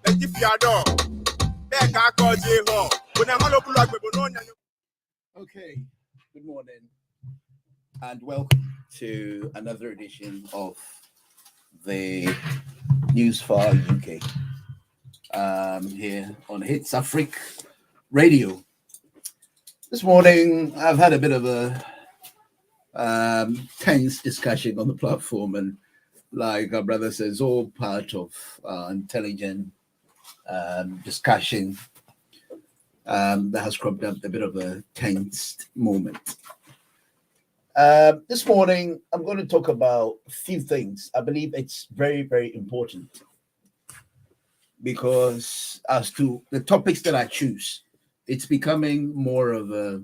Okay, good morning and welcome to another edition of the Newsfile UK here on Hits Africa Radio. This morning I've had a bit of a tense discussion on the platform, and like our brother says, all part of intelligent discussion that has cropped up a bit of a tensed moment. This morning, I'm going to talk about a few things. I believe it's very, very important because as to the topics that I choose, it's becoming more of a,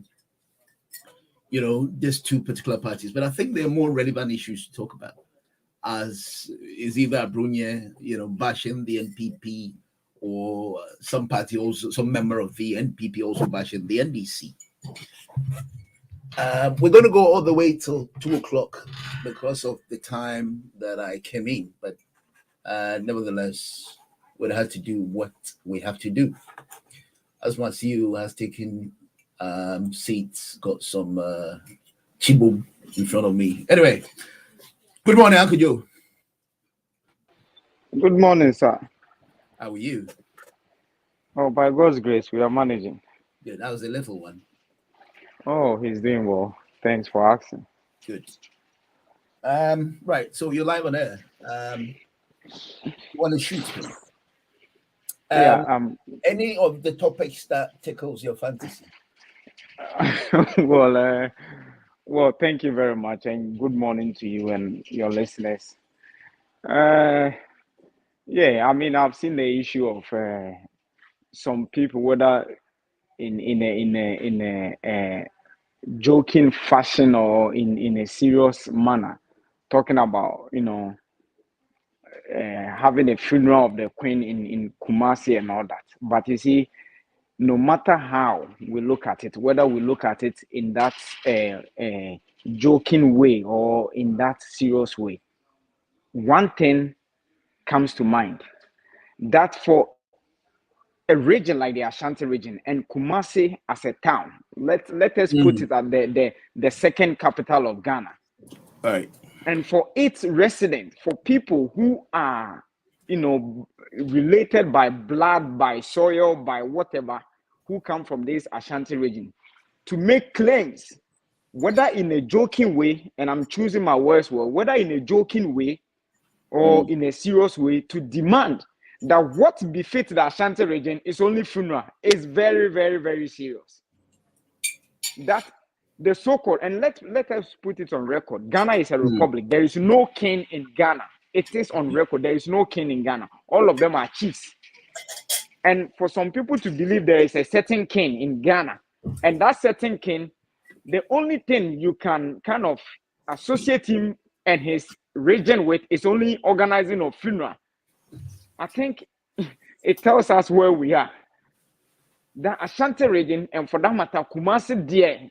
just two particular parties, but I think there are more relevant issues to talk about, as is either Brunye, bashing the NPP, or some party also, some member of the NPP also bashing the NDC. We're going to go all the way till 2:00 because of the time that I came in, but nevertheless, we'll have to do what we have to do. As Matthew has taken seats, got some chibum in front of me. Anyway, good morning, Uncle Joe. Good morning, sir. How are you? Oh, by God's grace, we are managing. Good. That was the little one. Oh, he's doing well. Thanks for asking. Good. Right. So you're live on air. You want to shoot me? Any of the topics that tickles your fantasy? Well, thank you very much, and good morning to you and your listeners. I've seen the issue of some people, whether in a joking fashion or in a serious manner, talking about having a funeral of the Queen in Kumasi and all that. But you see, no matter how we look at it, whether we look at it in that joking way or in that serious way, one thing comes to mind, that for a region like the Ashanti region and Kumasi as a town, let us put it at the second capital of Ghana. All right. And for its residents, for people who are, related by blood, by soil, by whatever, who come from this Ashanti region, to make claims, whether in a joking way, and I'm choosing my words well, whether in a joking way or in a serious way, to demand that what befits the Ashanti region is only funeral, is very, very, very serious. That the so-called, and let us put it on record, Ghana is a republic. There is no king in Ghana. It is on record. There is no king in Ghana. All of them are chiefs. And for some people to believe there is a certain king in Ghana, and that certain king, the only thing you can kind of associate him and his region with is only organizing a funeral. I think it tells us where we are. The Ashanti region, and for that matter, Kumasi there,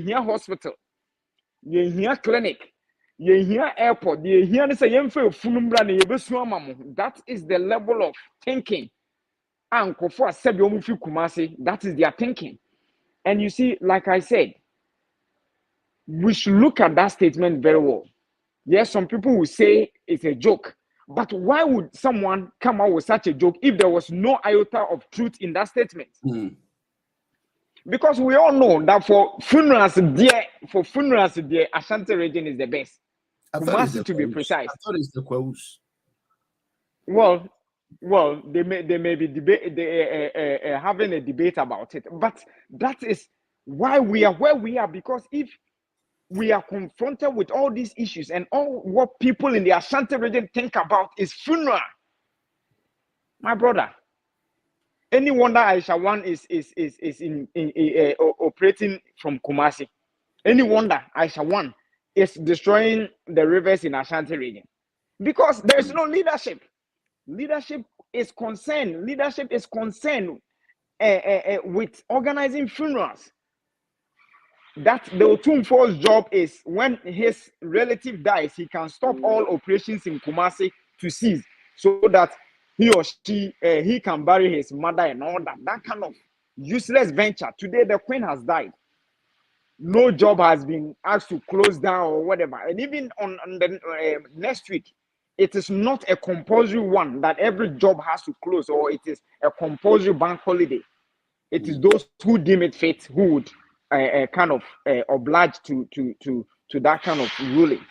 here hospital, here clinic, here airport, here that is the level of thinking. And for Kumasi, that is their thinking. And you see, like I said, we should look at that statement very well. Yes, some people will say it's a joke. But why would someone come out with such a joke if there was no iota of truth in that statement? Because we all know that for funerals, the Ashanti region is the best. Kumasi, to be precise. I thought it's the Kwaus. Well, they may be having a debate about it, but that is why we are where we are. Because if we are confronted with all these issues, and all what people in the Ashanti region think about is funeral. My brother, any wonder Aisha One is operating from Kumasi? Any wonder Aisha One is destroying the rivers in Ashanti region? Because there is no leadership. Leadership is concerned with organizing funerals. That the Otumfo's job is, when his relative dies, he can stop all operations in Kumasi to cease, so that he or she he can bury his mother and all that. That kind of useless venture. Today the queen has died. No job has been asked to close down or whatever. And even on the next week, it is not a compulsory one that every job has to close, or it is a compulsory bank holiday. It is those who deem it fit who would kind of oblige to that kind of ruling.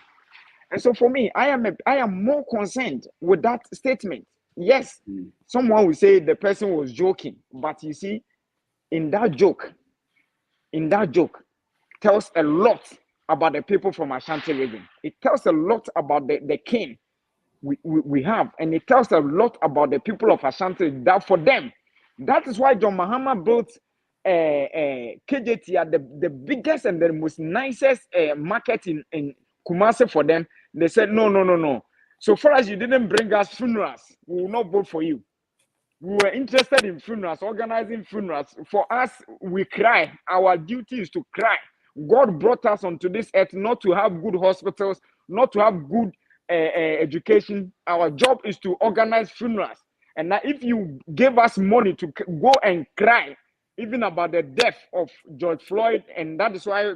And so for me, I am more concerned with that statement. Yes, someone will say the person was joking, but you see, in that joke tells a lot about the people from Ashanti region. It tells a lot about the king we have, and it tells a lot about the people of Ashanti. That for them, that is why John Mahama built KJT at the biggest and the most nicest market in Kumasi for them. They said no. So far as you didn't bring us funerals, we will not vote for you. We were interested in funerals, organizing funerals. For us, we cry. Our duty is to cry. God brought us onto this earth not to have good hospitals, not to have good education. Our job is to organize funerals. And now if you give us money to go and cry, even about the death of George Floyd, and that is why,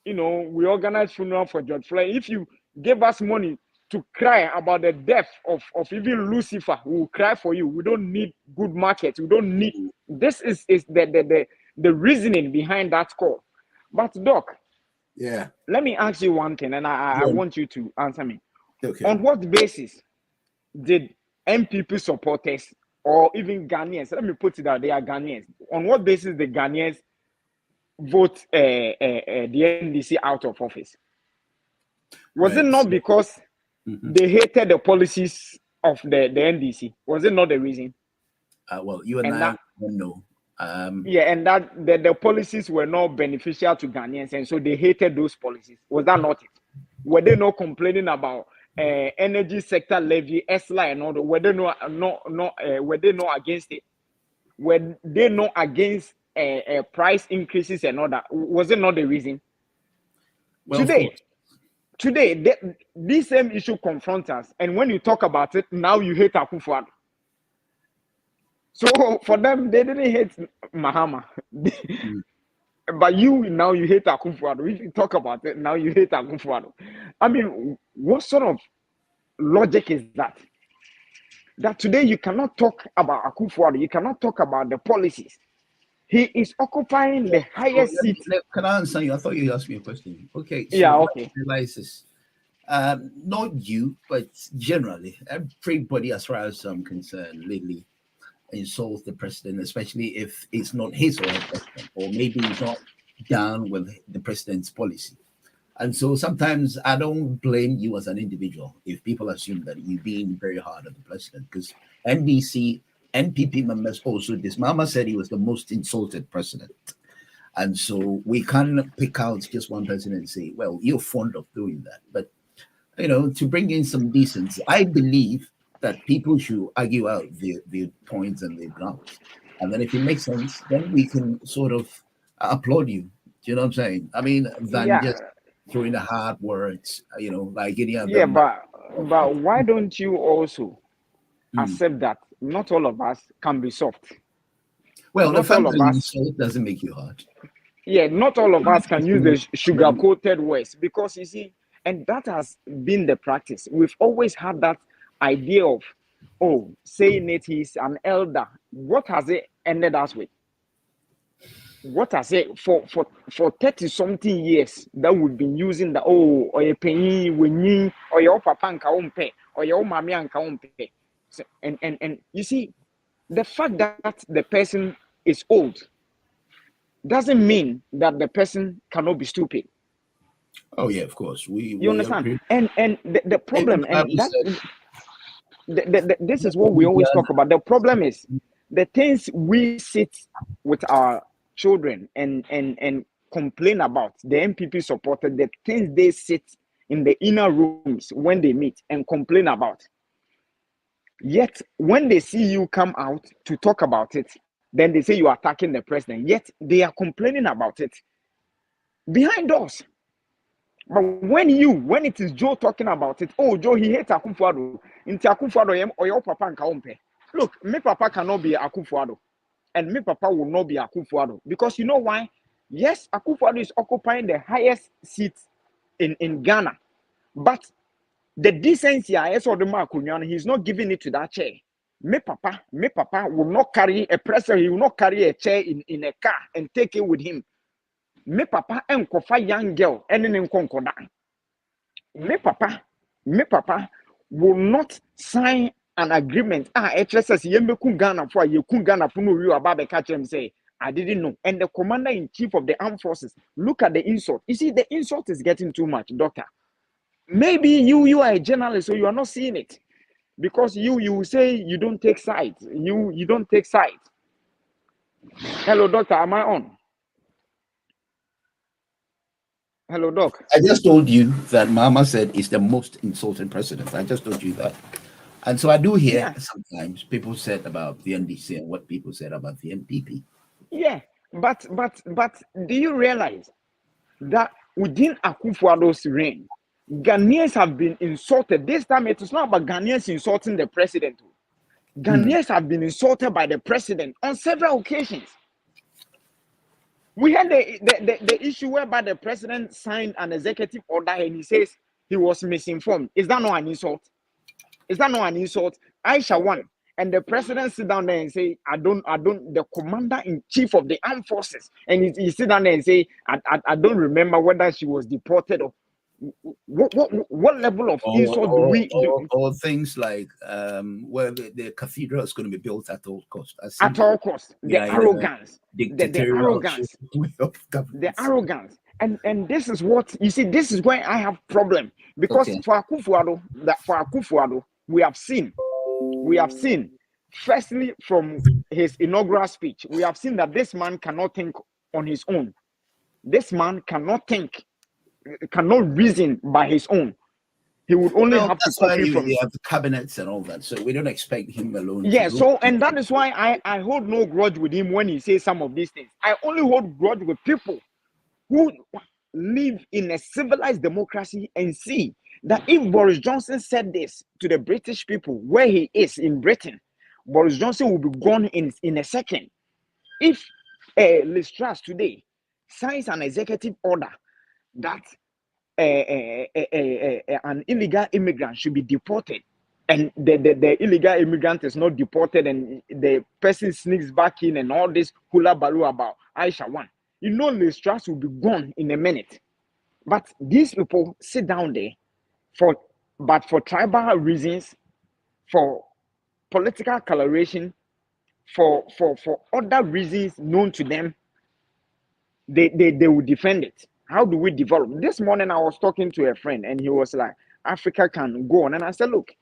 we organize funeral for George Floyd. If you give us money to cry about the death of even Lucifer, we will cry for you. We don't need good markets. We don't need, this is the reasoning behind that call. But Doc, Yeah. let me ask you one thing, and I want you to answer me. Okay. On what basis did MPP supporters or even Ghanaians, let me put it out, they are Ghanaians. On what basis the Ghanaians vote the NDC out of office? Was it not because they hated the policies of the NDC? Was it not the reason? Well, you and I don't know. And that the policies were not beneficial to Ghanaians, and so they hated those policies. Was that not it? Were they not complaining about energy sector levy, ESLA, and all that? Were they were they not against it? Were they not against price increases and all that? Was it not the reason? Well, today, this same issue confronts us, and when you talk about it, now you hate Akufo-Addo. So for them, they didn't hate Mahama. But you hate Akufo-Addo. If you talk about it, now you hate Akufo-Addo. I mean, what sort of logic is that? That today you cannot talk about Akufo-Addo, you cannot talk about the policies. He is occupying the highest seat. Can I answer you? I thought you asked me a question. Okay. So yeah, okay. Realizes, not you, but generally, everybody, as far as I'm concerned, lately insults the president, especially if it's not his or her president, or maybe he's not down with the president's policy. And so sometimes I don't blame you as an individual if people assume that you're being very hard on the president, because NPP members also, this Mama said he was the most insulted president. And so we can't pick out just one person and say, well, you're fond of doing that. But, to bring in some decency, I believe that people should argue out the points and the grounds. And then if it makes sense, then we can sort of applaud you. Do you know what I'm saying? I mean, than just throwing the hard words, like any other. Yeah, but why don't you also accept that not all of us can be soft? Well, the fact that you say doesn't make you hard. Yeah, not all of us can use the sugar-coated words, because you see, and that has been the practice. We've always had that idea of, saying it, he's an elder. What has it ended us with? What has it for 30 something years that we've been using the or your penny when or your papa and kaumpe or your mommy and kaumpe. And you see, the fact that the person is old doesn't mean that the person cannot be stupid. Oh yeah, of course. You understand? And the problem, and that this is what we always talk about. The problem is the things we sit with our children and complain about, the MPP supported, the things they sit in the inner rooms when they meet and complain about. Yet when they see you come out to talk about it, then they say you are attacking the president. Yet they are complaining about it behind doors. But when it is Joe talking about it, Joe, he hates Akufo-Addo, Inti Akufo-Addo or your papa and Kaumpe. Look, me papa cannot be Akufo-Addo, and me papa will not be Akufo-Addo, because you know why? Yes, Akufo-Addo is occupying the highest seat in Ghana, but the decency, yes, or the Makunyan, he's not giving it to that chair. Me papa will not carry a presser, he will not carry a chair in a car and take it with him. Me papa and kofa young girl and then konkoda. Me papa will not sign an agreement. HSS Yembeku Ghana for Yekun Ghana for no about the catch him say, I didn't know. And the commander-in-chief of the armed forces, look at the insult. You see, the insult is getting too much, doctor. Maybe you are a journalist, so you are not seeing it. Because you say you don't take sides. You don't take sides. Hello, doctor, am I on? Hello, doc. I just told you that Mama said is the most insulting president. I just told you that. And so I do hear sometimes people said about the NDC and what people said about the NPP. Yeah, but do you realize that within Akufo-Addo's reign, Ghanaians have been insulted? This time it is not about Ghanaians insulting the president. Ghanaians have been insulted by the president on several occasions. We had the issue whereby the president signed an executive order and he says he was misinformed. Is that not an insult? Is that not an insult? Aisha won, and the president sit down there and say, I don't, the commander-in-chief of the armed forces, and he sit down there and say, I don't remember whether she was deported or what level of insult do we do? Or things like where the cathedral is going to be built at all costs. At all costs. The arrogance. The arrogance. The arrogance. And this is what you see, this is where I have problem. Because for Akufo-Addo, we have seen, firstly from his inaugural speech, we have seen that this man cannot think on his own. This man cannot think, cannot reason by his own. He would only have to copy from the cabinets and all that. So we don't expect him alone. Yeah, so and that is why I hold no grudge with him when he says some of these things. I only hold grudge with people who live in a civilized democracy and see that if Boris Johnson said this to the British people where he is in Britain, Boris Johnson will be gone in a second. If Liz Truss today signs an executive order that an illegal immigrant should be deported, and the illegal immigrant is not deported, and the person sneaks back in, and all this hula baloo about Aisha one, you know, Liz Truss will be gone in a minute. But these people sit down there for tribal reasons, for political coloration, for other reasons known to them, they will defend it. How do we develop? This morning I was talking to a friend and he was like, Africa can go on. And I said, look,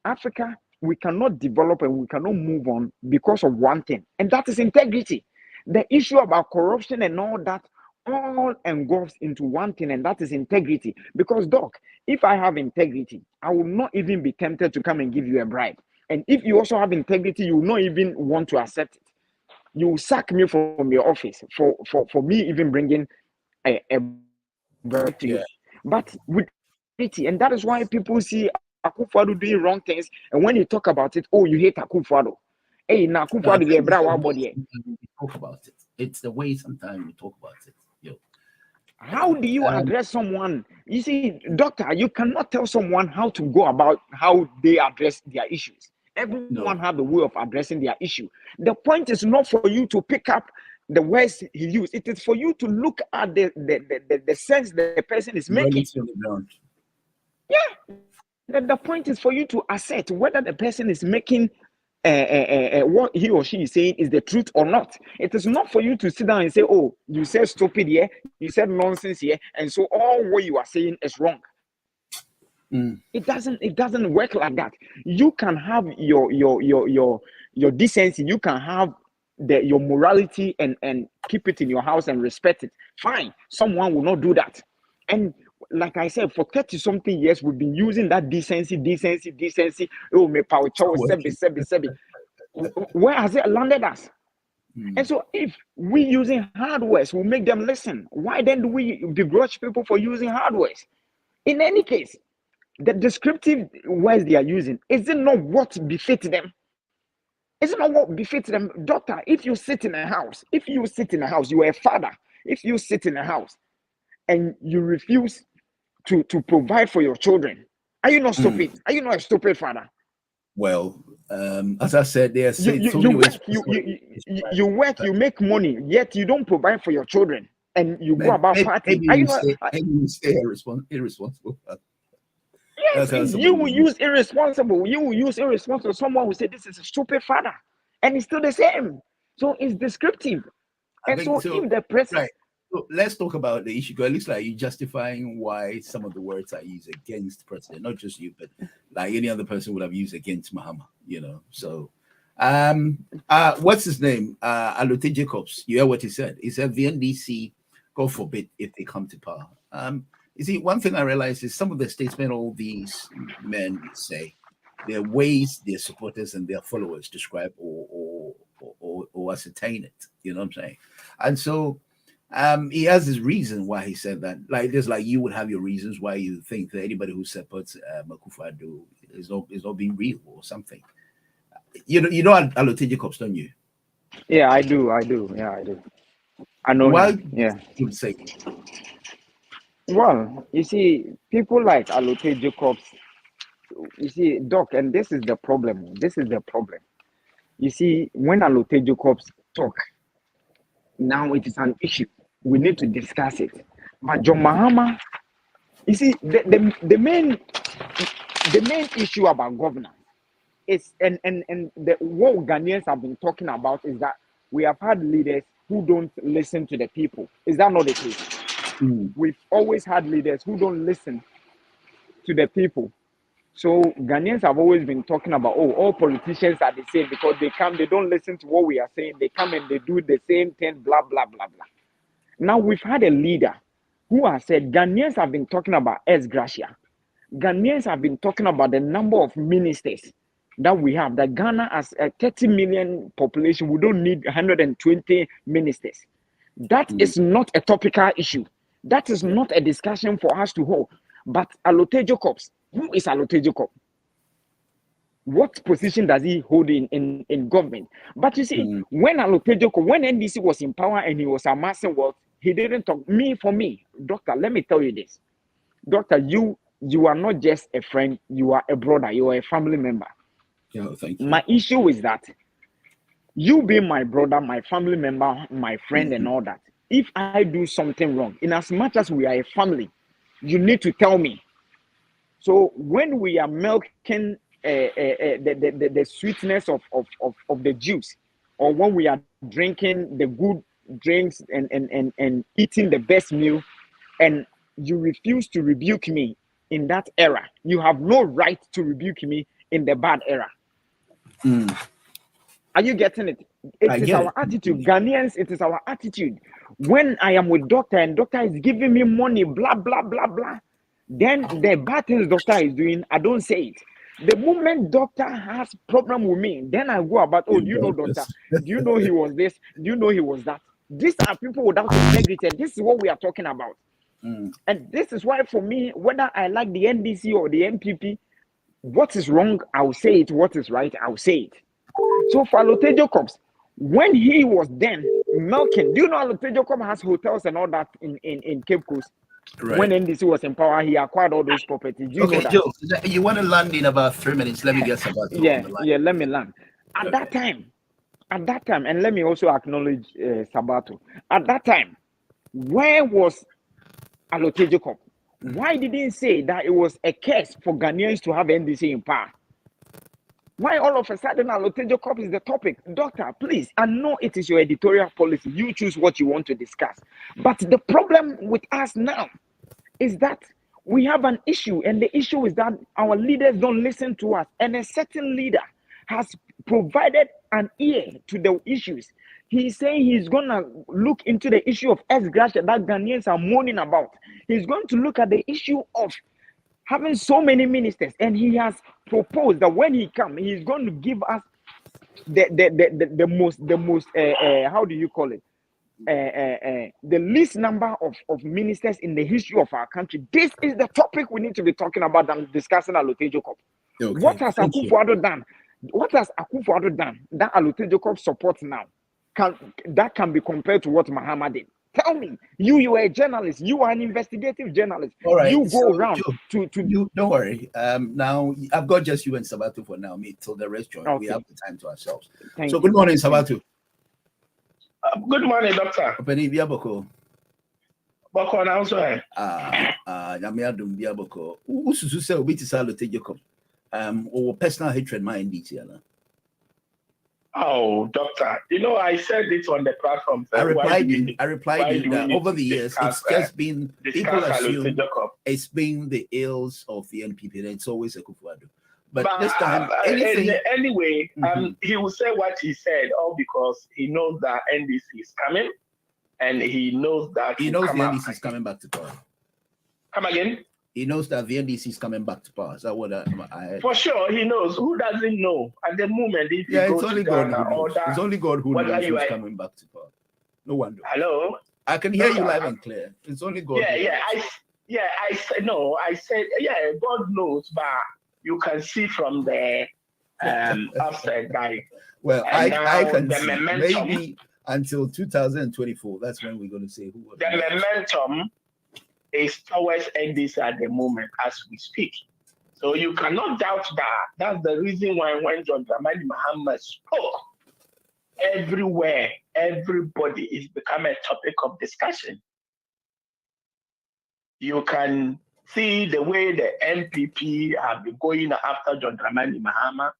Africa, we cannot develop and we cannot move on because of one thing, and that is integrity. The issue about corruption and all that all engulfs into one thing, and that is integrity. Because, Doc, if I have integrity, I will not even be tempted to come and give you a bribe. And if you also have integrity, you will not even want to accept it. You will sack me from your office for me even bringing a bribe to you. But with integrity, and that is why people see Akufo-Addo doing wrong things, and when you talk about it, oh, you hate Akufo-Addo. Hey, now Akufo-Addo talk about it. It's the way sometimes we talk about it. How do you address someone? You see, doctor, you cannot tell someone how to go about how they address their issues. Everyone has a way of addressing their issue. The point is not for you to pick up the words he used. It is for you to look at the sense the person is making. Yeah. The point is for you to assess whether the person is making what he or she is saying is the truth or not. It is not for you to sit down and say, oh, you said stupid here, you said nonsense here, and so all what you are saying is wrong. It doesn't work like that. You can have your decency, you can have your morality and keep it in your house and respect it. Fine. Someone will not do that. And like I said, for 30-something years, we've been using that decency. Oh, me power chow, sebi. Where has it landed us? And so if we using hard words will make them listen, why then do we begrudge people for using hard words? In any case, The descriptive words they are using, is it not what befits them? Is it not what befits them? Doctor, if you sit in a house, you are a father, if you sit in a house and you refuse to provide for your children, are you not stupid? Are you not a stupid father? Well, as I said, there are so You many ways. work, you make money, yet you don't provide for your children, and you go about partying. Maybe Are you you not? say irresponsible. Yes, you will use irresponsible. You will use irresponsible. Someone will say this is a stupid father, and it's still the same. So it's descriptive. I And think so so. if the press, Right. So let's talk about the issue. Because it looks like you're justifying why some of the words are used against the president, not just you, but like any other person would have used against Mahama. So what's his name? Alote Jacobs. You hear what he said? He said the NDC, God forbid, if they come to power. You see, one thing I realize is some of the statements all these men say, their ways their supporters and their followers describe or ascertain it. You know what I'm saying? And so he has his reason why he said that. Like just like you would have your reasons why you think that anybody who supports Akufo-Addo is not being real or something. You know Alote Jacobs, don't you? yeah, I do. Yeah, I do. I know Why him. Yeah. you would say? Well, you see, people like Alote Jacobs, you see, Doc, and this is the problem. You see, when Alote Jacobs talk, now it is an issue. We need to discuss it. But John Mahama, you see, the main issue about governance is and what Ghanaians have been talking about is that we have had leaders who don't listen to the people. Is that not the case? We've always had leaders who don't listen to the people. So Ghanaians have always been talking about, all politicians are the same because they don't listen to what we are saying. They come and they do the same thing, blah, blah, blah, blah. Now we've had a leader who has said Ghanaians have been talking about ex gratia. Ghanaians have been talking about the number of ministers that we have. That Ghana has a 30 million population. We don't need 120 ministers. That is not a topical issue. That is not a discussion for us to hold. But Alote Jacobs, who is Alote Jacob? What position does he hold in government? But you see, when Alote Jacob, when NDC was in power and he was amassing wealth, he didn't talk. For me, doctor, let me tell you this. Doctor, you are not just a friend, you are a brother, you are a family member. Yeah, thank you. My issue is that you being my brother, my family member, my friend, and all that. If I do something wrong, in as much as we are a family, you need to tell me. So when we are milking the sweetness of the juice, or when we are drinking the good drinks and eating the best meal, and you refuse to rebuke me in that era, you have no right to rebuke me in the bad era. Are you getting it? It is our attitude. Ghanaians, it is our attitude. When I am with doctor and doctor is giving me money, blah, blah, blah, blah, then the bad things doctor is doing, I don't say it. The moment doctor has problem with me, then I go about, do you know doctor? Do you know he was this? Do you know he was that? These are people without integrity, and this is what we are talking about. And this is why for me, whether I like the NDC or the MPP, what is wrong, I'll say it. What is right, I'll say it. So for Alote Jacobs, when he was then milking, do you know Alote Jacobs has hotels and all that in Cape Coast? Right. When NDC was in power, he acquired all those properties. Do you know that? Joe, you want to land in about 3 minutes? Let me get Sabato on the line. Yeah, let me land. At that time, and let me also acknowledge Sabato. At that time, where was Alote Jacob? Why didn't he say that it was a curse for Ghanaians to have NDC in power? Why all of a sudden Alote Jacob is the topic? Doctor, please, I know it is your editorial policy. You choose what you want to discuss. But the problem with us now is that we have an issue, and the issue is that our leaders don't listen to us. And a certain leader has provided an ear to the issues. He's saying he's going to look into the issue of ex-gratia that Ghanaians are moaning about. He's going to look at the issue of having so many ministers, and he has proposed that when he comes, he's going to give us the most how do you call it? the least number of ministers in the history of our country. This is the topic we need to be talking about and discussing Alute Jacob. Okay, what has Akufo-Addo done? What has Akufo-Addo done that Alute Jacob supports now? Can be compared to what Mahama did? Tell me, you are a journalist, you are an investigative journalist. All right, you go around Joe, to you don't worry. Now I've got just you and Sabatu for now. Me till the rest join. Okay. We have the time to ourselves. So good morning, Sabatu. Good morning, Doctor. Openi biaboko. Boko na also. Nyamiadum biaboko. Ususu se obi ti sa Alute Jacob. Or personal hatred my NDC. Oh, Doctor, I said it on the platform. I replied you that over the years, it's just been, people assume it's been the ills of the NPP, and it's always Akufo-Addo. But this time, anyway, he will say what he said, all because he knows that NDC is coming, and he knows that the NDC is coming back to power. Come again? He knows that the NDC is coming back to power. Is that what I For sure, he knows. Who doesn't know at the moment? If it's only God who knows. It's only God who knows who's coming back to power. No one knows. Hello? I can hear you loud and clear. It's only God. I said, God knows, but you can see from the outside guy. Well, I can see. Momentum, maybe until 2024. That's when we're going to say who. The momentum is towards NDC at the moment as we speak. So you cannot doubt that. That's the reason why when John Dramani Mahama spoke, everywhere, everybody is becoming a topic of discussion. You can see the way the NPP have been going after John Dramani Mahama.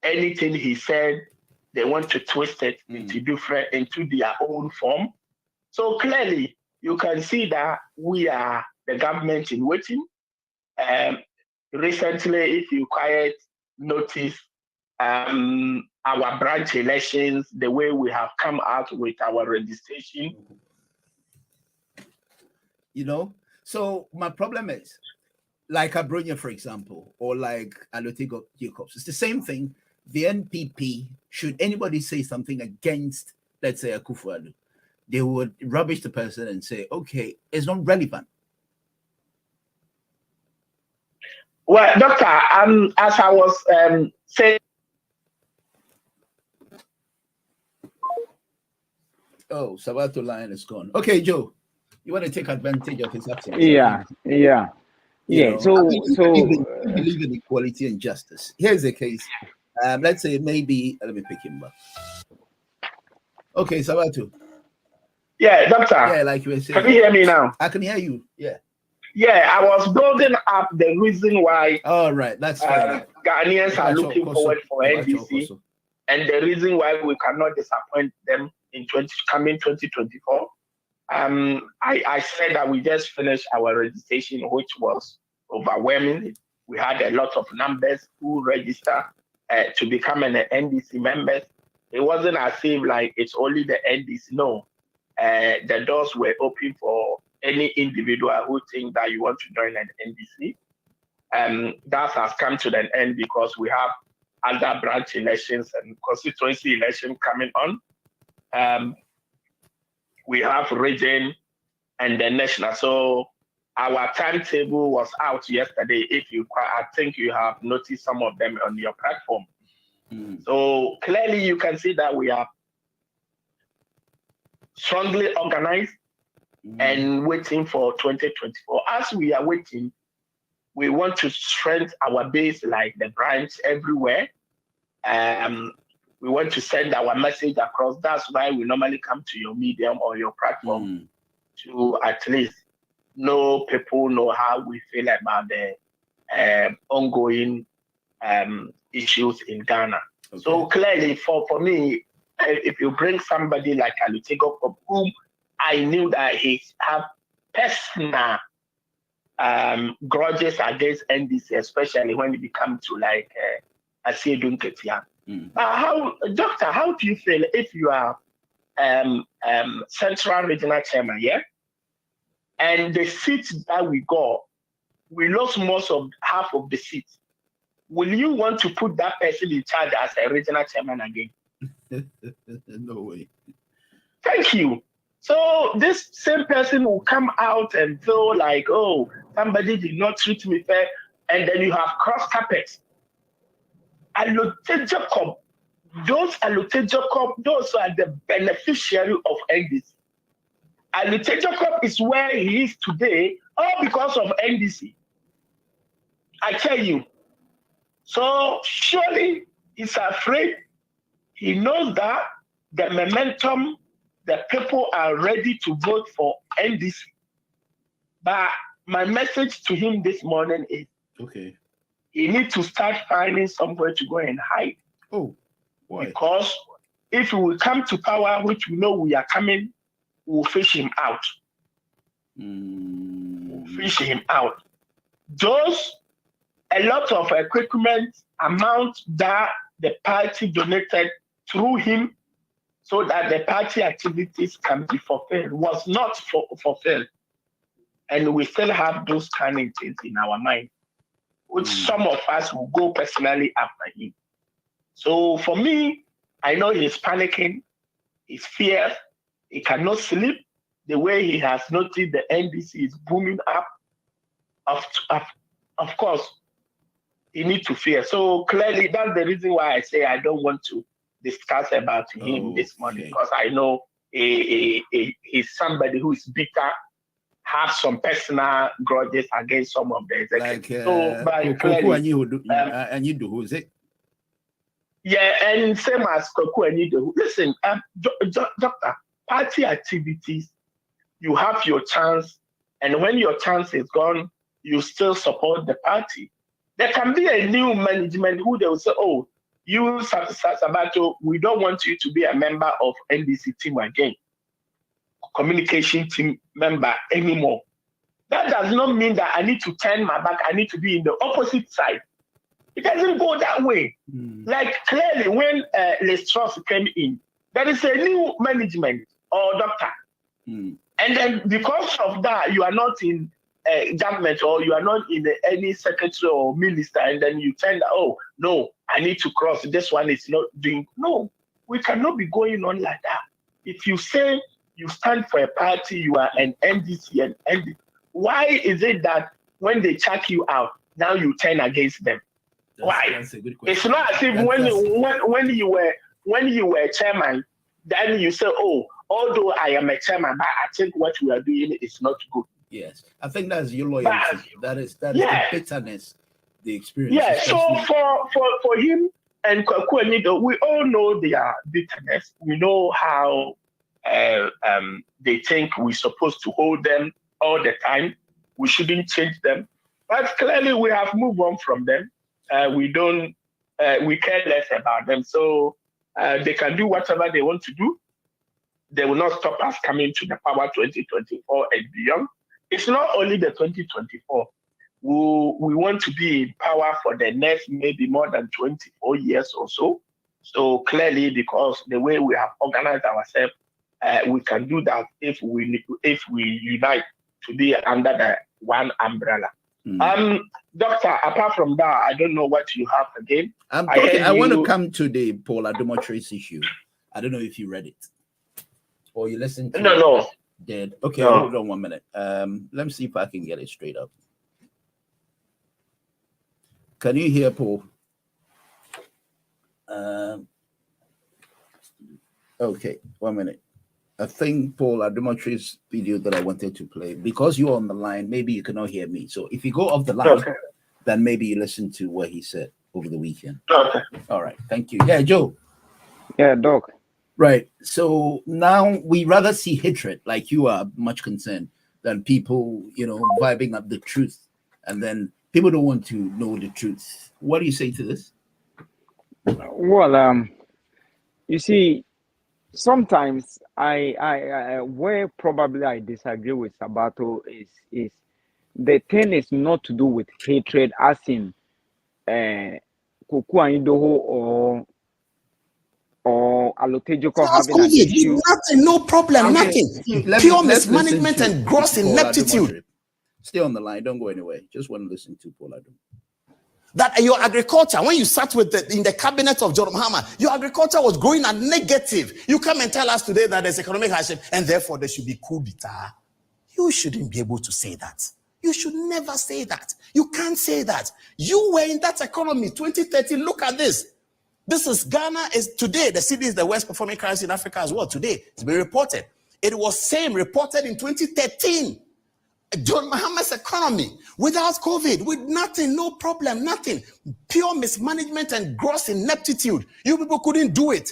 Anything he said, they want to twist it into their own form. So clearly, you can see that we are the government in waiting. Recently, if you quite notice, our branch elections, the way we have come out with our registration. So my problem is, like Abronia, for example, or like Alute Jacobs, it's the same thing. The NPP, should anybody say something against, let's say, Akufo-Addo, they would rubbish the person and say, okay, it's not relevant. Well, Doctor, as I was saying. Oh, Sabato line is gone. Okay, Joe, you want to take advantage of his absence? Yeah. So believe in equality and justice. Here's the case. Let's say maybe, let me pick him up. Okay, Sabato. Yeah, Doctor. Yeah, like you were saying. Can you hear me now? I can hear you. Yeah. Yeah, I was building up the reason why. All right, that's fine. Ghanaians are looking forward for NDC, and the reason why we cannot disappoint them in 2024. I said that we just finished our registration, which was overwhelming. We had a lot of numbers who register to become an NDC members. It wasn't as if like it's only the NDC. No. The doors were open for any individual who think that you want to join an NDC. That has come to an end because we have other branch elections and constituency election coming on. We have region and the national. So our timetable was out yesterday. I think you have noticed some of them on your platform. So clearly you can see that we are strongly organized and waiting for 2024. As we are waiting, we want to strengthen our base like the branch everywhere. We want to send our message across. That's why we normally come to your medium or your platform to at least know people know how we feel about the ongoing issues in Ghana. Okay. So clearly for me, if you bring somebody like Alute Jacob, whom I knew that he have personal grudges against NDC, especially when it becomes to like Asiedun Ketia. Doctor, how do you feel if you are Central Regional Chairman, yeah? And the seats that we got, we lost half of the seats. Will you want to put that person in charge as a regional chairman again? No way. Thank you. So this same person will come out and feel like, oh, somebody did not treat me fair, and then you have cross carpets. Allotted Jacob, those allotted Jacob, those are the beneficiary of NDC. Allotted Jacob is where he is today, all because of NDC. I tell you. So surely he's afraid. He knows that the momentum, the people are ready to vote for NDC. But my message to him this morning is, okay, he needs to start finding somewhere to go and hide. Oh, why? Because if we come to power, which we know we are coming, we'll fish him out. We'll fish him out. A lot of equipment amount that the party donated through him so that the party activities can be fulfilled was not fulfilled. And we still have those kind of things in our mind, which some of us will go personally after him. So for me, I know he's panicking, he's feared, he cannot sleep. The way he has noticed the NDC is booming up, of course, he needs to fear. So clearly, that's the reason why I say I don't want to discuss about him this morning, because I know he's somebody who is bitter, have some personal grudges against some of the executives. And you do, who is it? Yeah, and same as Koku and you do. Listen, Doctor, party activities, you have your chance, and when your chance is gone, you still support the party. There can be a new management who they will say, oh, you, Sabato, we don't want you to be a member of NDC team again, communication team member anymore. That does not mean that I need to turn my back, I need to be in the opposite side. It doesn't go that way. Like clearly when Lestrauss came in, there is a new management or doctor. And then because of that, you are not in government or you are not in any secretary or minister, and then you tell, oh, no, I need to cross. This one is not doing. No, we cannot be going on like that. If you say you stand for a party, you are an NDC and NDC, why is it that when they check you out, now you turn against them? Why? That's a good question. It's not as if when you were chairman, then you say, oh, although I am a chairman, but I think what we are doing is not good. Yes, I think that's your loyalty. That is the bitterness, the experience. Yeah, so for him and Kwaku, we all know their bitterness. We know how they think we're supposed to hold them all the time. We shouldn't change them. But clearly we have moved on from them. We care less about them. So they can do whatever they want to do. They will not stop us coming to the power 2024 and beyond. It's not only the 2024. We want to be in power for the next maybe more than 24 years or so. So clearly, because the way we have organized ourselves, we can do that if we unite to be under the one umbrella. Doctor, apart from that, I don't know what you have again. I want to come to the Paul Adumotri's issue. I don't know if you read it or you listened to it. No. Did. Okay, hold on 1 minute. Let me see if I can get it straight up. Can you hear Paul? Okay, 1 minute. I think Paul Adumotri's video that I wanted to play, because you're on the line, maybe you cannot hear me. So if you go off the line, then maybe you listen to what he said over the weekend. Okay. All right. Thank you. Yeah, Joe. Yeah, Doc. Right. So now we rather see hatred, like you are much concerned, than people, vibing up the truth. And then people don't want to know the truth. What do you say to this? Well, you see, sometimes I where probably I disagree with Sabato is the thing is not to do with hatred, as in Koku Aindoho or Alotejoko having an issue. Nothing, no problem, nothing. Pure mismanagement and gross ineptitude. Stay on the line. Don't go anywhere. Just want to listen to Paul Adum. that your agriculture, when you sat in the cabinet of John Mahama, your agriculture was growing at negative. You come and tell us today that there's economic hardship and therefore there should be coup d'etat. You shouldn't be able to say that. You should never say that. You can't say that. You were in that economy 2013. Look at this. This is Ghana is today. The cedi is the worst performing currency in Africa as well. Today, it's been reported. It was reported in 2013. John Mahama's economy without COVID, with nothing, no problem, nothing. Pure mismanagement and gross ineptitude. You people couldn't do it.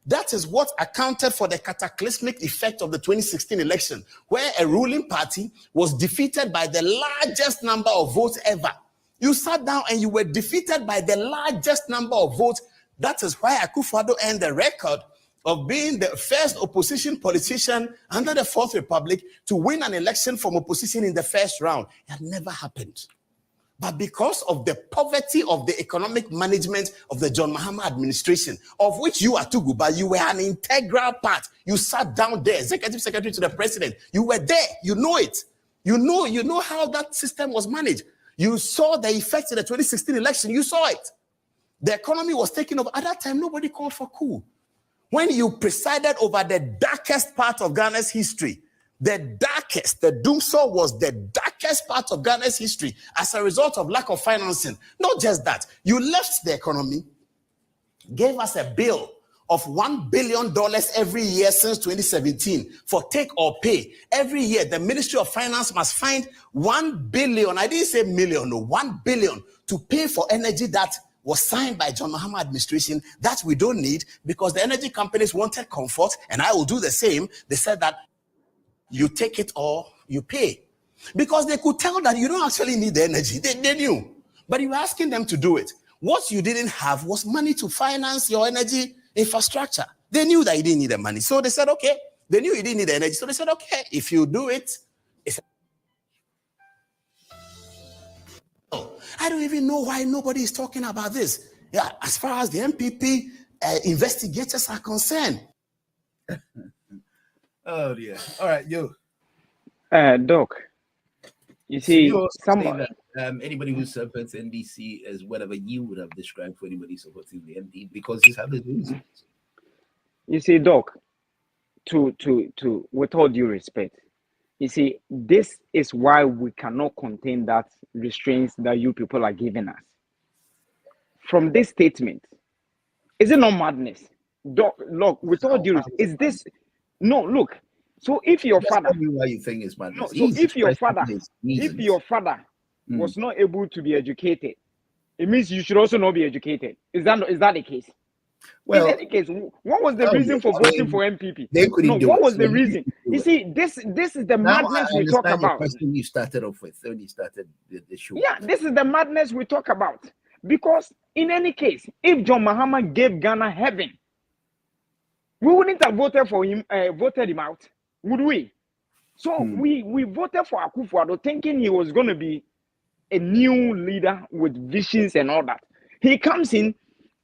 That is what accounted for the cataclysmic effect of the 2016 election, where a ruling party was defeated by the largest number of votes ever. You sat down and you were defeated by the largest number of votes. That is why Akufo-Addo earned the record of being the first opposition politician under the Fourth Republic to win an election from opposition in the first round. It had never happened. But because of the poverty of the economic management of the John Mahama administration, of which you are Tugu, but you were an integral part. You sat down there, executive secretary to the president. You were there. You know it. You know how that system was managed. You saw the effects in the 2016 election. You saw it. The economy was taken over. At that time, nobody called for coup. When you presided over the darkest part of Ghana's history, the doomsday was the darkest part of Ghana's history as a result of lack of financing. Not just that, you left the economy, gave us a bill of $1 billion every year since 2017 for take or pay. Every year, the Ministry of Finance must find 1 billion, I didn't say million, no, 1 billion to pay for energy that was signed by John Mahama administration that we don't need because the energy companies wanted comfort, and I will do the same. They said that you take it or you pay. Because they could tell that you don't actually need the energy. They knew. But you were asking them to do it. What you didn't have was money to finance your energy infrastructure. They knew that you didn't need the money. So they said, okay. They knew you didn't need the energy. So they said, okay, if you do it, I don't even know why nobody is talking about this. Yeah, as far as the MPP investigators are concerned. Oh dear. All right, you. Doc, you see, someone anybody who supports NDC as whatever you would have described for anybody supporting the MP because he's had his reasons. You see, Doc, to with all due respect, you see, this is why we cannot contain that restraints that you people are giving us. From this statement, is it not madness? Doc, look, with all due respect, is this no? Look, so if your father, tell me why you think it's madness. No, so if your father was not able to be educated, it means you should also not be educated. Is that the case? Well, in any case, what was the reason for voting for MPP? They couldn't do what it. was the reason? You see, this is the madness we talk about. The question you started off with when you started the show. Yeah, this is the madness we talk about. Because in any case, if John Mahama gave Ghana heaven, we wouldn't have voted for him, voted him out, would we? So we voted for Akufo-Addo thinking he was going to be a new leader with visions and all that. He comes in,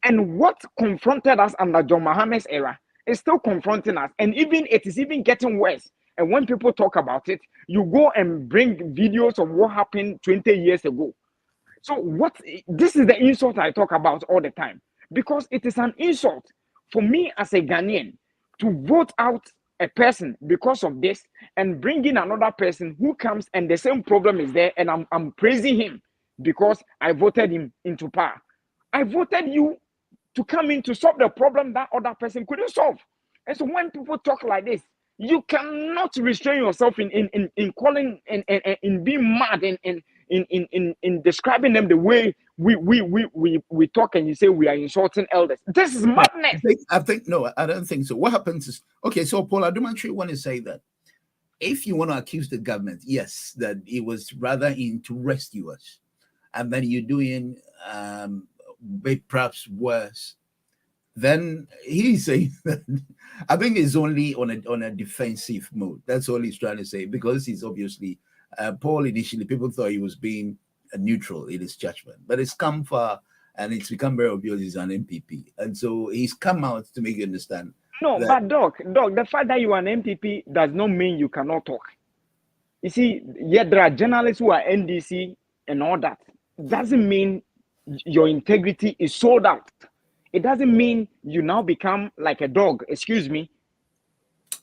and what confronted us under John Mahama's era is still confronting us. And it is even getting worse. And when people talk about it, you go and bring videos of what happened 20 years ago. So this is the insult I talk about all the time. Because it is an insult for me as a Ghanaian to vote out a person because of this and bring in another person who comes and the same problem is there, and I'm praising him because I voted him into power. I voted you to come in to solve the problem that other person couldn't solve. And so when people talk like this, you cannot restrain yourself in calling and in being mad and in describing them the way we talk, and you say we are insulting elders. This is madness. I think no, I don't think so. What happens is, okay, so Paul Adumatri want to say that if you want to accuse the government, yes, that it was rather in to rescue us, and then you're doing perhaps worse, then he's saying that I think it's only on a defensive mode. That's all he's trying to say, because he's obviously Paul initially people thought he was being neutral in his judgment, but it's come far and it's become very obvious he's an MPP, and so he's come out to make you understand. No, but Doc, the fact that you are an MPP does not mean you cannot talk. You see, yet there are journalists who are NDC and all that. Doesn't mean your integrity is sold out. It doesn't mean you now become like a dog. Excuse me.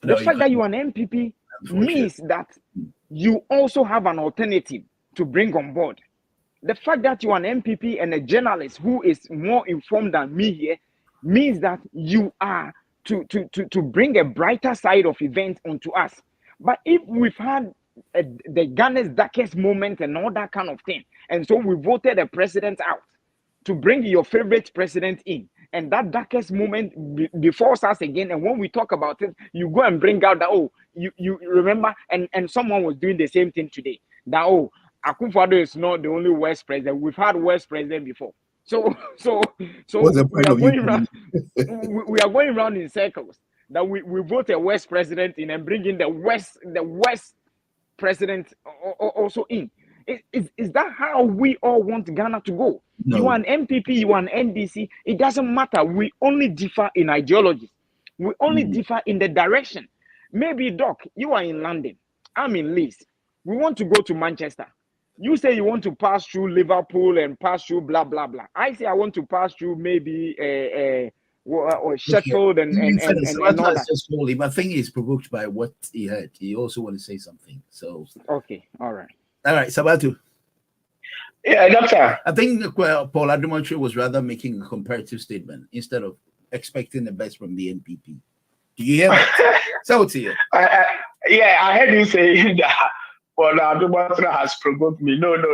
No, The fact that you are an MPP means that you also have an alternative to bring on board. The fact that you are an MPP and a journalist who is more informed than me here means that you are to bring a brighter side of events onto us. But if we've had the Ghana's darkest moment and all that kind of thing, and so we voted a president out to bring your favorite president in, and that darkest moment before us again, and when we talk about it, you go and bring out that, oh, you remember, and someone was doing the same thing today, that, oh, Akufo-Addo is not the only worst president. We've had worst president before. So we are going around. We are going around in circles. That we vote a worst president in and bring in the worst president also in. Is that how we all want Ghana to go? No. You are an MPP, you are an NDC. It doesn't matter. We only differ in ideologies. We only differ in the direction. Maybe, Doc, you are in London. I'm in Leeds. We want to go to Manchester. You say you want to pass through Liverpool and pass through blah, blah, blah. I say I want to pass through maybe or Sheffield and all that. Just hold him. I think he's provoked by what he heard. He also want to say something. So okay, all right, Sabatu. Yeah, doctor. I think Paul Ademotre was rather making a comparative statement instead of expecting the best from the MPP. Do you hear that? So to you. Yeah, I heard you say that. Well, Ademotre has provoked me. No. Okay.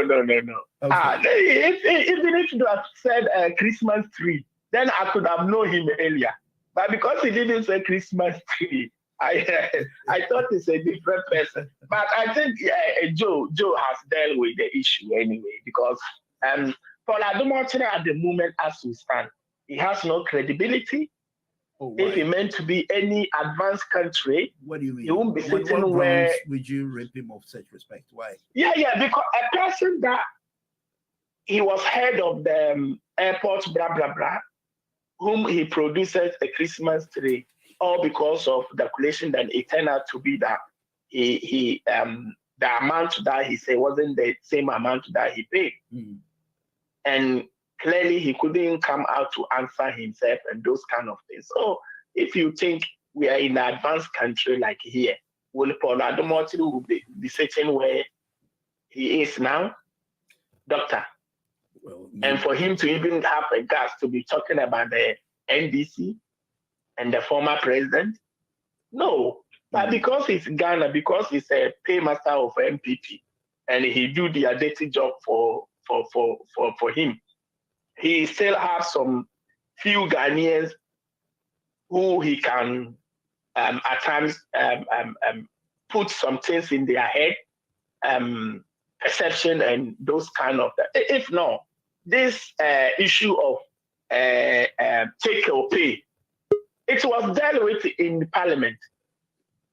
Even if you had said Christmas tree, then I could have known him earlier. But because he didn't say Christmas tree, I thought he's a different person. But I think Joe has dealt with the issue anyway, because Paul Ademotre at the moment, as we stand, he has no credibility. Oh, if he meant to be any advanced country, what do you mean? He won't be sitting what where. Would you rip him of such respect? Why? Yeah, because a person that he was head of the airport, blah blah blah, whom he produces a Christmas tree, all because of the calculation that it turned out to be that he the amount that he said wasn't the same amount that he paid, and clearly he couldn't come out to answer himself and those kind of things. So if you think we are in an advanced country like here, will Paul Ademotre will be sitting where he is now, doctor? Well, and for him to even have a guts to be talking about the NDC and the former president, no. But because he's Ghana, because he's a paymaster of MPP, and he do the dirty job for him, he still has some few Ghanaians who he can at times put some things in their head, perception and those kind of. If not, this issue of take or pay, it was dealt with in the parliament.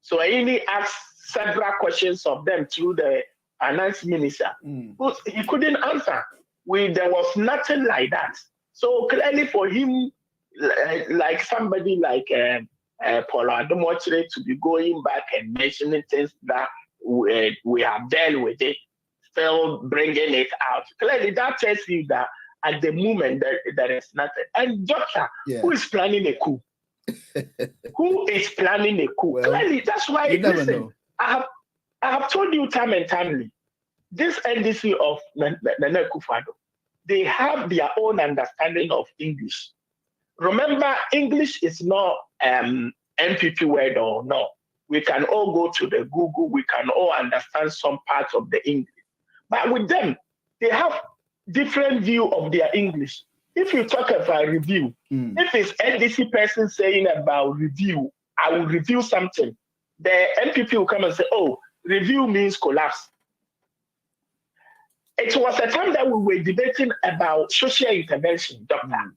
So he asked several questions of them through the finance minister, but he couldn't answer. There was nothing like that. So clearly for him, like somebody like Paul Ademotre to be going back and mentioning things that we have dealt with it, still bringing it out. Clearly that tells you that at the moment there is nothing. And Joshua, who is planning a coup? Who is planning a coup? Well, clearly, that's why, listen, I have told you time and timely, this NDC of Nana Akufo-Addo, they have their own understanding of English. Remember, English is not MPP word or no. We can all go to the Google, we can all understand some parts of the English. But with them, they have different view of their English. If you talk about review, if it's NDC person saying about review, I will review something, the MPP will come and say, oh, review means collapse. It was a time that we were debating about social intervention, doctor.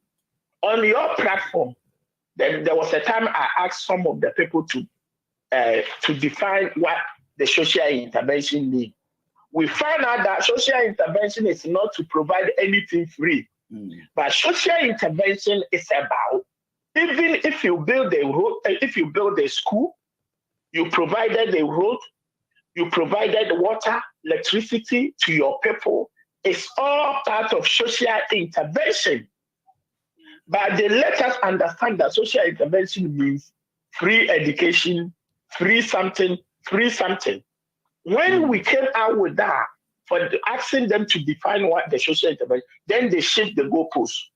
On your platform, there was a time I asked some of the people to define what the social intervention means. We find out that social intervention is not to provide anything free, but social intervention is about, even if you build a road, if you build a school, you provided a road, you provided water, electricity to your people is all part of social intervention. But they let us understand that social intervention means free education, free something, free something. When we came out with that, for asking them to define what the social intervention, then they shift the goalposts.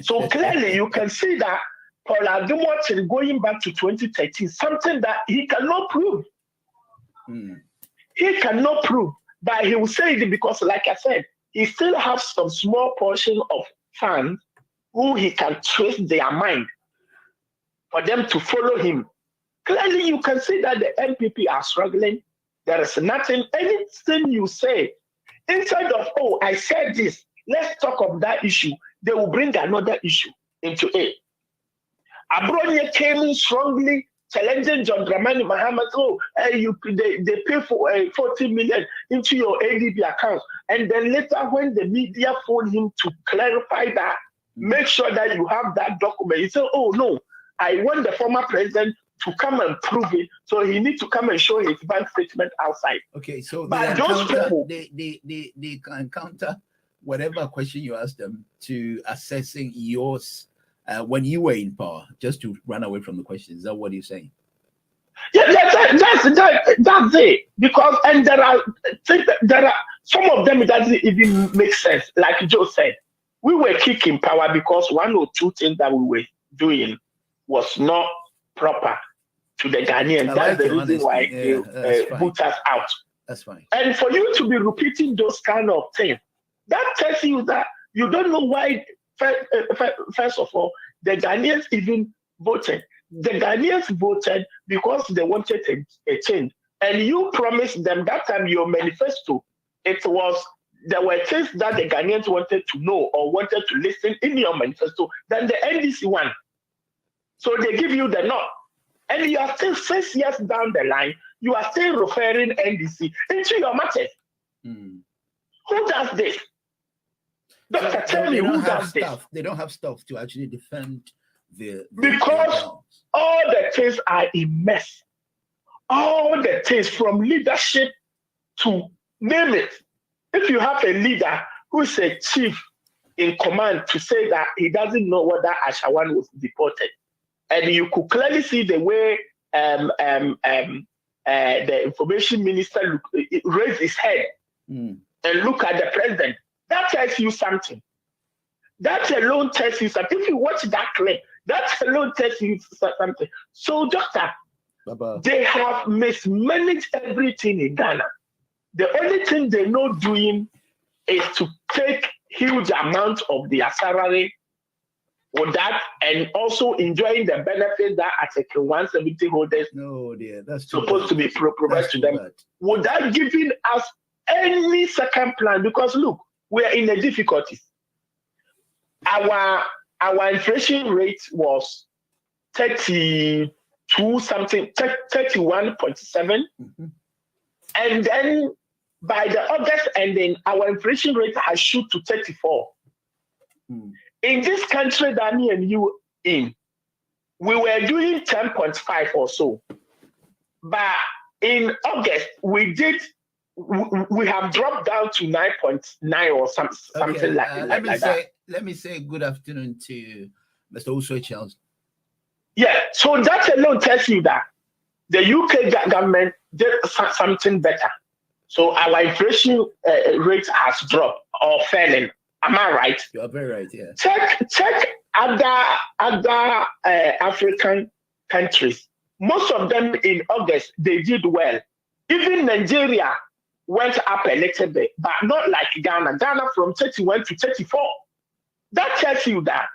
So clearly you can see that Paul Ademotin going back to 2013, something that he cannot prove. He cannot prove, but he will say it because, like I said, he still has some small portion of fans who he can trace their mind for them to follow him. Clearly, you can see that the MPP are struggling. There is nothing, anything you say, instead of, oh, I said this, let's talk of that issue, they will bring another issue into it. Abronia came in strongly challenging John Dramani Mahama. Oh, they pay for 40 million into your ADB account. And then later when the media phoned him to clarify that, make sure that you have that document. He said, oh no, I want the former president to come and prove it. So he needs to come and show his bank statement outside. Okay, so but those people, they can counter whatever question you ask them to assessing yours when you were in power, just to run away from the question. Is that what you're saying? Yeah, that's it. Because and there are some of them it doesn't even make sense. Like Joe said, we were kicking power because one or two things that we were doing was not proper to the Ghanaians. That's the reason why they put us out. That's fine. And for you to be repeating those kind of things, that tells you that you don't know why. First of all, the Ghanaians even voted. The Ghanaians voted because they wanted a change. And you promised them that time your manifesto, there were things that the Ghanaians wanted to know or wanted to listen in your manifesto than the NDC one. So they give you the nod. And you are still 6 years down the line, you are still referring NDC into your matters. Who does this? Doctor, tell me who does this? They don't have stuff to actually defend because all the things are a mess. All the things from leadership to name it. If you have a leader who is a chief in command to say that he doesn't know whether Ashawan was deported, and you could clearly see the way the information minister raised his head and look at the president, that tells you something. That alone tells you something. If you watch that clip, that alone tells you something. So, Doctor, they have mismanaged everything in Ghana. The only thing they know doing is to take huge amount of their salary with that and also enjoying the benefits that Article 170 holders that's supposed to be provided to them without giving us any second plan. Because look, we are in the difficulties. Our inflation rate was 31.7, and then by the August ending, our inflation rate has shoot to 34. In this country that me and you in, we were doing 10.5 or so, but in August we have dropped down to 9.9 or something like that. Let me say good afternoon to Mr. Uswe Charles. Yeah, so that alone tells you that the UK government did something better. So our inflation rate has dropped or fallen. Am I right? You are very right. Yeah. Check other African countries. Most of them in August they did well. Even Nigeria went up a little bit, but not like Ghana. Ghana from 31 to 34. That tells you that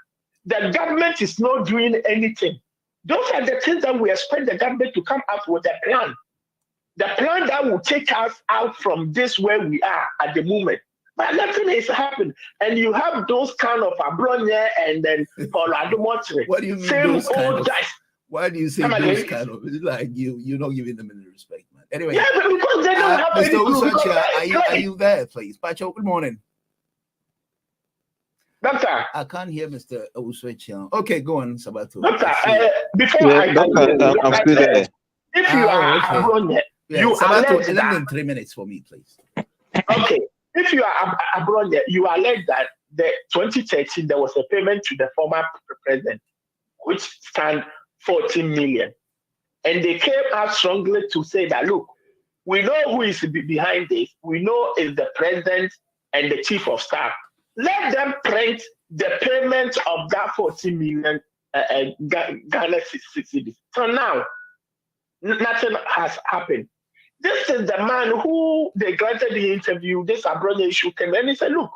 the government is not doing anything. Those are the things that we expect the government to come up with a plan. The plan that will take us out from this where we are at the moment. But nothing is happening. And you have those kind of Abronia and then Paul Ademotin. What do you mean those kind of? Why do you say those kind of? It's like you're not giving them any respect, man. Anyway. Yeah, but because they don't have any Mr. are you there, please? Pacho, good morning. Doctor. I can't hear Mr. Uswe. Okay, go on, Sabato. Doctor, before I'm still there. If you are Abronia, you Sabato, are 3 minutes for me, please. Okay. if you are abroad, you allege that the 2013 there was a payment to the former president, which stand 14 million, and they came out strongly to say that look, we know who is behind this. We know it's the president and the chief of staff. Let them print the payment of that 14 million Ghana cedis. So now, nothing has happened. This is the man who they granted the interview, this abroad issue came, and he said, look,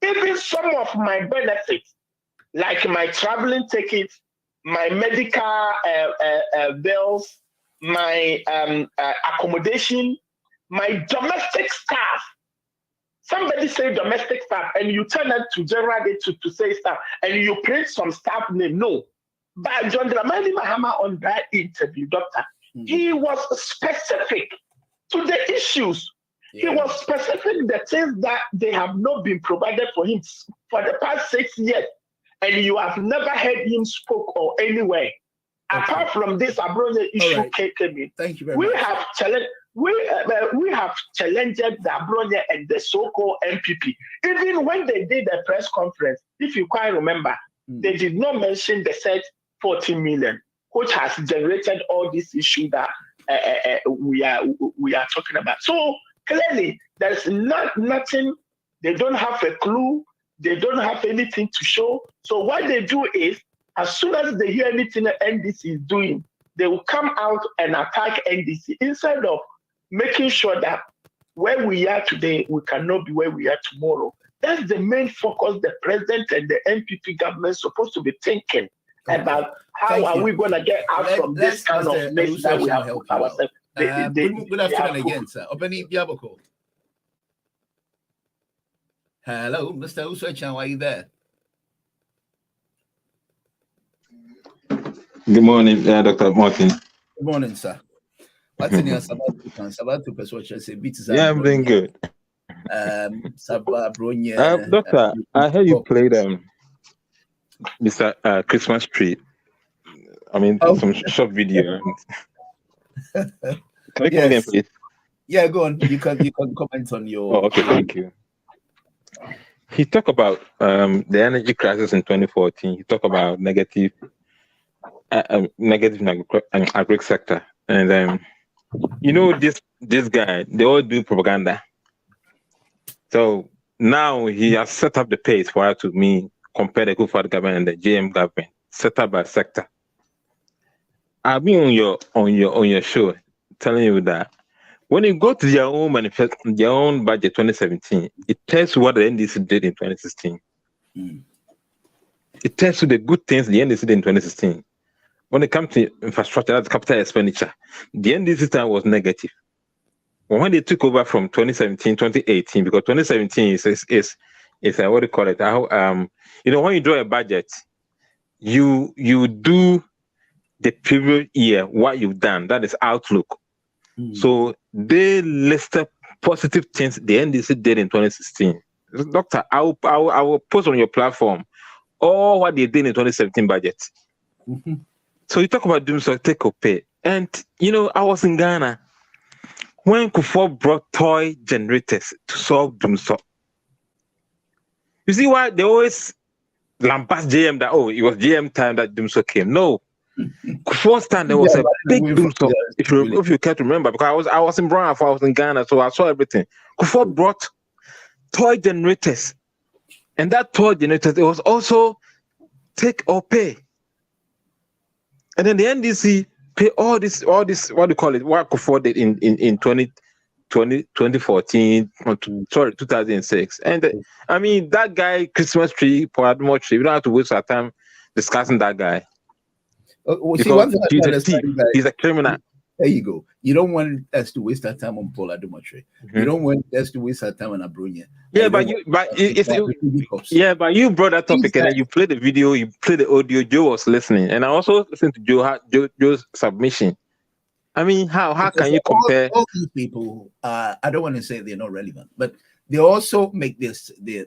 even some of my benefits, like my traveling tickets, my medical bills, my accommodation, my domestic staff. Somebody say domestic staff, and you turn it to general to say staff, and you print some staff name. No. But John Dramani Mahama on that interview, doctor, he was specific to the issues. Yeah. He was specific the things that they have not been provided for him for the past 6 years, and you have never heard him spoke or anywhere. Okay. Apart from this abroad issue came in. Thank you very much. We have challenged the Abronia and the so-called MPP. Even when they did the press conference, if you quite remember, they did not mention the said 14 million, which has generated all this issue that we are talking about. So clearly, there's nothing. They don't have a clue. They don't have anything to show. So what they do is, as soon as they hear anything that NDC is doing, they will come out and attack NDC instead of making sure that where we are today, we cannot be where we are tomorrow. That's the main focus the president and the MPP government is supposed to be thinking about. How are we going to get out from this kind of mess that we have put ourselves? Good afternoon again, sir. Obeni Biaboko. Hello, Mr. Uswechan, are you there? Good morning, Dr. Martin. Good morning, sir. What's in your Sabatu persuasion? Yeah, I'm doing good. Doctor, I heard you played Mr. Christmas tree. I mean, some short video. Can you come again, please? Yeah, go on. You can comment on your. Oh, okay, thank you. He talked about the energy crisis in 2014. He talked about negative agri sector, and this guy, they all do propaganda. So now he has set up the pace for us to compare the Kufuor government and the JM government, set up by sector. I've been on your show telling you that when you go to their own manifesto, their own budget 2017, it tells you what the NDC did in 2016. It tells you the good things the NDC did in 2016. When it comes to infrastructure, that's capital expenditure, the NDC time was negative. When they took over from 2017, 2018, because 2017 is what do you call it? When you draw a budget, you do the previous year what you've done. That is outlook. So they listed positive things the NDC did in 2016. Doctor, I will post on your platform all what they did in 2017 budget. So you talk about Doomsday take or pay. And, I was in Ghana when Kufuor brought toy generators to solve Doomsday. You see why they always lambast JM that, it was JM time that Doomsday came. No. Kufuor's time, there was a big Doomsday. If you can't remember, because I was in Brown, I was in Ghana, so I saw everything. Kufuor brought toy generators. And that toy generator, it was also take or pay. And then the NDC pay all this, what do you call it, what Kufuor did in 2014, 2006. And that guy, Christmas tree, Poadmo tree, we don't have to waste our time discussing that guy. Because he's a criminal. There you go. You don't want us to waste our time on Paul Adumotre. You don't want us to waste our time on Abronia. Yeah, but you brought that topic and then you played the video, you played the audio. Joe was listening, and I also listened to Joe's submission. How can you compare all these people? I don't want to say they're not relevant, but they also make their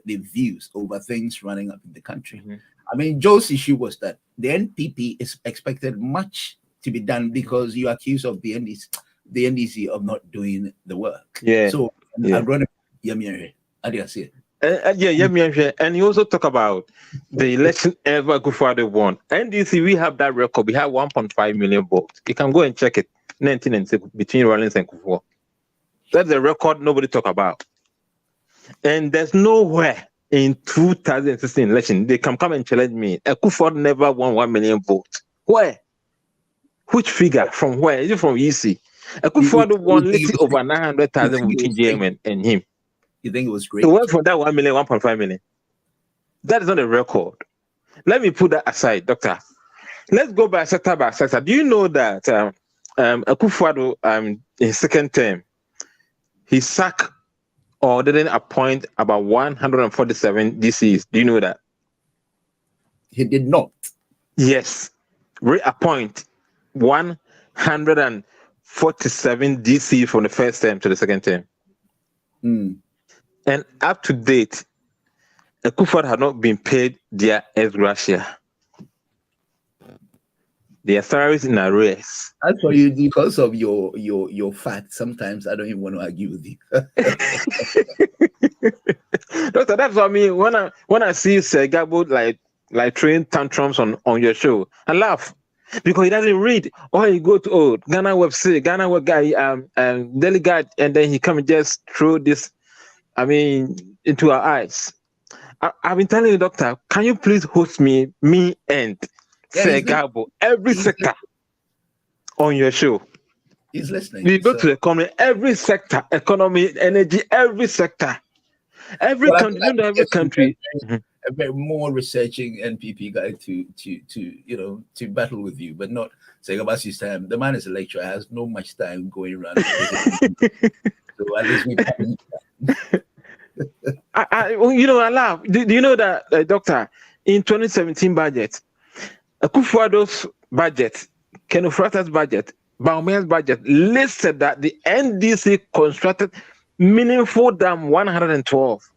views over things running up in the country. Joe's issue was that the NPP is expected much to be done because you accuse of the NDC of not doing the work. Yeah. So I'm going to I didn't see it. And you also talk about the election ever Akufo-Addo won. NDC, we have that record. We have 1.5 million votes. You can go and check it. 1996 between Rawlings and Akufo. That's a record nobody talk about. And there's nowhere in 2016 election they can come and challenge me. Akufo never won 1 million votes. Where? Which figure? From where? Is it from EC? Akufo-Addo won little over 900,000 between JM and him. You think it was great? So went from that 1 million, 1.5 million. That is not a record. Let me put that aside, Doctor. Let's go by sector by sector. Do you know that Akufo-Addo, in his second term, he sacked or didn't appoint about 147 DCs? Do you know that? He did not. Yes. Reappoint 147 DC from the first term to the second term. And up to date, Akufo-Addo had not been paid their ex gratia. Their salaries in arrears. As for you, because of your facts, sometimes I don't even want to argue with you. Doctor, that's what I mean. When I see Sir Gabo like throwing tantrums on your show, I laugh. Because he doesn't read, or he go to Ghana website, Ghana web guy, delegate, and then he come and just throw this, into our eyes. I've been telling you, Doctor, can you please host me and Sir Gabo, every sector on your show? He's listening. We go to the economy, every sector, economy, energy, every sector, every country. A bit more researching NPP guy to battle with you, but not saying about his time. The man is a lecturer, has no much time going around. So at least we can. I laugh. Do you know that, Doctor, in 2017 budget, Akufo-Addo's budget, Ken Ofori-Attah's budget, Baumea's budget listed that the NDC constructed meaningful dam 112.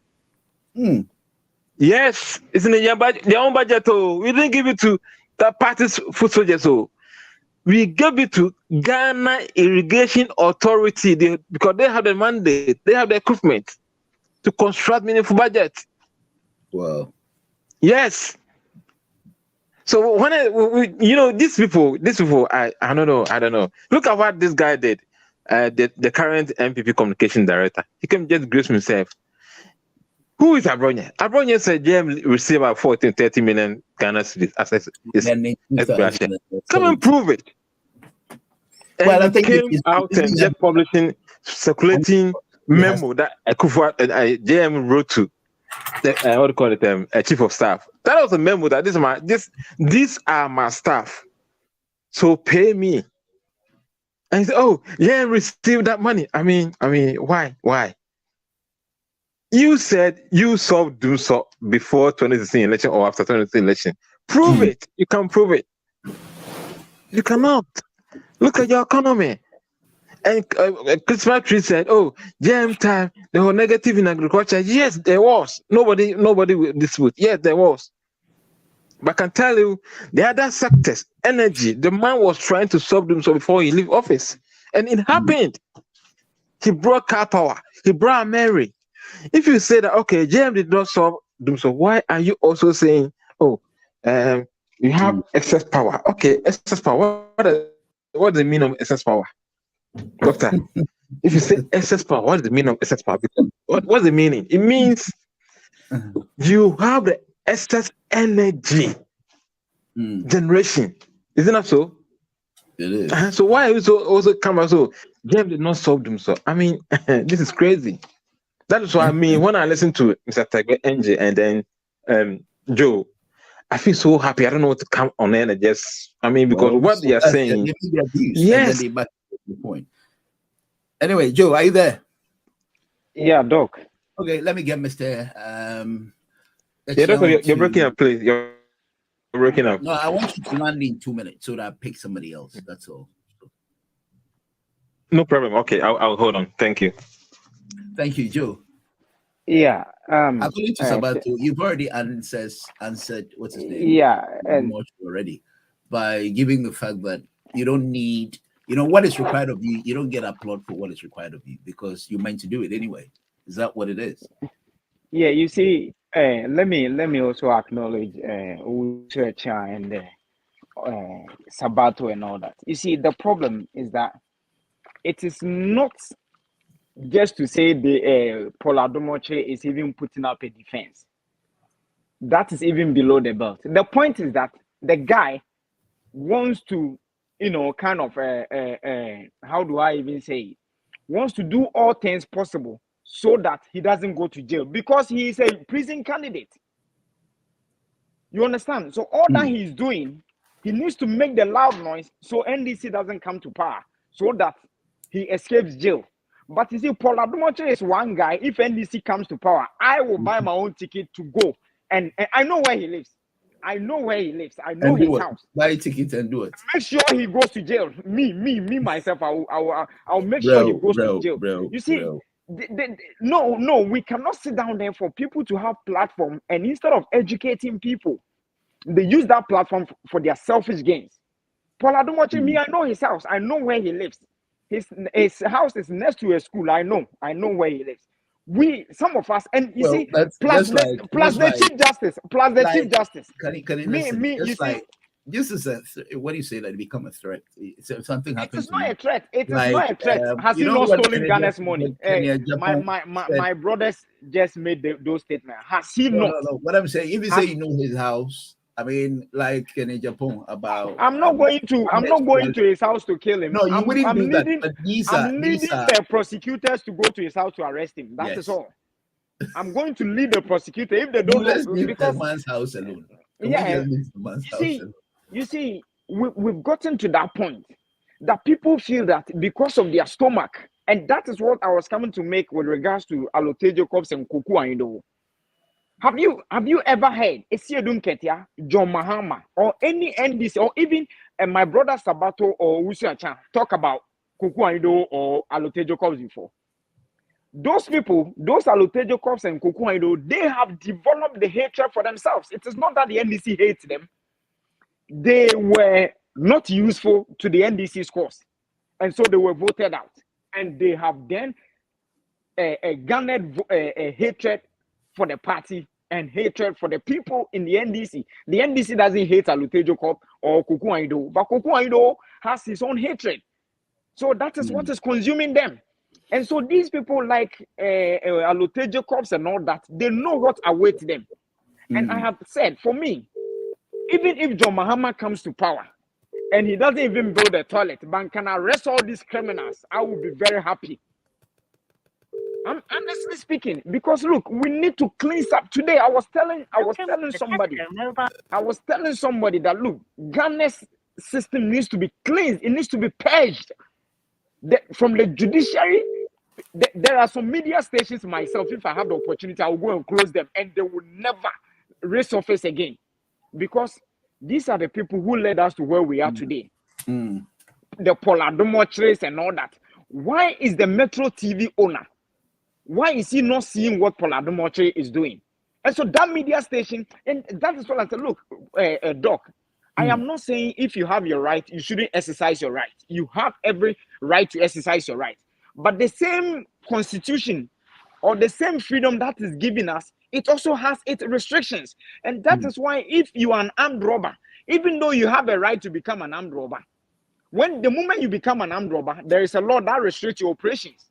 Yes, it's in their own budget. We didn't give it to that party's foot soldiers. We gave it to Ghana Irrigation Authority because they have the mandate, they have the equipment to construct meaningful budget. Wow. Yes. So when these people, I don't know. Look at what this guy did. The current MPP communication director, he can just grace himself. Who is Abronye? Abronye said JM received about 30 million Ghana cedis as his gratia. Come and prove it. And well, I think came out and just circulating memo that Akufo-Addo JM wrote to the chief of staff. That was a memo that these are my staff, so pay me. And he said, JM received that money. Why? You said you solved DUSO before 2016 election or after 2016 election. Prove it. You can prove it. You cannot. Look at your economy. And Christmas Tree said, JM time, they were negative in agriculture. Yes, there was. Nobody will dispute. Yes, there was. But I can tell you, the other sectors, energy, the man was trying to solve DUSO before he left office. And it happened. He brought car power. He brought Mary. If you say that, JM did not solve DUSO, why are you also saying, you have excess power? Okay, excess power. What does the meaning of excess power? Doctor, if you say excess power, what is the meaning of excess power? What's the meaning? It means you have the excess energy generation. Isn't that so? It is. So why are you also come out so JM did not solve DUSO? This is crazy. That is what I mean. When I listen to Mr. Tagbe NJ and then Joe, I feel so happy. I don't know what to come on air and because what they are saying. Yes. They back the point. Anyway, Joe, are you there? Yeah, Doc. Okay, let me get Mr. Doc, you're breaking up, please. You're breaking up. No, I want you to land in 2 minutes so that I pick somebody else. That's all. No problem. Okay, I'll hold on. Thank you. Thank you, Joe. Yeah. According to Sabato, you've already answered what's his name? Yeah. And already by giving the fact that you don't need, what is required of you. You don't get applaud for what is required of you because you're meant to do it anyway. Is that what it is? Yeah, you see, let me also acknowledge Uchecha and Sabato and all that. You see, the problem is that it is not just to say the Paul Adomoche is even putting up a defense. That is even below the belt. The point is that the guy wants to, kind of, how do I even say it? Wants to do all things possible so that he doesn't go to jail because he is a prison candidate. You understand? So all that he's doing, he needs to make the loud noise so NDC doesn't come to power, so that he escapes jail. But you see, Paul Adomoche is one guy. If NDC comes to power, I will buy my own ticket to go. And I know where he lives. I know where he lives. I know his house. Buy a ticket and do it. Make sure he goes to jail. Me myself. I'll make sure he goes to jail. You see, no, we cannot sit down there for people to have platform, and instead of educating people, they use that platform for their selfish gains. Paul Adomoche, me, I know his house. I know where he lives. His house is next to a school. I know where he lives. Some of us, and you see, plus the Chief Justice. This is what do you say that it become a threat? Something happens. It's not a threat. It is not a threat. Has he not stolen Ghana's money? My brothers just made those statements. Has he not? No. What I'm saying, if you say you know his house, I mean, like in Japan, about. I'm not going to his house to kill him. No, you wouldn't do that. But I'm leading the prosecutors to go to his house to arrest him. That is all. I'm going to lead the prosecutor if they don't. Let's leave the man's house alone. You see, we've gotten to that point that people feel that because of their stomach, and that is what I was coming to make with regards to Alote Jacobs and Kuku Aindo. Have you ever heard Esiedum Ketia, John Mahama, or any NDC, or even my brother Sabato or Usiacha talk about Kuku Aindo or Alote Jacobs before? Those people, those Alote Jacobs and Kuku Aindo, they have developed the hatred for themselves. It is not that the NDC hates them. They were not useful to the NDC's cause, and so they were voted out. And they have then garnered a hatred for the party and hatred for the people in the NDC. The NDC doesn't hate Alote Jacob or Kuku Aindo, but Kuku Aindo has his own hatred. So that is what is consuming them. And so these people like Alote Jacobs and all that, they know what awaits them. And I have said, for me, even if John Mahama comes to power and he doesn't even build a toilet, but can arrest all these criminals, I will be very happy. I'm honestly speaking, because look, we need to cleanse up. Today, I was telling somebody that look, Ghana's system needs to be cleansed. It needs to be purged from the judiciary. There are some media stations myself. If I have the opportunity, I will go and close them, and they will never resurface again, because these are the people who led us to where we are today. The Paul Adomoche and all that. Why is the Metro TV owner? Why is he not seeing what Paul Adomoche is doing? And so that media station, and that is what I said, look, Doc, I am not saying if you have your right, you shouldn't exercise your right. You have every right to exercise your right. But the same constitution or the same freedom that is given us, it also has its restrictions. And that is why if you are an armed robber, even though you have a right to become an armed robber, the moment you become an armed robber, there is a law that restricts your operations.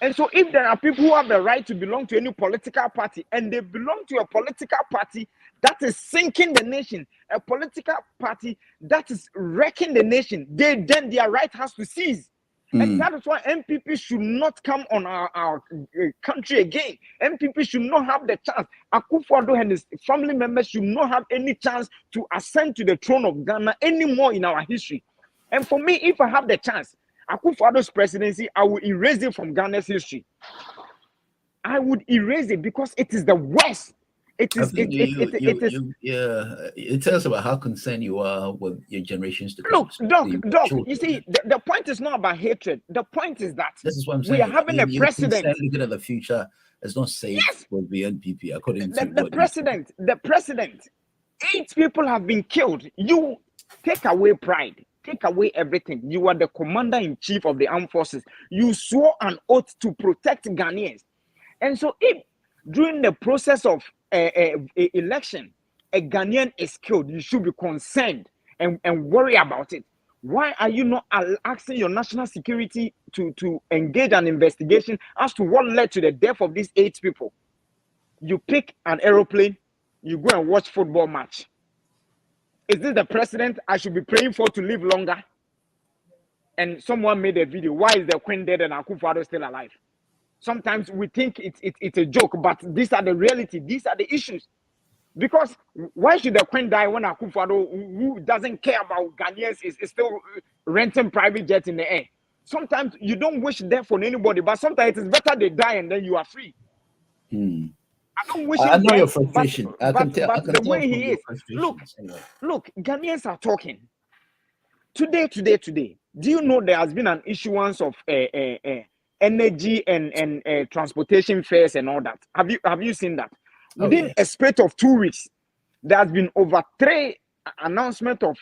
And so if there are people who have the right to belong to any political party, and they belong to a political party that is sinking the nation, a political party that is wrecking the nation, then their right has to cease. And that is why MPP should not come on our country again. MPP should not have the chance. Akufo-Addo and his family members should not have any chance to ascend to the throne of Ghana anymore in our history. And for me, if I have the chance, Akufo-Addo's presidency, I will erase it from Ghana's history. I would erase it because it is the worst. It tells about how concerned you are with your generations to come. Look, Doc, you see, the point is not about hatred. The point is that this is what I'm saying. We are having a president looking at the future is not safe for the NPP, according to the president. 8 people have been killed. You take away pride. Take away everything. You are the commander-in-chief of the armed forces. You swore an oath to protect Ghanaians. And so if during the process of election, a Ghanaian is killed, you should be concerned and worry about it. Why are you not asking your national security to engage an investigation as to what led to the death of these 8 people? You pick an aeroplane, you go and watch football match. Is this the president I should be praying for to live longer? And someone made a video. Why is the Queen dead and Akufo-Addo still alive? Sometimes we think it's a joke, but these are the reality. These are the issues. Because why should the Queen die when Akufo-Addo, who doesn't care about Ghanaians, is still renting private jets in the air? Sometimes you don't wish death on anybody, but sometimes it is better they die and then you are free. I don't wish I know death, your frustration. But the way he is, look, Ghanaians are talking. Today. Do you know there has been an issuance of energy and transportation fares and all that? Have you seen that? Within a space of 2 weeks, there has been over 3 announcements of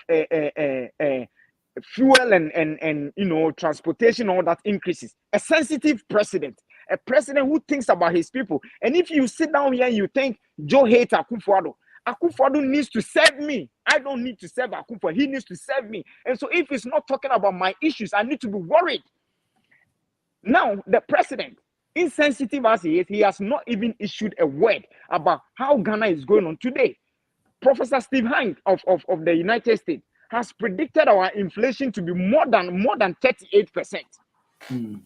fuel and transportation, all that increases. A sensitive president, a president who thinks about his people. And if you sit down here and you think Joe hates Akufo-Addo, Akufo-Addo needs to serve me. I don't need to serve Akufo. He needs to serve me. And so if he's not talking about my issues, I need to be worried. Now, the president, insensitive as he is, he has not even issued a word about how Ghana is going on today. Professor Steve Hank of the United States has predicted our inflation to be more than 38%.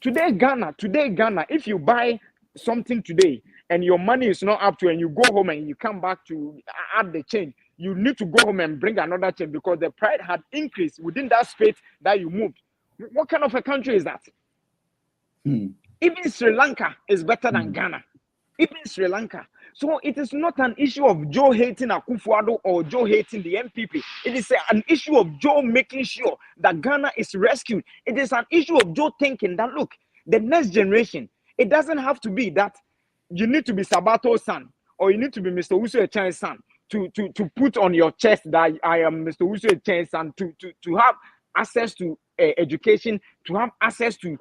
Today, Ghana, if you buy something today and your money is not up to, and you go home and you come back to add the change, you need to go home and bring another change because the price had increased within that space that you moved. What kind of a country is that? Even Sri Lanka is better than Ghana. Even Sri Lanka. So it is not an issue of Joe hating Akufo-Addo or Joe hating the MPP. It is an issue of Joe making sure that Ghana is rescued. It is an issue of Joe thinking that, look, the next generation, it doesn't have to be that you need to be Sabato's son or you need to be Mr. Usu Echen's son to put on your chest that I am Mr. Usu Echen's son, to have access to education, to have access to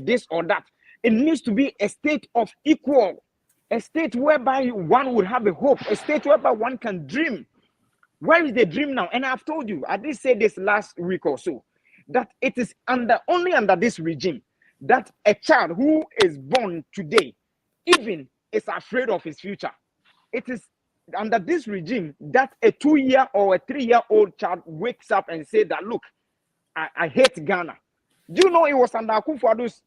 this or that. It needs to be a state of equal, a state whereby one would have a hope, a state whereby one can dream. Where is the dream now? And I've told you, I did say this last week or so, that it is only under this regime that a child who is born today even is afraid of his future. It is under this regime that a 2-year or a 3-year-old child wakes up and says that, look, I hate Ghana. Do you know it was under Akufo-Addo's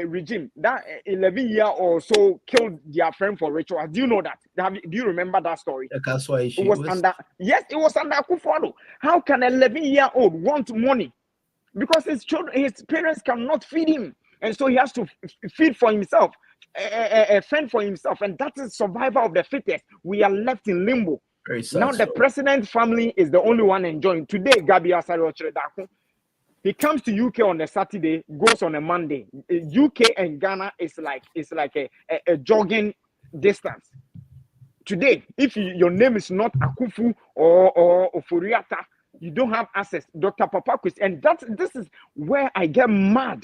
regime that 11-year or so killed their friend for ritual? Do you know that? Do you remember that story? That's why it was under Akufo-Addo. How can an 11-year-old want money? Because his parents cannot feed him, and so he has to feed for himself, fend for himself, and that is survival of the fittest. We are left in limbo. Now the president's family is the only one enjoying. Today, Gabi Asare, he comes to UK on a Saturday, goes on a Monday. UK and Ghana is like a jogging distance. Today, if your name is not Akufu or Oforiata, you don't have access. Dr. Papakus, and this is where I get mad.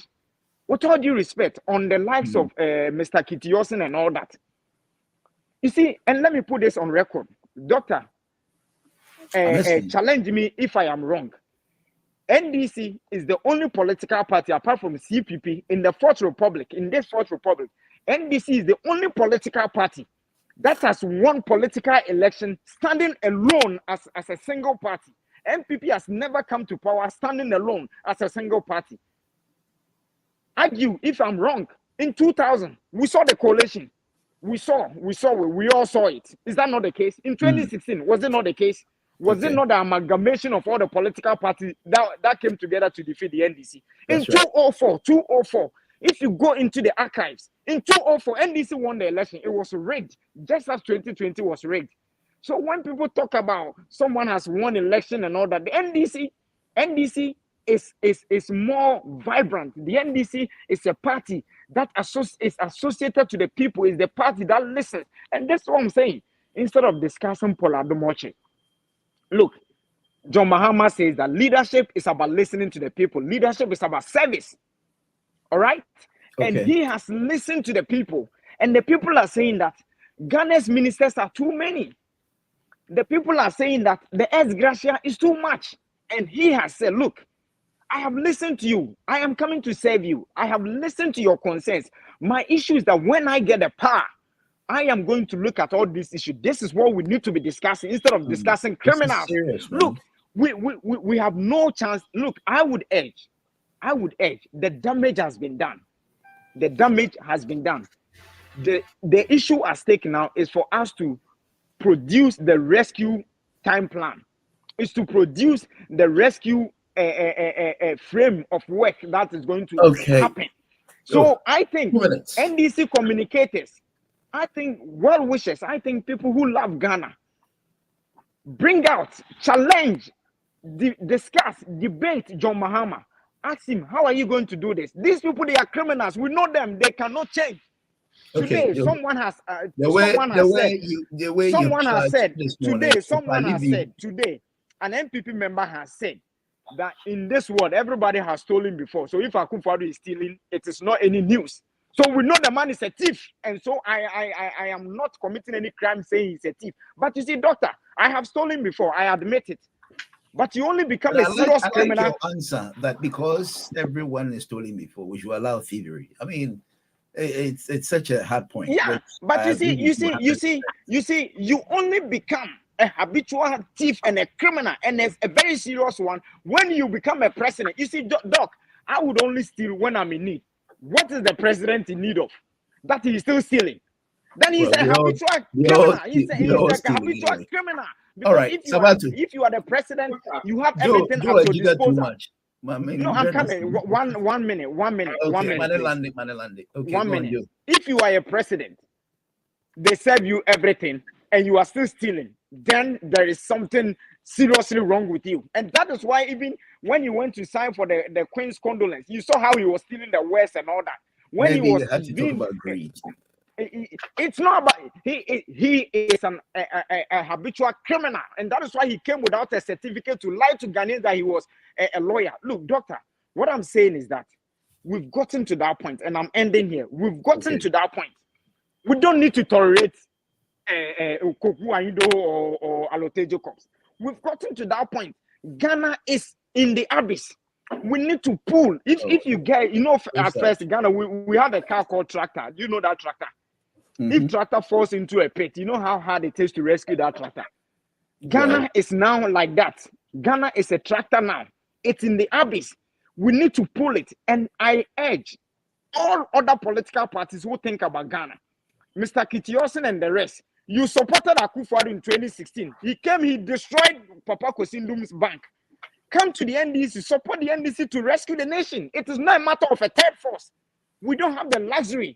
With all due respect, on the likes of Mr. Kitiosin and all that. You see, and let me put this on record. Doctor, challenge me if I am wrong. NDC is the only political party apart from CPP in the Fourth Republic. In this Fourth Republic, NDC is the only political party that has won political election standing alone as a single party. MPP has never come to power standing alone as a single party. Argue if I'm wrong. In 2000, we saw the coalition. We all saw it. Is that not the case? In 2016, was it not the case? Was it not the amalgamation of all the political parties that came together to defeat the NDC? In 2004, if you go into the archives, in 2004, NDC won the election. It was rigged, just as 2020 was rigged. So when people talk about someone has won election and all that, the NDC is more vibrant. The NDC is a party that is associated to the people, is the party that listens. And that's what I'm saying. Instead of discussing Polado Moche, look, John Mahama says that leadership is about listening to the people. Leadership is about service. All right? Okay. And he has listened to the people. And the people are saying that Ghana's ministers are too many. The people are saying that the ex gratia is too much. And he has said, look, I have listened to you. I am coming to serve you. I have listened to your concerns. My issue is that when I get the power, I am going to look at all these issues. This is what we need to be discussing instead of discussing criminals. Serious, look, we have no chance. Look, I would urge, the damage has been done. The damage has been done. The issue at stake now is for us to produce the rescue time plan. Is to produce the rescue frame of work that is going to happen. So I think NDC communicators, I think well wishers, I think people who love Ghana, bring out, challenge, discuss, debate John Mahama. Ask him, how are you going to do this? These people, they are criminals. We know them. They cannot change. Today, someone has said today, an MPP member has said that in this world, everybody has stolen before. So if Akufo-Addo is stealing, it is not any news. So we know the man is a thief. And so I am not committing any crime saying he's a thief. But you see, doctor, I have stolen before. I admit it. But you only become a serious criminal. I like your answer that because everyone is stealing before, we should allow thievery. I mean, it's such a hard point. Yeah, but you see, you only become a habitual thief and a criminal, and it's a very serious one when you become a president. You see, Doc, I would only steal when I'm in need. What is the president in need of? That he's still stealing. Then he's a habitual criminal. He's a habitual criminal. Because all right, if you are the president, you have everything at your disposal. No, I'm coming. One minute. Okay, one minute. Okay, one minute. If you are a president, they serve you everything, and you are still stealing, then there is something seriously wrong with you. And that is why even when you went to sign for the Queen's condolence, you saw how he was stealing the West and all that. When Maybe he was had to talk about greed. It's not about he is a habitual criminal, and that is why he came without a certificate to lie to Ghanaians that he was a lawyer. Look, doctor, what I'm saying is that we've gotten to that point, and I'm ending here. We've gotten to that point. We don't need to tolerate Koku Aido or Alote Jacobs. We've gotten to that point. Ghana is in the abyss. We need to pull. If you get, at first Ghana, we had a car called tractor. You know that tractor? Mm-hmm. If tractor falls into a pit, you know how hard it is to rescue that tractor. Ghana is now like that. Ghana is a tractor now. It's in the abyss. We need to pull it. And I urge all other political parties who think about Ghana, Mr. Kitiosin and the rest, you supported Akufo-Addo in 2016. He came, he destroyed Papa Kosindum's bank. Come to the NDC, support the NDC to rescue the nation. It is not a matter of a third force. We don't have the luxury.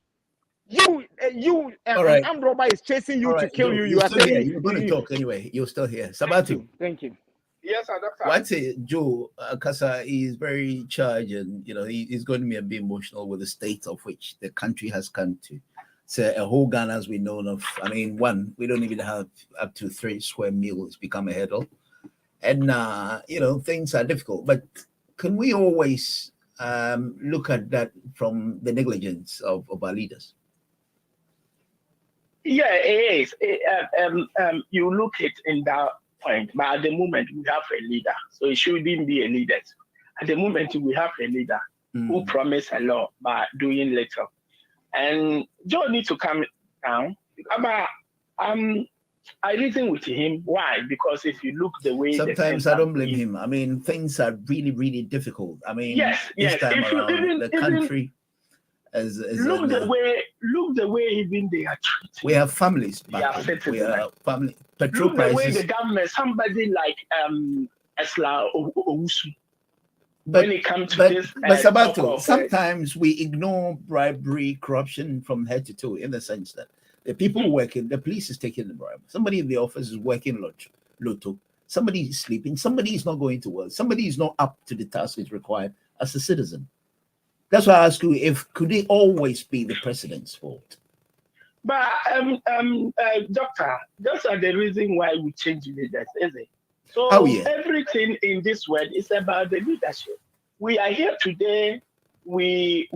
An armed robber is chasing you to kill you. You are saying you're going to talk anyway. You're still here. Sabatu. Thank you. Yes, Doctor. I'd say Joe Kasa is very charged, and he's going to be a bit emotional with the state of which the country has come to. So a whole Ghana as we know of. I mean, we don't even have up to 3 square meals become a hurdle. And, things are difficult. But can we always look at that from the negligence of our leaders? Yeah, it is. You look it in that point. But at the moment, we have a leader. So it shouldn't be a leader. At the moment, we have a leader who promised a lot by doing little. And Joe needs to come down. But I reason with him. Why? Because if you look the way sometimes I don't blame him. I mean, things are really, really difficult. I mean, this time around, the country look the way even they are treated. We have families back. We have family. Petrol look prices. The way the government, somebody like Esla Owusu. But when it comes to this, but Sabato, sometimes we ignore bribery, corruption from head to toe, in the sense that the people working, the police is taking the bribe. Somebody in the office is working lotto. Somebody is sleeping. Somebody is not going to work. Somebody is not up to the task is required as a citizen. That's why I ask you, could it always be the president's fault? But doctor, those are the reason why we change leaders, is it? So everything in this world is about the leadership. We are here today. We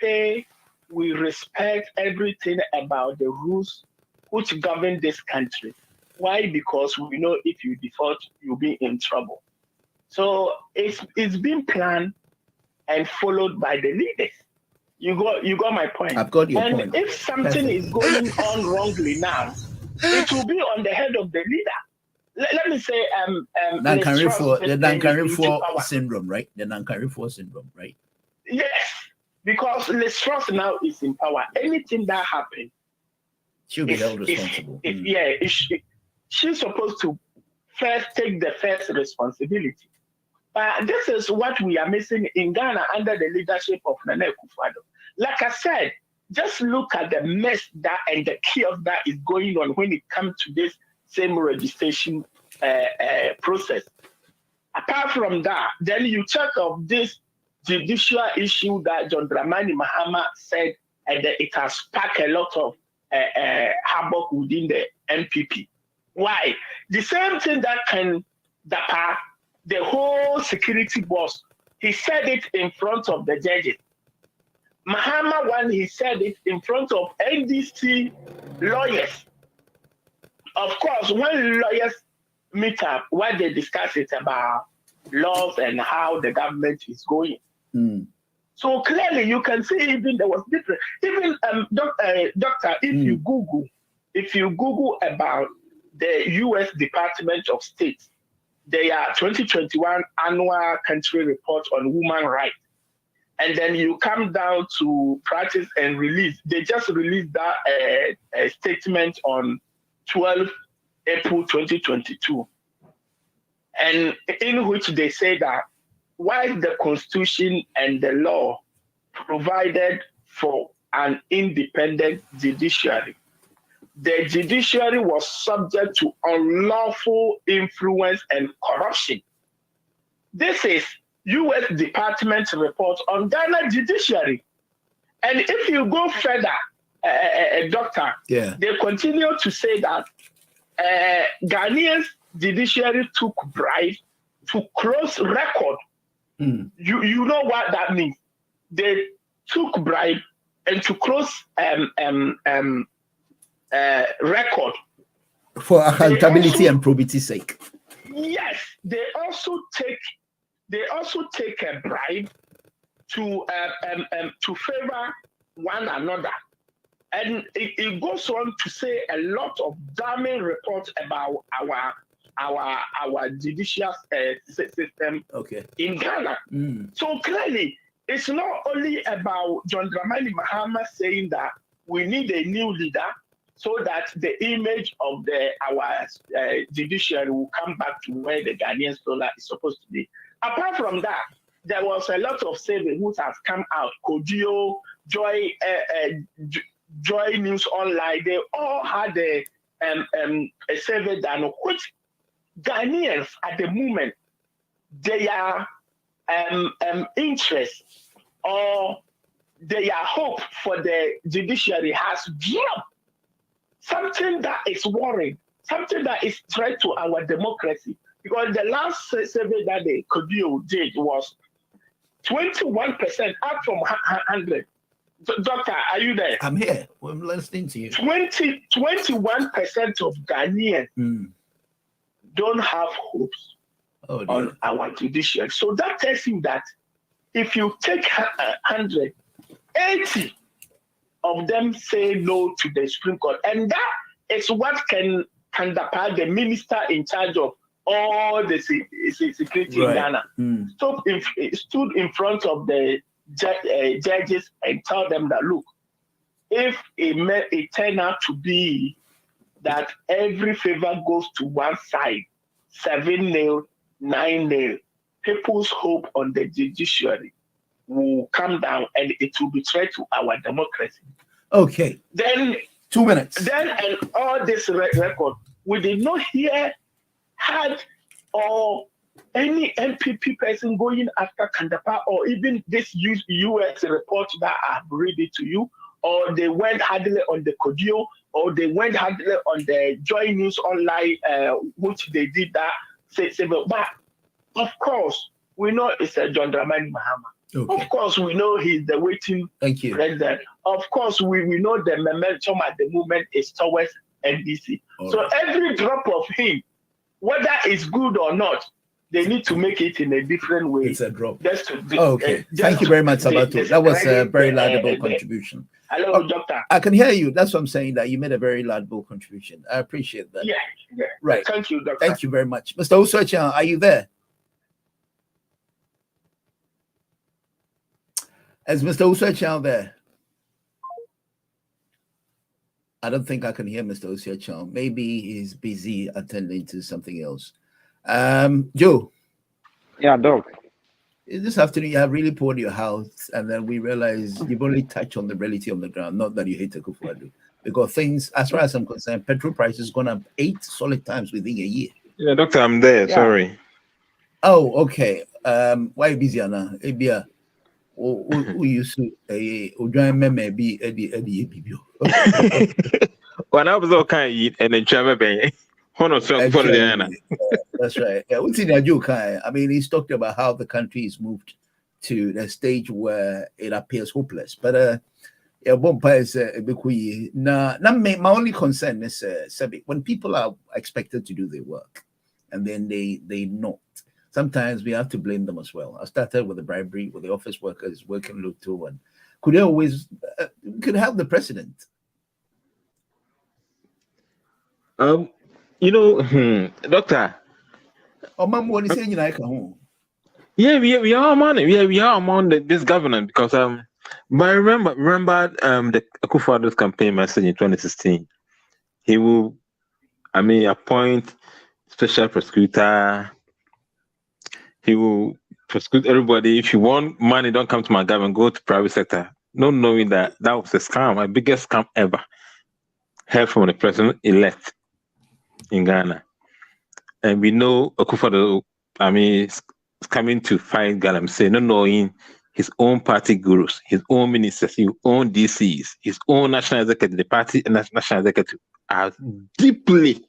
pay. We respect everything about the rules which govern this country. Why? Because we know if you default, you'll be in trouble. So it's been planned and followed by the leaders. You got my point. I've got your point. point. If something is going on wrongly now, it will be on the head of the leader. Let me say, the Nankarifo syndrome, right? The Nankarifo syndrome, right? Yes, because Liz Truss now is in power. Anything that happens, she'll be held responsible. She's supposed to first take the first responsibility. But this is what we are missing in Ghana under the leadership of Nana Akufo-Addo. Like I said, just look at the mess that and the chaos that is going on when it comes to this same registration process. Apart from that, then you check of this judicial issue that John Dramani Mahama said, and it has sparked a lot of havoc within the MPP. Why? The same thing that the whole security boss, he said it in front of the judges. Mahama he said it in front of NDC lawyers. Of course, when lawyers meet up, what they discuss it about laws and how the government is going. So clearly you can see even there was different. Even doctor, if you Google about the U.S. Department of State, their 2021 annual country report on human rights, and then you come down to practice and release. They just released that statement on 12 April 2022, and in which they say that while the Constitution and the law provided for an independent judiciary, the judiciary was subject to unlawful influence and corruption. This is U.S. Department report on Ghana judiciary. And if you go further, doctor, they continue to say that Ghanaians judiciary took bribe to close record. You know what that means? They took bribe and to close record for accountability and probity sake. Yes, they also take a bribe to favor one another, and it goes on to say a lot of damning reports about our judicial system in Ghana. So clearly, it's not only about John Dramani Mahama saying that we need a new leader so that the image of our judiciary will come back to where the Ghanaian solar is supposed to be. Apart from that, there was a lot of surveys which have come out. Kodio, Joy News Online, they all had a survey done, which Ghanaians at the moment, their interest or their hope for the judiciary has dropped. Something that is worrying, something that is threat to our democracy. Because the last survey that the Kodio did was 21% up from 100. Doctor, are you there? I'm here. I'm listening to you. 21% of Ghanaians don't have hopes on our judiciary. So that tells you that if you take 100, 80 of them say no to the Supreme Court. And that is what can depart the minister in charge of all the security in Ghana. Stood in front of the judges and tell them that, look, if it turned out to be that every favor goes to one side, 7-0, 9-0, people's hope on the judiciary will come down and it will be threat to our democracy. Okay. Then 2 minutes. Then and all this record, we did not hear or any MPP person going after Kandapa, or even this US report that I've read it to you, or they went hardly on the Kodio, or they went hardly on the Joy News Online, which they did that. But of course, we know it's a John Dramani Mahama. Okay. Of course, we know he's the waiting president. Of course, we know the momentum at the moment is towards NDC. So every drop of him, whether it's good or not, they need to make it in a different way. It's a drop. Okay. Thank you very much, Sabato. That was a very laudable contribution. Hello, Doctor. I can hear you. That's what I'm saying, that you made a very laudable contribution. I appreciate that. Yeah. Right. Thank you, Doctor. Thank you very much. Mr. Usocha, are you there? Is Mr. Usocha there? I don't think I can hear Mr. Usocha. Maybe he's busy attending to something else. Joe. Yeah, Doc. This afternoon you have really poured your house, and then we realize you've only touched on the reality on the ground. Not that you hate Akufo-Addo, because things, as far as I'm concerned, petrol prices gone up 8 solid times within a year. Yeah, Doctor, I'm there. Yeah. Sorry. Oh, okay. Why are you busy now? Who used to maybe Eddie. When I was okay, and then that's right. Yeah, I mean, he's talked about how the country is moved to the stage where it appears hopeless. But my only concern is when people are expected to do their work and then they not. Sometimes we have to blame them as well. I started with the bribery, with the office workers working look to, and could they always could help the president? Doctor. Yeah, we are among it. We are among this government because but I remember the Akufo-Addo's campaign message in 2016. He will, appoint special prosecutor. He will prosecute everybody. If you want money, don't come to my government. Go to private sector. Not knowing that was a scam, my biggest scam ever. Heard from the president-elect in Ghana. And we know Akufo-Addo, is coming to fight Galamsey, not knowing his own party gurus, his own ministers, his own DCs, his own national executive, the party and national executive are deeply,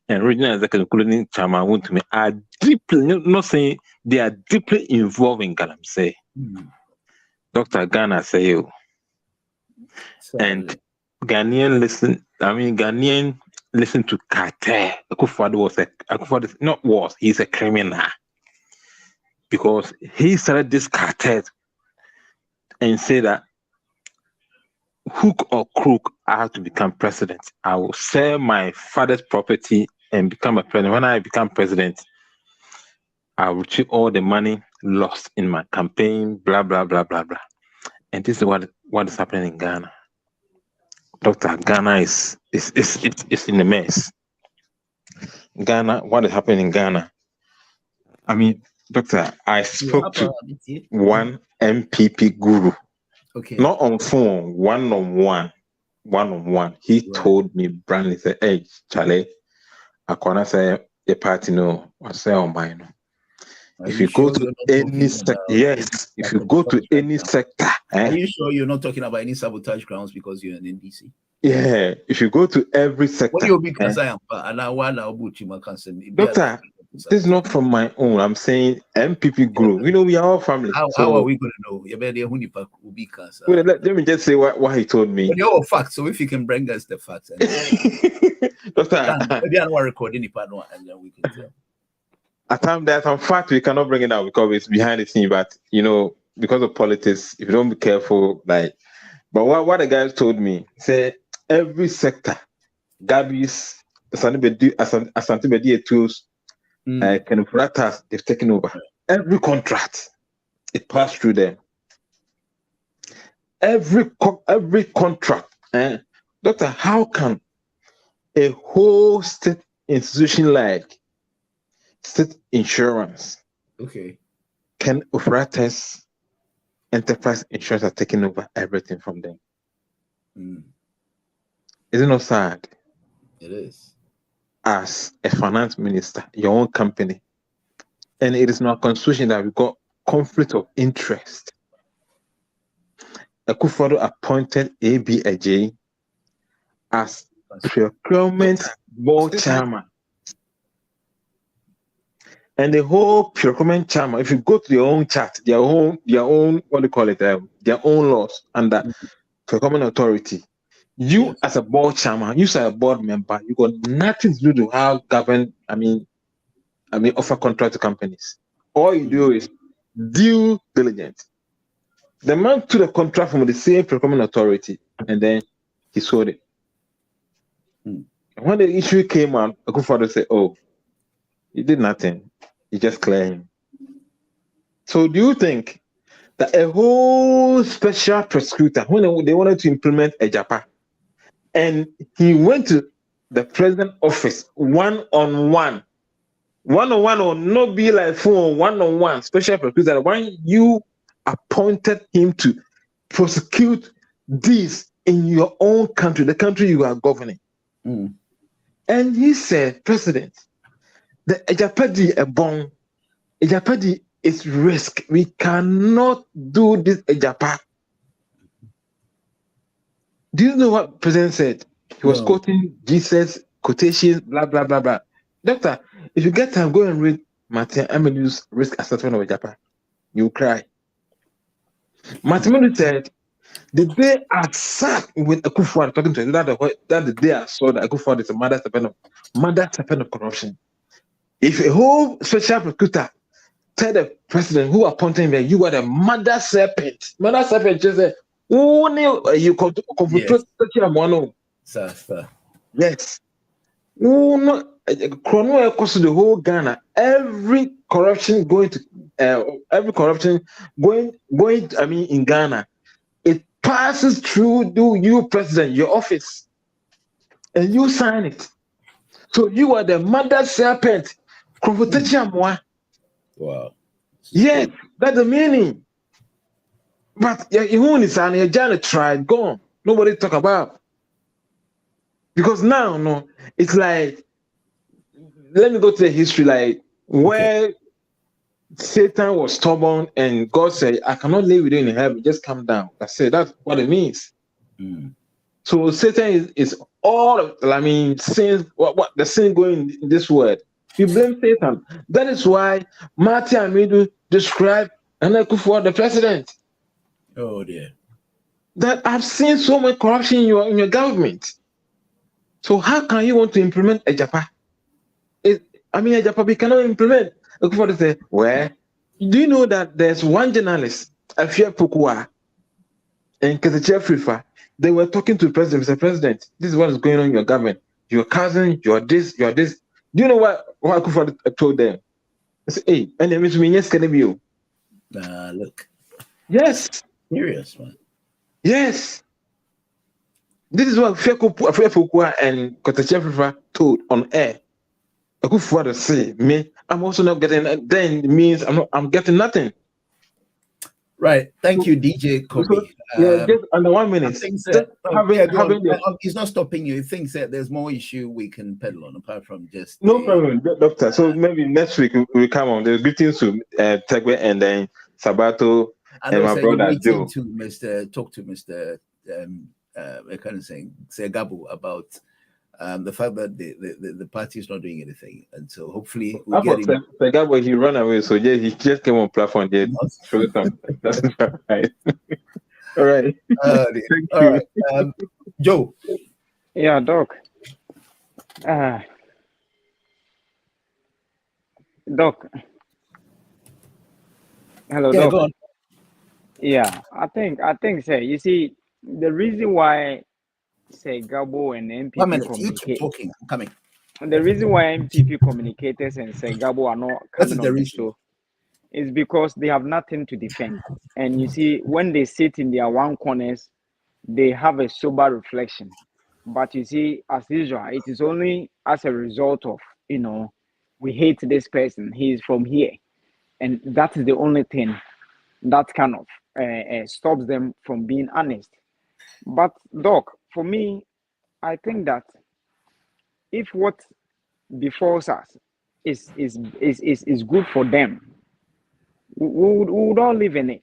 and regional executive, including Chairman Wontumi, are deeply, not saying they are deeply involved in Galamsey. Dr. Ghana say you. And Ghanaian listen to cartel. Akufo-Addo he's a criminal. Because he started this cartel and said that hook or crook, I have to become president. I will sell my father's property and become a president. When I become president, I will retrieve all the money lost in my campaign, blah, blah, blah, blah, blah. And this is what is happening in Ghana. Doctor, Ghana is in a mess. Ghana, what is happening in Ghana? Doctor, I spoke to one MPP guru. Okay. Not on phone, one-on-one. He told me, Brandon, said, hey, Charlie, I can't say a party no, I say on mine. If you go to any sector, yes, if you go to any sector. Are you sure you're not talking about any sabotage grounds because you're an NDC? Yeah, if you go to every sector. What you'll be concerned Doctor, this is not from my own. I'm saying MPP group. We are all family. How are we going to know? Let me just say what he told me. But you're facts, so if you can bring us the facts. Doctor, maybe I don't want to record any part and then we can tell. At times there's some fact we cannot bring it out because it's behind the scene, but because of politics, if you don't be careful, but what the guys told me, say every sector, Gabby's Asante tools, Kenufratas, they've taken over. Every contract, it passed through them. Every contract. Doctor, how can a whole state institution like state insurance, can Ufrates enterprise insurance are taking over everything from them? Is it not sad? It is. As a finance minister, your own company, and it is not constitution that we got conflict of interest. Akufo-Addo appointed ABAJ as procurement board chairman. And the whole procurement chairman, if you go to their own chart, their own what do you call it, their own laws under procurement authority, You as a board chairman, you as a board member, you got nothing to do to how govern. Offer contract to companies. All you do is due diligence. The man took the contract from the same procurement authority, and then he sold it. When the issue came out, a good father said, "Oh, he did nothing. He just claimed." So, do you think that a whole special prosecutor, when they wanted to implement a Japa, and he went to the president office one-on-one or not be like phone one-on-one special prosecutor, when you appointed him to prosecute this in your own country, the country you are governing? And he said, President, the Ejapadi is risk. We cannot do this Ejapa. Do you know what President said? He was quoting Jesus quotations, blah, blah, blah, blah. Doctor, if you get time, go and read Martin Amenu's risk assessment of Ejapa. You'll cry. Martin Amenu said, the day I sat with Akufo-Addo talking to him, that the day I saw that Akufo-Addo is a mother serpent of corruption. If a whole special prosecutor tell the president who appointed him that you are the mother serpent just said, you yes. The whole Ghana, every corruption going in Ghana, it passes through you, president, your office, and you sign it. So you are the mother serpent. Wow. Yes, that's the meaning. But you're Janet tried, gone. Nobody talk about. Because now, it's like, let me go to the history, like where Satan was stubborn and God said, I cannot live with you in heaven, just come down. That's what it means. So Satan is all of, sin, what the sin going in this word. You blame Satan. That is why Martin Amidu described Akufo-Addo, the president. Oh dear. That I've seen so much corruption in your government. So how can you want to implement a Japa? A Japa we cannot implement. Akufo-Addo said, well, do you know that there's one journalist, Afia Pukua, and Keseche Frifa, they were talking to the president. Mr. President, this is what is going on in your government. Your cousin, you're this. Do you know what Akufo-Addo told them? I said, hey, and it means yes, can it be you? Look. Yes. Serious, man. Yes. This is what Afia Pukua and Keseche Frifa told on air. Akufo-Addo say, me, I'm also not getting, then it means I'm getting nothing. Right. Thank you, DJ Kobe. Just under 1 minute. He's not stopping you. He thinks that there's more issue we can peddle on apart from just... No problem, Doctor. So maybe next week we'll come on. There's greetings to Tegwe and then Sabato and my brother Joe. Talk to Mr. Gabu about the fact that the party is not doing anything, and so hopefully we'll get him. Gabu, he ran away, so yeah, he just came on platform. There. That's right. All right. All right. Joe. Yeah, Doc. Doc. Hello, yeah, Doc. Go on. Yeah, I think, sir, you see, the reason why, say, Gabo and MPP 1 minute, you communicate. keep talking. I'm coming. The reason why MPP communicators and say Gabo are not coming on the show is because they have nothing to defend. And you see, when they sit in their one corners, they have a sober reflection. But you see, as usual, it is only as a result of, we hate this person, he is from here. And that is the only thing that kind of stops them from being honest. But Doc, for me, I think that if what befalls us is good for them, we would all live in it.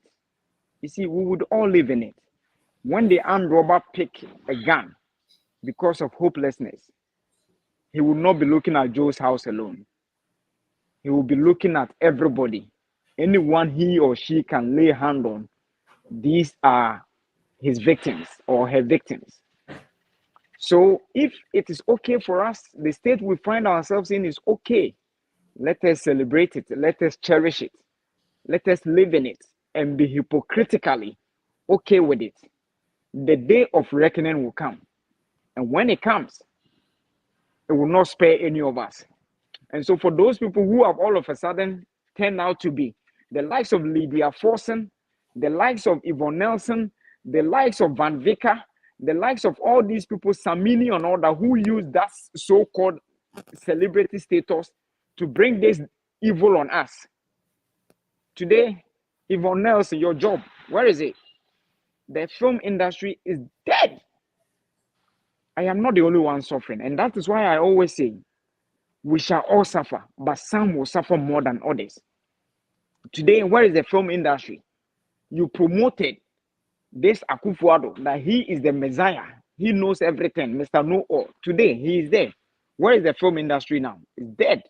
You see, we would all live in it. When the armed robber pick a gun because of hopelessness, he would not be looking at Joe's house alone. He will be looking at everybody. Anyone he or she can lay hand on, these are his victims or her victims. So if it is okay for us, the state we find ourselves in is okay, let us celebrate it, let us cherish it, let us live in it, and be hypocritically okay with it. The day of reckoning will come. And when it comes, it will not spare any of us. And so for those people who have all of a sudden turned out to be the likes of Lydia Forson, the likes of Yvonne Nelson, the likes of Van Vicker, the likes of all these people, Samini and all that, who use that so-called celebrity status to bring this evil on us. Today, Yvonne Nelson, your job, where is it? The film industry is dead. I am not the only one suffering. And that is why I always say, we shall all suffer, but some will suffer more than others. Today, where is the film industry? You promoted this Akufo-Addo, that he is the Messiah. He knows everything, Mr. Know-All. Today, he is there. Where is the film industry now? It's dead.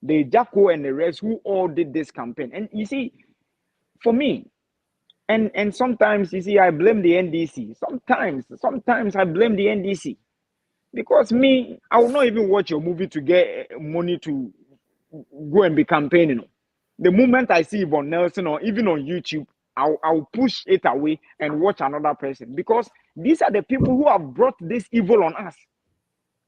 The Jacko and the rest who all did this campaign. And you see, for me, and sometimes, you see, I blame the NDC. Sometimes I blame the NDC. Because me, I will not even watch your movie to get money to go and be campaigning. The moment I see Yvonne Nelson or even on YouTube, I'll push it away and watch another person. Because these are the people who have brought this evil on us.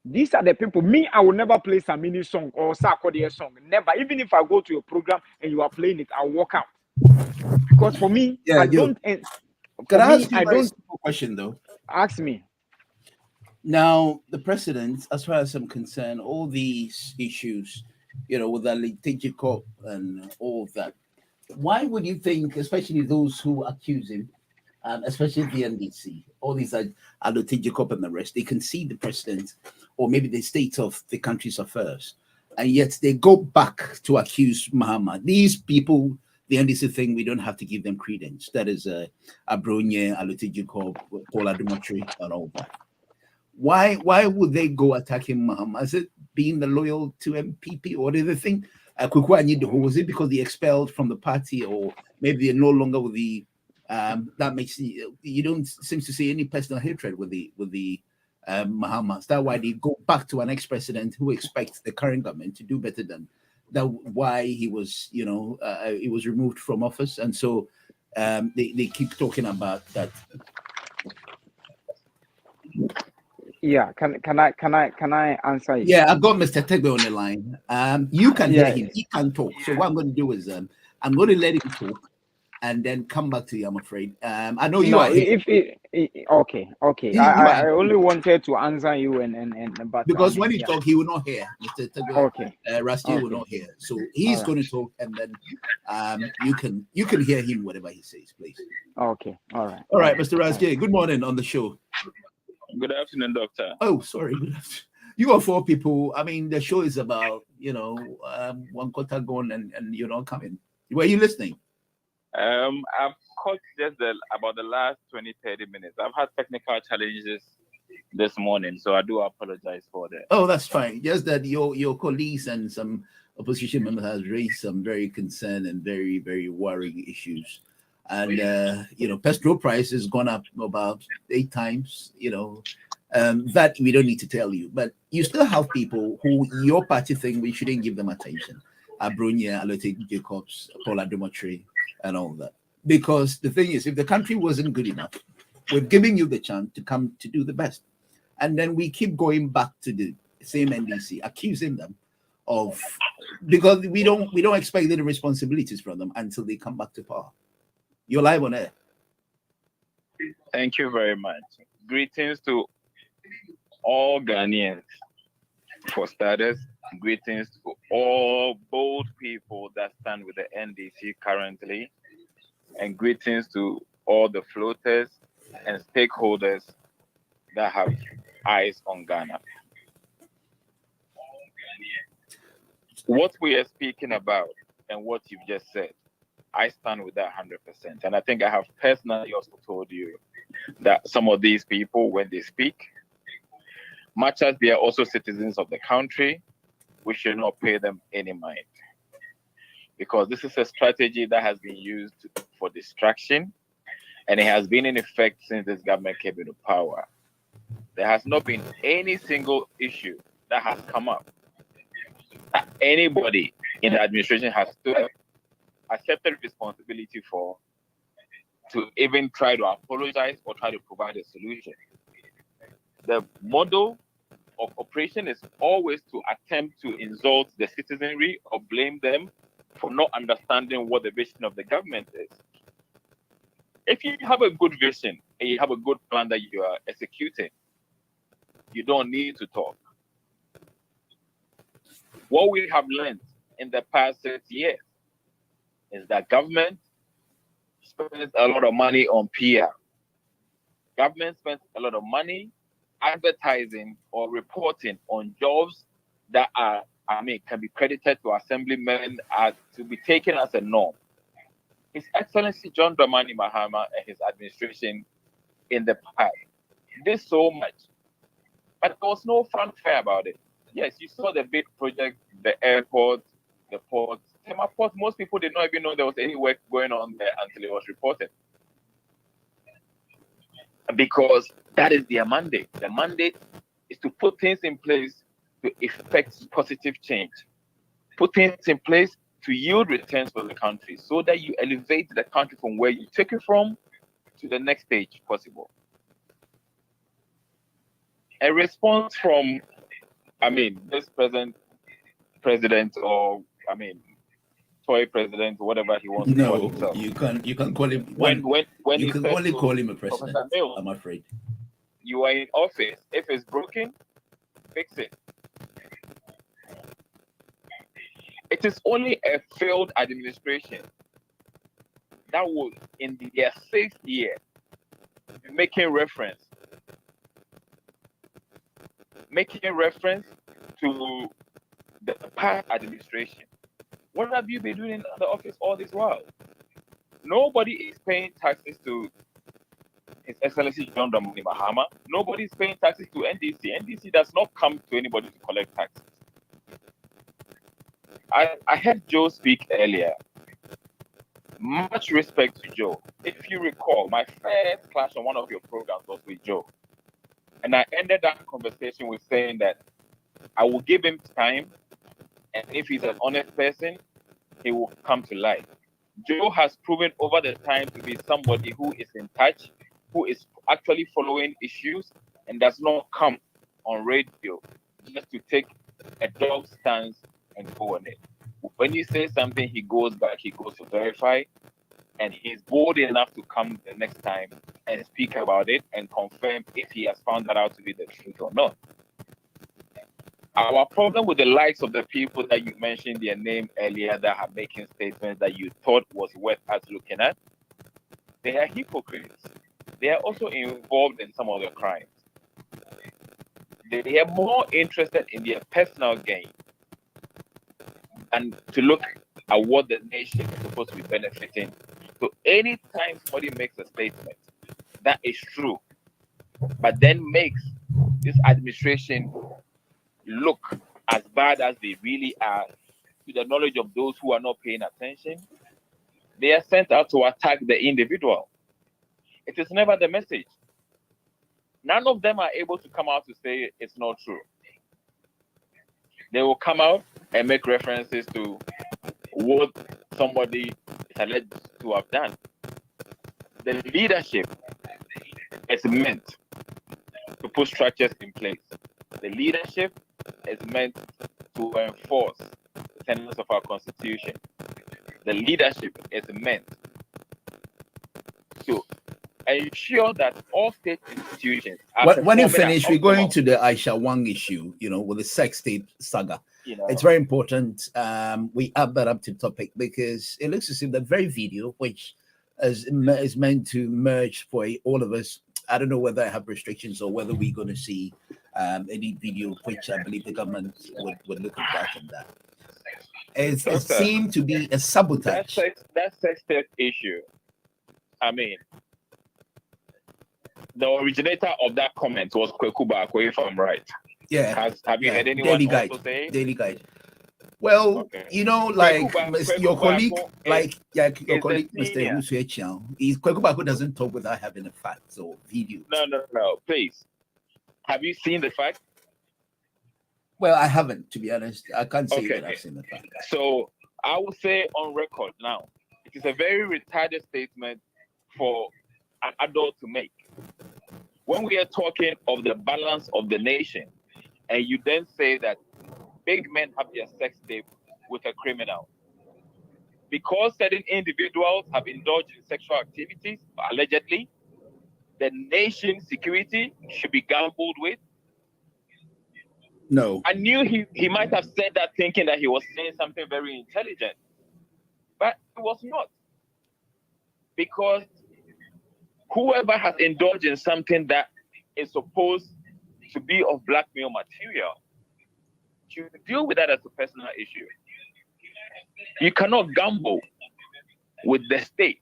These are the people. Me, I will never play Samini song or Sarkodie song. Never. Even if I go to a program and you are playing it, I'll walk out. Because for me, I don't. Can I ask you a very simple question though? Ask me. Now, the president, as far as I'm concerned, all these issues, with the litigation and all of that, why would you think, especially those who accuse him, especially the NDC, all these litigation and the rest, they can see the president or maybe the state of the country's affairs, and yet they go back to accuse Mahama? These people, the NDC thing, we don't have to give them credence. That is Abronye, litigation, Paula Dumatri, and all that. Why would they go attacking Mahama? Is it being the loyal to MPP or the other thing? Was it because they expelled from the party, or maybe they're no longer with the that makes you don't seem to see any personal hatred with the Mahama? That's why they go back to an ex-president who expects the current government to do better than that. Why he was he was removed from office, and so they keep talking about that. Yeah, can I answer you? Yeah, I've got Mr. Tegbe on the line. You can hear him. He can talk. So what I'm going to do is I'm going to let him talk and then come back to you, I'm afraid. I know you are here. Okay. I only wanted to answer you but because when he talk, he will not hear. Mr. Tegbe, Rusty will not hear. So he's going to talk, and then you can hear him whatever he says, please. Okay. All right. All right, Mr. Rusty. Good morning on the show. Good afternoon, Doctor. Oh, sorry. You are 4 people. I mean, the show is about, 1 quarter gone and you're not coming. Were you listening? I've caught just about the last 20-30 minutes. I've had technical challenges this morning, so I do apologize for that. Oh, that's fine. Just that your colleagues and some opposition members has raised some very concerned and very, very worrying issues. And petrol price has gone up about 8 times. That we don't need to tell you, but you still have people who your party think we shouldn't give them attention. Abronia, Alote Jacobs, Paula Dumatri, and all that. Because the thing is, if the country wasn't good enough, we're giving you the chance to come to do the best, and then we keep going back to the same NDC, accusing them of, because we don't expect the responsibilities from them until they come back to power. You're live on air. Thank you very much. Greetings to all Ghanaians. For starters, greetings to all bold people that stand with the NDC currently, and greetings to all the floaters and stakeholders that have eyes on Ghana. What we are speaking about and what you've just said, I stand with that 100%. And I think I have personally also told you that some of these people, when they speak, much as they are also citizens of the country, we should not pay them any mind. Because this is a strategy that has been used for distraction, and it has been in effect since this government came into power. there has not been any single issue that has come up that anybody in the administration has accepted responsibility for, to even try to apologize or try to provide a solution. The model of operation is always to attempt to insult the citizenry or blame them for not understanding what the vision of the government is. If you have a good vision and you have a good plan that you are executing, you don't need to talk. What we have learned in the past 6 years is that government spends a lot of money on PR. Government spends a lot of money advertising or reporting on jobs that are, can be credited to assemblymen as to be taken as a norm. His Excellency John Dramani Mahama and his administration in the past did so much, but there was no fanfare about it. Yes, you saw the big project, the airport, the port. Tema Port, most people did not even know there was any work going on there until it was reported. Because that is their mandate. The mandate is to put things in place to effect positive change. Put things in place to yield returns for the country so that you elevate the country from where you took it from to the next stage possible. A response from, this present president or, toy president, or whatever he wants to call himself. You can call him. When you can only call him a president. Mills, I'm afraid. You are in office. If it's broken, fix it. It is only a failed administration that will, in their 6th year, be making reference to the past administration. What have you been doing in the office all this while? Nobody is paying taxes to His Excellency John Dramani Mahama. Nobody is paying taxes to NDC. NDC does not come to anybody to collect taxes. I heard Joe speak earlier. Much respect to Joe. If you recall, my first clash on one of your programs was with Joe. And I ended that conversation with saying that I will give him time, and if he's an honest person, he will come to light. Joe has proven over the time to be somebody who is in touch, who is actually following issues, and does not come on radio just to take a dog stance and go on it. When you say something, he goes back, he goes to verify, and he's bold enough to come the next time and speak about it and confirm if he has found that out to be the truth or not. Our problem with the likes of the people that you mentioned their name earlier that are making statements that you thought was worth us looking at, they are hypocrites. They are also involved in some of the crimes. They are more interested in their personal gain and to look at what the nation is supposed to be benefiting. So anytime somebody makes a statement that is true, but then makes this administration look as bad as they really are to the knowledge of those who are not paying attention, they are sent out to attack the individual. It is never the message. None of them are able to come out to say it's not true. They will come out and make references to what somebody is alleged to have done. The leadership is meant to put structures in place. The leadership is meant to enforce the tenets of our constitution. The leadership is meant to ensure that all state institutions are when you finish, we're going to the Aisha Wang issue, with the sex tape saga. It's very important. We add that up to the topic because it looks as if the very video, which is meant to merge for all of us. I don't know whether I have restrictions or whether we're going to see any video, which I believe the government would look at that and that. It seemed to be a sabotage. That sex tape issue. The originator of that comment was Kweku Bakwe, if I'm right. Yeah. Have you heard anyone Daily Guide. also say? Daily Guide. Well, like your colleague, Mr. Ewusu Echiang, Kweku Bakwe doesn't talk without having a fact or video. No, please. Have you seen the fact? Well, I haven't, to be honest. I can't say that I've seen the fact. So I will say on record now, it is a very retarded statement for an adult to make. When we are talking of the balance of the nation, and you then say that big men have their sex tape with a criminal, because certain individuals have indulged in sexual activities, allegedly, the nation's security should be gambled with. No. I knew he might have said that thinking that he was saying something very intelligent, but it was not. Because whoever has indulged in something that is supposed to be of blackmail material should deal with that as a personal issue. You cannot gamble with the state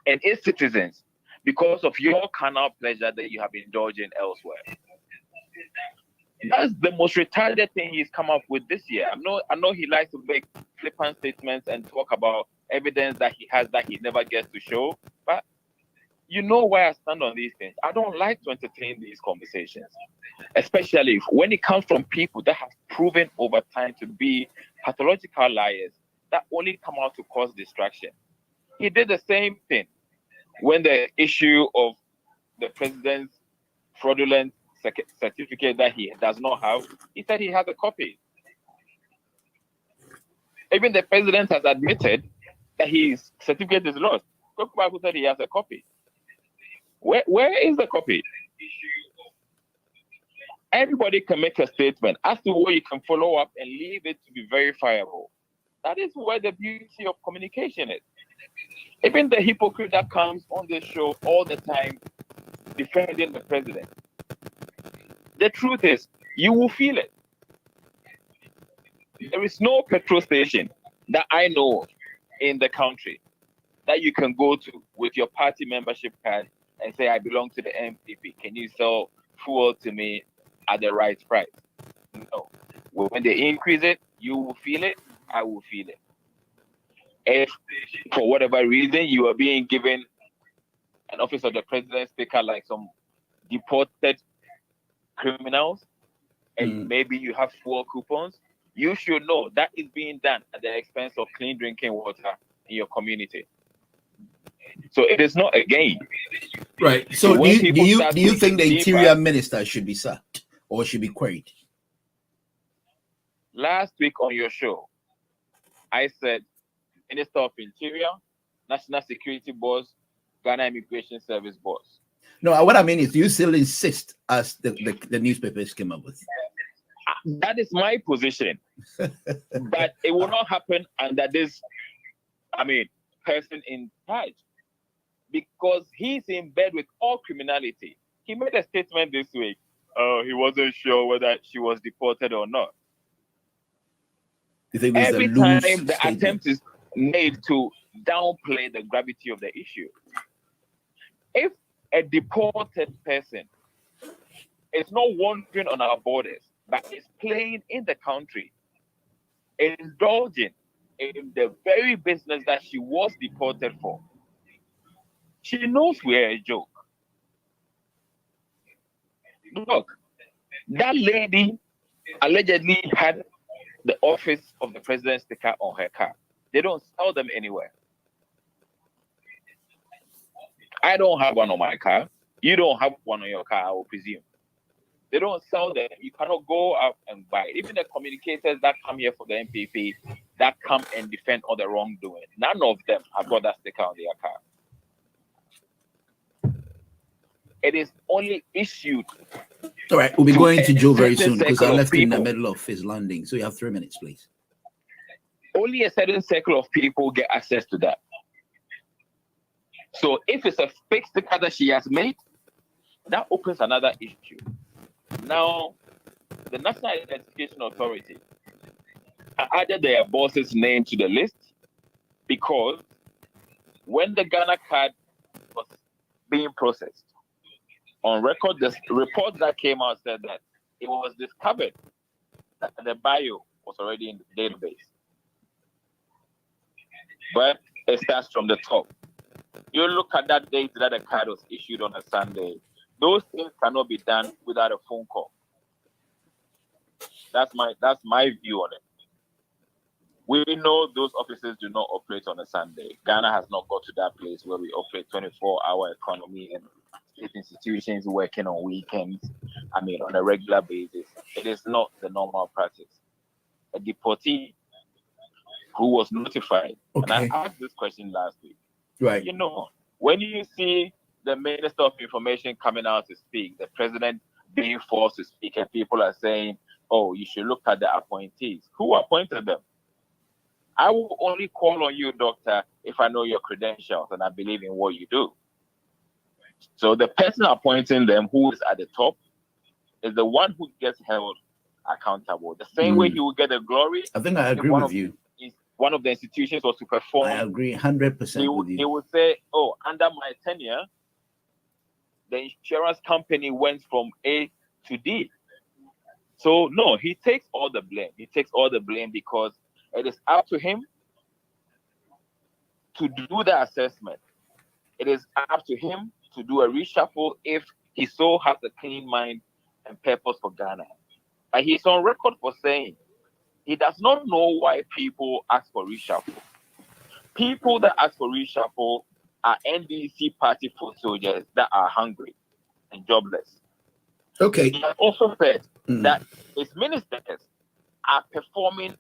and its citizens because of your carnal pleasure that you have indulged in elsewhere. That's the most retarded thing he's come up with this year. I know he likes to make flippant statements and talk about evidence that he has that he never gets to show, but you know where I stand on these things. I don't like to entertain these conversations, especially when it comes from people that have proven over time to be pathological liars that only come out to cause distraction. He did the same thing when the issue of the president's fraudulent certificate that he does not have, he said he has a copy. Even the president has admitted that his certificate is lost. Kokubaku said he has a copy. Where is the copy? Everybody can make a statement as to where you can follow up and leave it to be verifiable. That is where the beauty of communication is. Even the hypocrite that comes on this show all the time defending the president, the truth is, you will feel it. There is no petrol station that I know of in the country that you can go to with your party membership card and say, I belong to the MPP. Can you sell fuel to me at the right price? No. When they increase it, you will feel it. I will feel it. If for whatever reason you are being given an office of the president sticker like some deported criminals, and maybe you have fuel coupons, you should know that is being done at the expense of clean drinking water in your community. So it is not a game. Right. So do you think the interior minister should be sacked or should be queried? Last week on your show, I said Minister of Interior, National Security Boss, Ghana Immigration Service Boss. No, what I mean is, you still insist, as the newspapers came up with. That is my position. But it will not happen under this, person in charge. Because he's in bed with all criminality. He made a statement this week. He wasn't sure whether she was deported or not. You think every time the statement? attempt is made to downplay the gravity of the issue. If a deported person is not wandering on our borders, but is playing in the country, indulging in the very business that she was deported for, she knows we're a joke. Look, that lady allegedly had the office of the president's sticker on her car. They don't sell them anywhere. I don't have one on my car. You don't have one on your car, I will presume. They don't sell them. You cannot go out and buy it. Even the communicators that come here for the MPP, that come and defend all the wrongdoing, none of them have got that sticker on their car. It is only issued. All right, we'll be going to Joe very soon because I left in the middle of his landing. So you have 3 minutes, please. Only a certain circle of people get access to that. So if it's a fake sticker that she has made, that opens another issue. Now, the National Identification Authority added their boss's name to the list because when the Ghana card was being processed, on record, the report that came out said that it was discovered that the bio was already in the database. But it starts from the top. You look at that date that the card was issued on a Sunday, Those things cannot be done without a phone call. That's my view on it. We know those offices do not operate on a Sunday. Ghana has not got to that place where we operate 24-hour economy and state institutions working on weekends. I mean, on a regular basis. It is not the normal practice. A deportee who was notified, and I asked this question last week. Right. You know, when you see the Minister of Information coming out to speak, the President being forced to speak, and people are saying, oh, you should look at the appointees. Who appointed them? I will only call on you, doctor, if I know your credentials and I believe in what you do. So the person appointing them, who is at the top, is the one who gets held accountable. The same way he will get the glory. I think I agree with you. One of the institutions was to perform. I agree 100% with you. He would say, oh, under my tenure, the insurance company went from A to D. So no, he takes all the blame. He takes all the blame because it is up to him to do the assessment. It is up to him to do a reshuffle if he so has a clean mind and purpose for Ghana. And he's on record for saying he does not know why people ask for reshuffle. People that ask for reshuffle are NDC party foot soldiers that are hungry and jobless. Okay. He has also said that his ministers are performing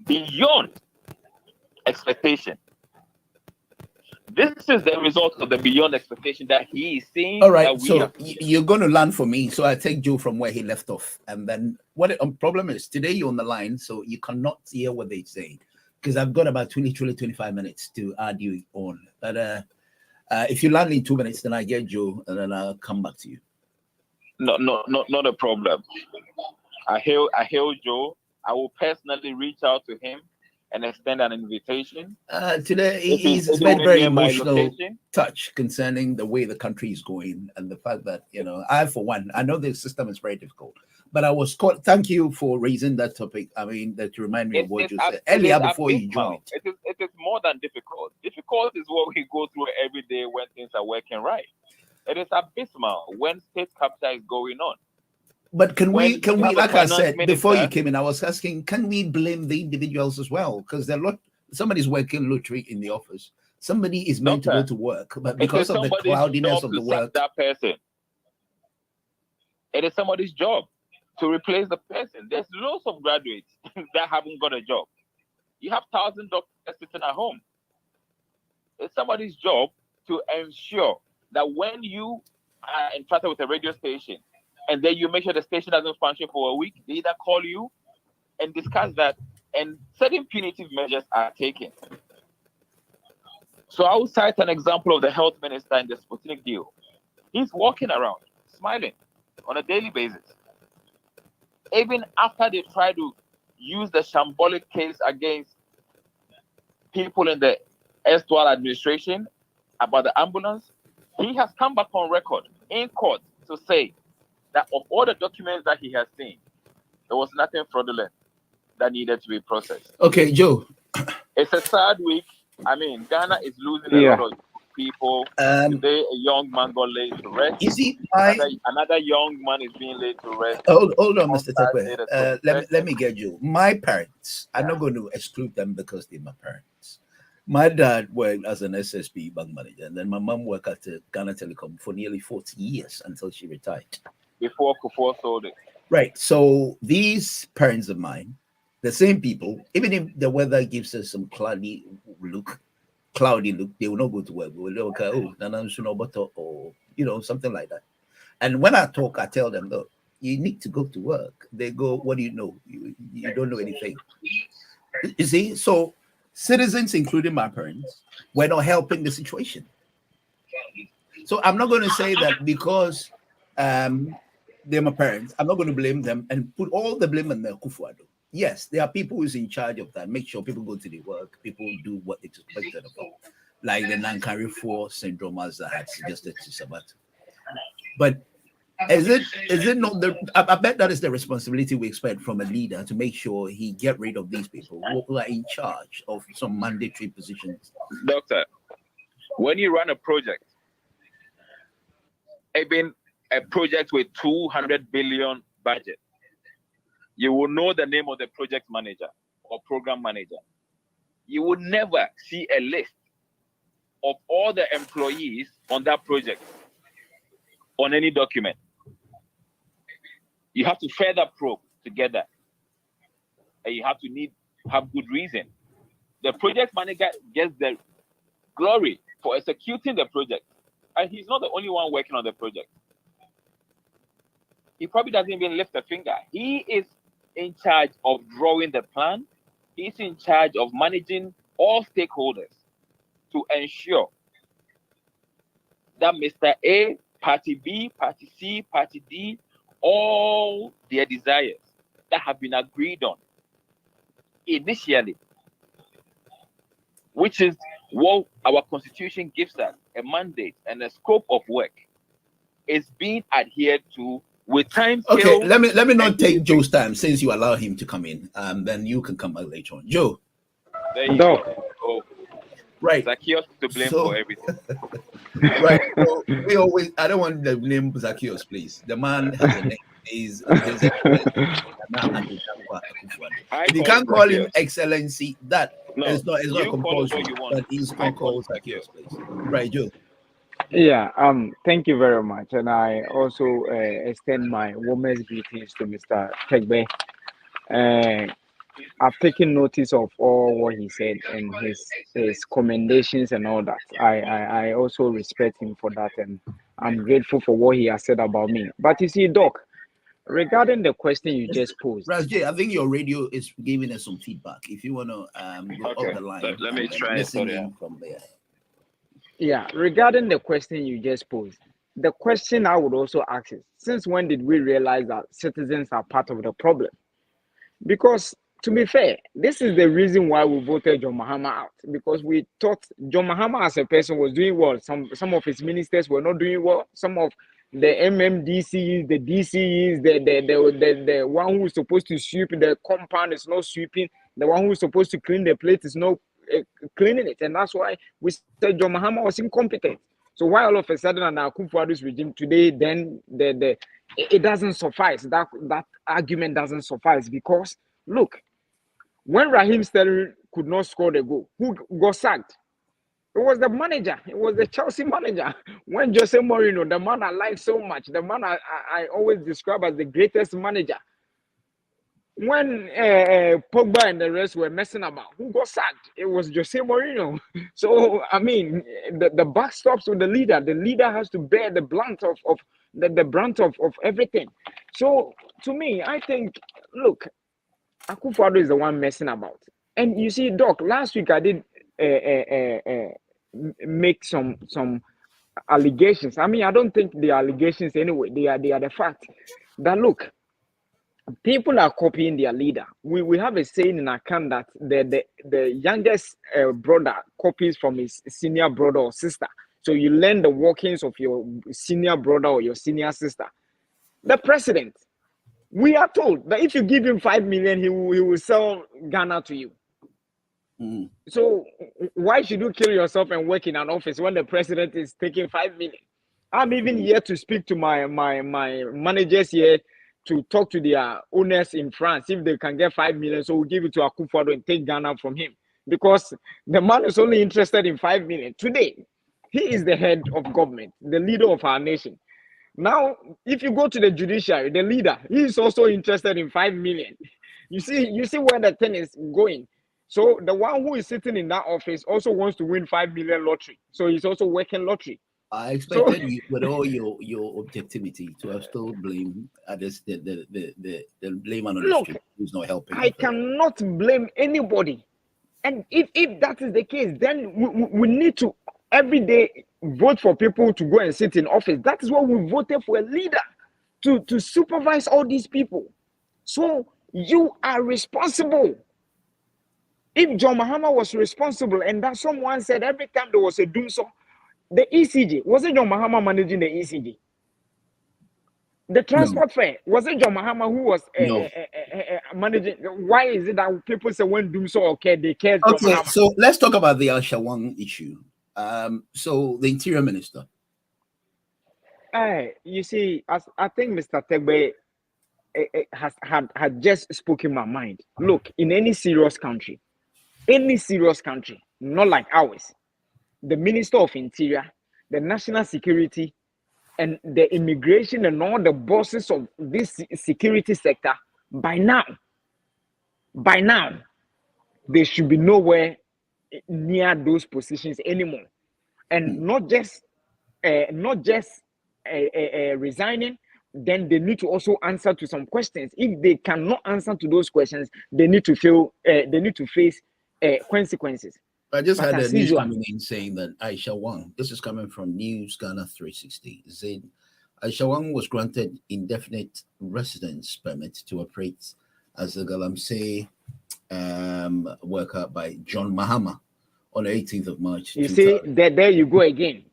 beyond expectation. This is the result of the beyond expectation that he is seeing. All right, so you're going to learn for me. So I take Joe from where he left off. And then what the problem is, today you're on the line, so you cannot hear what they say. Because I've got about 25 minutes to argue on. But if you land in 2 minutes, then I get Joe, and then I'll come back to you. No, not a problem. I hail Joe. I will personally reach out to him and extend an invitation. Today, he's made very emotional touch concerning the way the country is going and the fact that, you know, for one, I know the system is very difficult, but I was called. Thank you for raising that topic. I mean, that to remind me of what you said earlier before you joined. It is more than difficult. Difficult is what we go through every day when things are working right. It is abysmal when state capture is going on. But can we, like I said before you came in, I was asking, can we blame the individuals as well? Because somebody's working lottery in the office. Somebody is meant to go to work, but because of the cloudiness of the work, that person, it is somebody's job to replace the person. There's lots of graduates that haven't got a job. You have 1,000 doctors sitting at home. It's somebody's job to ensure that when you are entrusted with a radio station, and then you make sure the station doesn't function for a week, they either call you and discuss that, and certain punitive measures are taken. So I will cite an example of the health minister in the Sputnik deal. He's walking around, smiling on a daily basis. Even after they try to use the shambolic case against people in the erstwhile administration about the ambulance, he has come back on record in court to say that of all the documents that he has seen, there was nothing fraudulent that needed to be processed. Okay, Joe. It's a sad week. I mean, Ghana is losing a lot of people. Today, a young man got laid to rest. You see, another young man is being laid to rest. Hold on, Mr. Tekwe. Let me get you. My parents, I'm not going to exclude them because they're my parents. My dad worked as an SSP bank manager, and then my mom worked at Ghana Telecom for nearly 40 years until she retired. Before Kufuor sold it. Right. So these parents of mine, the same people, even if the weather gives us some cloudy look, they will not go to work. We will look at, or something like that. And when I talk, I tell them, look, you need to go to work. They go, what do you know? You don't know anything. You see, so citizens, including my parents, were not helping the situation. So I'm not going to say that because they're my parents, I'm not going to blame them and put all the blame on the Kufuor. Yes, there are people who's in charge of that. Make sure people go to the work, people do what it's expected of them, like the Nankari 4 syndrome, as I had suggested to Sabat. But is it not I bet that is the responsibility we expect from a leader, to make sure he get rid of these people who are in charge of some mandatory positions. Doctor, when you run a project, even a project with 200 billion budget, you will know the name of the project manager or program manager. You will never see a list of all the employees on that project on any document. You have to further probe together, and you have to have good reason. The project manager gets the glory for executing the project, and he's not the only one working on the project. He probably doesn't even lift a finger. He is in charge of drawing the plan. He's in charge of managing all stakeholders to ensure that Mr. A, Party B, Party C, Party D, all their desires that have been agreed on initially, which is what our constitution gives us, a mandate and a scope of work, is being adhered to with time. Okay, let me not take Joe's time since you allow him to come in. Then you can come back later on. Joe. There you go. Oh, right. Zacchaeus to blame for everything. Right. So I don't want to name Zacchaeus, please. The man has a name. If you can't call him excellency, it's not compulsory. But he's called Zacchaeus, please. Right, Joe. Yeah, thank you very much. And I also extend my warmest greetings to Mr. Tegbe. I've taken notice of all what he said and his commendations and all that. I also respect him for that, and I'm grateful for what he has said about me. But you see, Doc, regarding the question you just posed, Rajay, I think your radio is giving us some feedback. If you want to go off the line, let me try from there. Yeah, regarding the question you just posed, the question I would also ask is, since when did we realize that citizens are part of the problem? Because, to be fair, this is the reason why we voted John Mahama out, because we thought John Mahama as a person was doing well. Some of his ministers were not doing well. Some of the MMDCs, the DCs, the one who's supposed to sweep the compound is not sweeping. The one who's supposed to clean the plate is not cleaning it, and that's why we said John Mahama was incompetent. So why all of a sudden under Akufo-Addo's regime today, then it doesn't suffice. That argument doesn't suffice, because look, when Raheem Sterling could not score the goal, who got sacked? It was the manager. It was the Chelsea manager. When Jose Mourinho, the man I like so much, the man I always describe as the greatest manager, when Pogba and the rest were messing about, who got sacked? It was Jose Mourinho. So, I mean, the buck stops with the leader. The leader has to bear the brunt of the brunt of everything. So, to me, I think, look, Akufo-Addo is the one messing about. And you see, Doc, last week I did make some allegations. I mean, I don't think they are allegations anyway. They are the fact that, look, people are copying their leader. We have a saying in our camp that the youngest brother copies from his senior brother or sister. So you learn the workings of your senior brother or your senior sister. The president, we are told that if you give him 5 million, he will sell Ghana to you. Mm-hmm. So why should you kill yourself and work in an office when the president is taking 5 million? I'm even here to speak to my managers here to talk to their owners in France if they can get 5 million. So we'll give it to Akufo-Addo and take Ghana from him, because the man is only interested in 5 million. Today, he is the head of government, the leader of our nation. Now, if you go to the judiciary, the leader, he is also interested in 5 million. You see where the thing is going. So the one who is sitting in that office also wants to win 5 million lottery. So he's also working lottery. I expected you, with all your objectivity, to have still blame the blame on the street who's not helping. I cannot blame anybody. And if that is the case, then we need to every day vote for people to go and sit in office. That is why we voted for a leader to supervise all these people. So you are responsible. If John Mahama was responsible, and that someone said every time there was a doom song, the ECG, was it John Mahama managing the ECG? The transport fare, was it John Mahama who was managing? Why is it that people say when doom so okay, they care? Okay, so let's talk about the Al Shawang issue. So the interior minister. You see, as I think Mr. Tegbe had just spoken my mind. Look, in any serious country, not like ours, the Minister of Interior, the National Security, and the immigration and all the bosses of this security sector, by now, they should be nowhere near those positions anymore. And not just resigning, then they need to also answer to some questions. If they cannot answer to those questions, they need to face consequences. I just had a news coming in saying that Aisha Wang, this is coming from News Ghana 360, said Aisha Wang was granted indefinite residence permit to operate as a Galamsey worker by John Mahama on the 18th of March. You see, there you go again.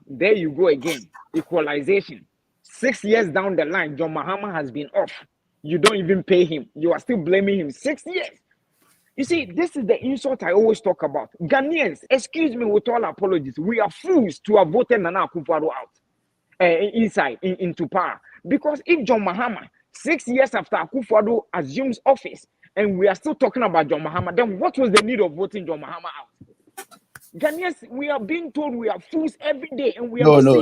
Equalization. 6 years down the line, John Mahama has been off. You don't even pay him. You are still blaming him. 6 years. You see, this is the insult I always talk about. Ghanaians, excuse me with all apologies, we are fools to have voted Nana Akufo-Addo out into power. Because if John Mahama, 6 years after Akufo-Addo assumes office, and we are still talking about John Mahama, then what was the need of voting John Mahama out? Ghanaians, we are being told we are fools every day, and we are no,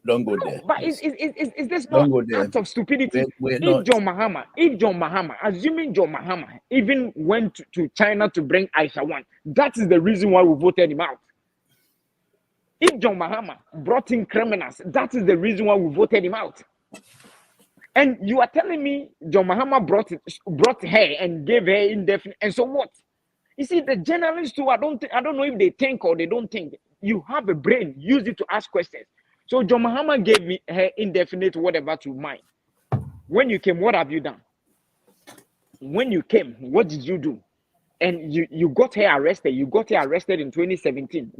don't go there. But is this not act of stupidity? If John Mahama, assuming John Mahama even went to China to bring Aisha Wang, that is the reason why we voted him out. If John Mahama brought in criminals, that is the reason why we voted him out. And you are telling me John Mahama brought her and gave her indefinite, and so what? You see, the journalists too, I don't know if they think or they don't think. You have a brain, use it to ask questions. So John Mahama gave me her indefinite whatever to mine. When you came, what have you done? When you came, what did you do? And you got her arrested. You got her arrested in 2017.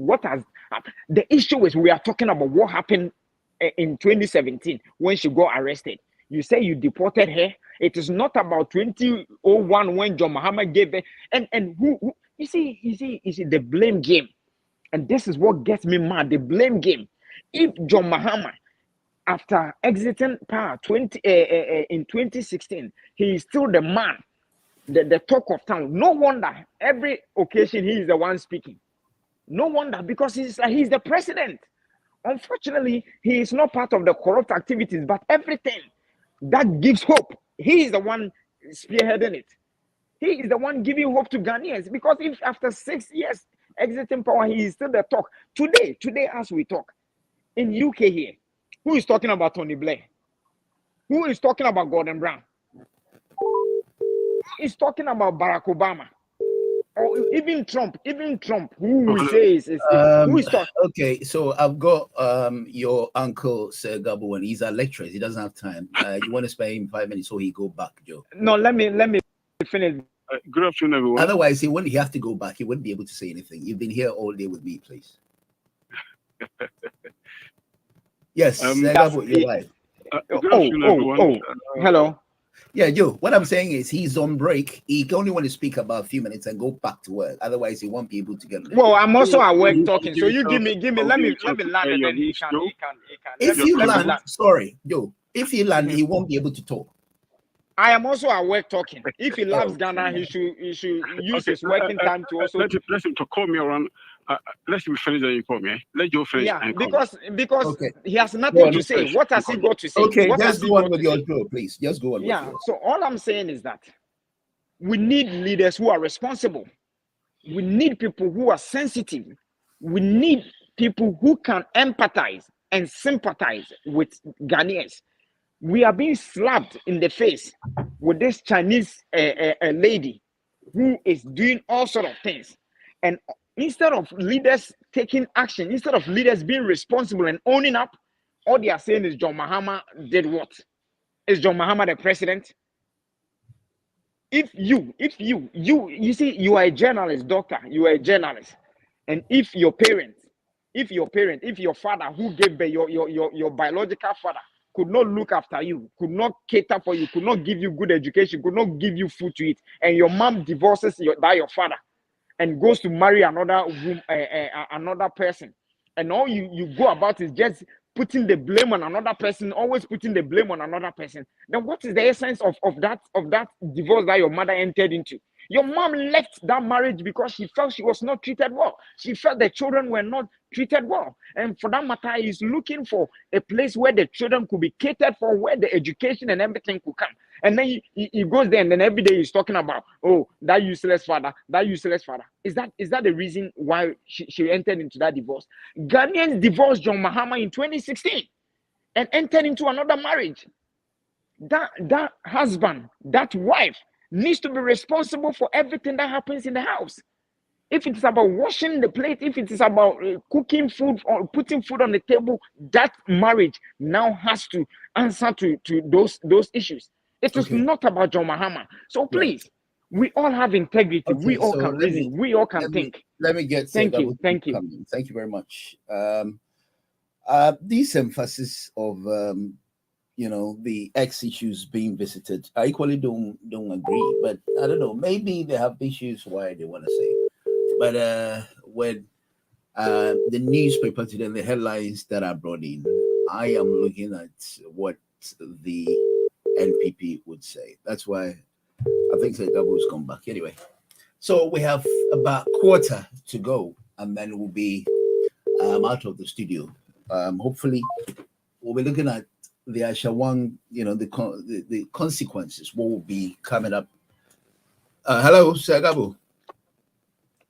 The issue is we are talking about what happened in 2017 when she got arrested. You say you deported her. It is not about 2001 when John Mahama gave her. And who you see the blame game. And this is what gets me mad, the blame game. If John Mahama, after exiting power in 2016, he is still the man, the talk of town. No wonder every occasion he is the one speaking. No wonder, because he's the president. Unfortunately, he is not part of the corrupt activities, but everything that gives hope, he is the one spearheading it. He is the one giving hope to Ghanaians, because if after 6 years exiting power, he is still the talk. Today as we talk, in UK here, who is talking about Tony Blair? Who is talking about Gordon Brown? Who is talking about Barack Obama? Or even Trump, who we say is who is talking? Okay, so I've got your uncle Sir Gabo, and he's a lecturer. He doesn't have time. You want to spare him 5 minutes so he go back, Joe? No, let me finish. Good afternoon, everyone. Otherwise, he have to go back. He wouldn't be able to say anything. You've been here all day with me, please. Yes, Sir Gabo, you're right. Good afternoon, everyone. Hello. Yeah, Joe, what I'm saying is he's on break. He can only want to speak about a few minutes and go back to work. Otherwise, he won't be able to get. Well, I'm also at work talking. So you give me. Let me land, and then he can. If you land, sorry, Joe. If he land, he won't be able to talk. I am also at work talking. If he loves Ghana, he should use his working time to also. Let him to call me around. Let him finish and you call me. Let Joe finish. Yeah, because he has nothing to say. What has he got to say? Okay, just go on with your drill, please. Just go on. Yeah. So all I'm saying is that we need leaders who are responsible. We need people who are sensitive. We need people who can empathize and sympathize with Ghanaians. We are being slapped in the face with this Chinese lady who is doing all sorts of things. And instead of leaders taking action, instead of leaders being responsible and owning up, all they are saying is John Mahama did what? Is John Mahama the president? If you see, you are a journalist, doctor, you are a journalist. And if your father who gave birth, your biological father, could not look after you, could not cater for you, could not give you good education, could not give you food to eat, and your mom divorces your father and goes to marry another person, and all you go about is just putting the blame on another person, always putting the blame on another person, then what is the essence of that divorce that your mother entered into? Your mom left that marriage because she felt she was not treated well. She felt the children were not treated well. And for that matter, he's looking for a place where the children could be catered for, where the education and everything could come. And then he goes there, and then every day he's talking about, oh, that useless father, that useless father. Is that the reason why she entered into that divorce? Ghanaians divorced John Mahama in 2016 and entered into another marriage. That husband, that wife, needs to be responsible for everything that happens in the house. If it's about washing the plate, if it is about cooking food or putting food on the table, that marriage now has to answer to those issues. It is not about John Mahama. So please, we all have integrity. We all can reason. We all can think. Let me get. Thank you. Thank you. Thank you very much. This emphasis of the X issues being visited, I equally don't agree. But I don't know. Maybe they have issues why they want to say. But when the newspaper today, the headlines that are brought in, I am looking at what the NPP would say. That's why I think Segabo has come back. Anyway, so we have about a quarter to go, and then we'll be out of the studio. Hopefully, we'll be looking at the Ashawang, the consequences. What will be coming up? Hello, Segabo.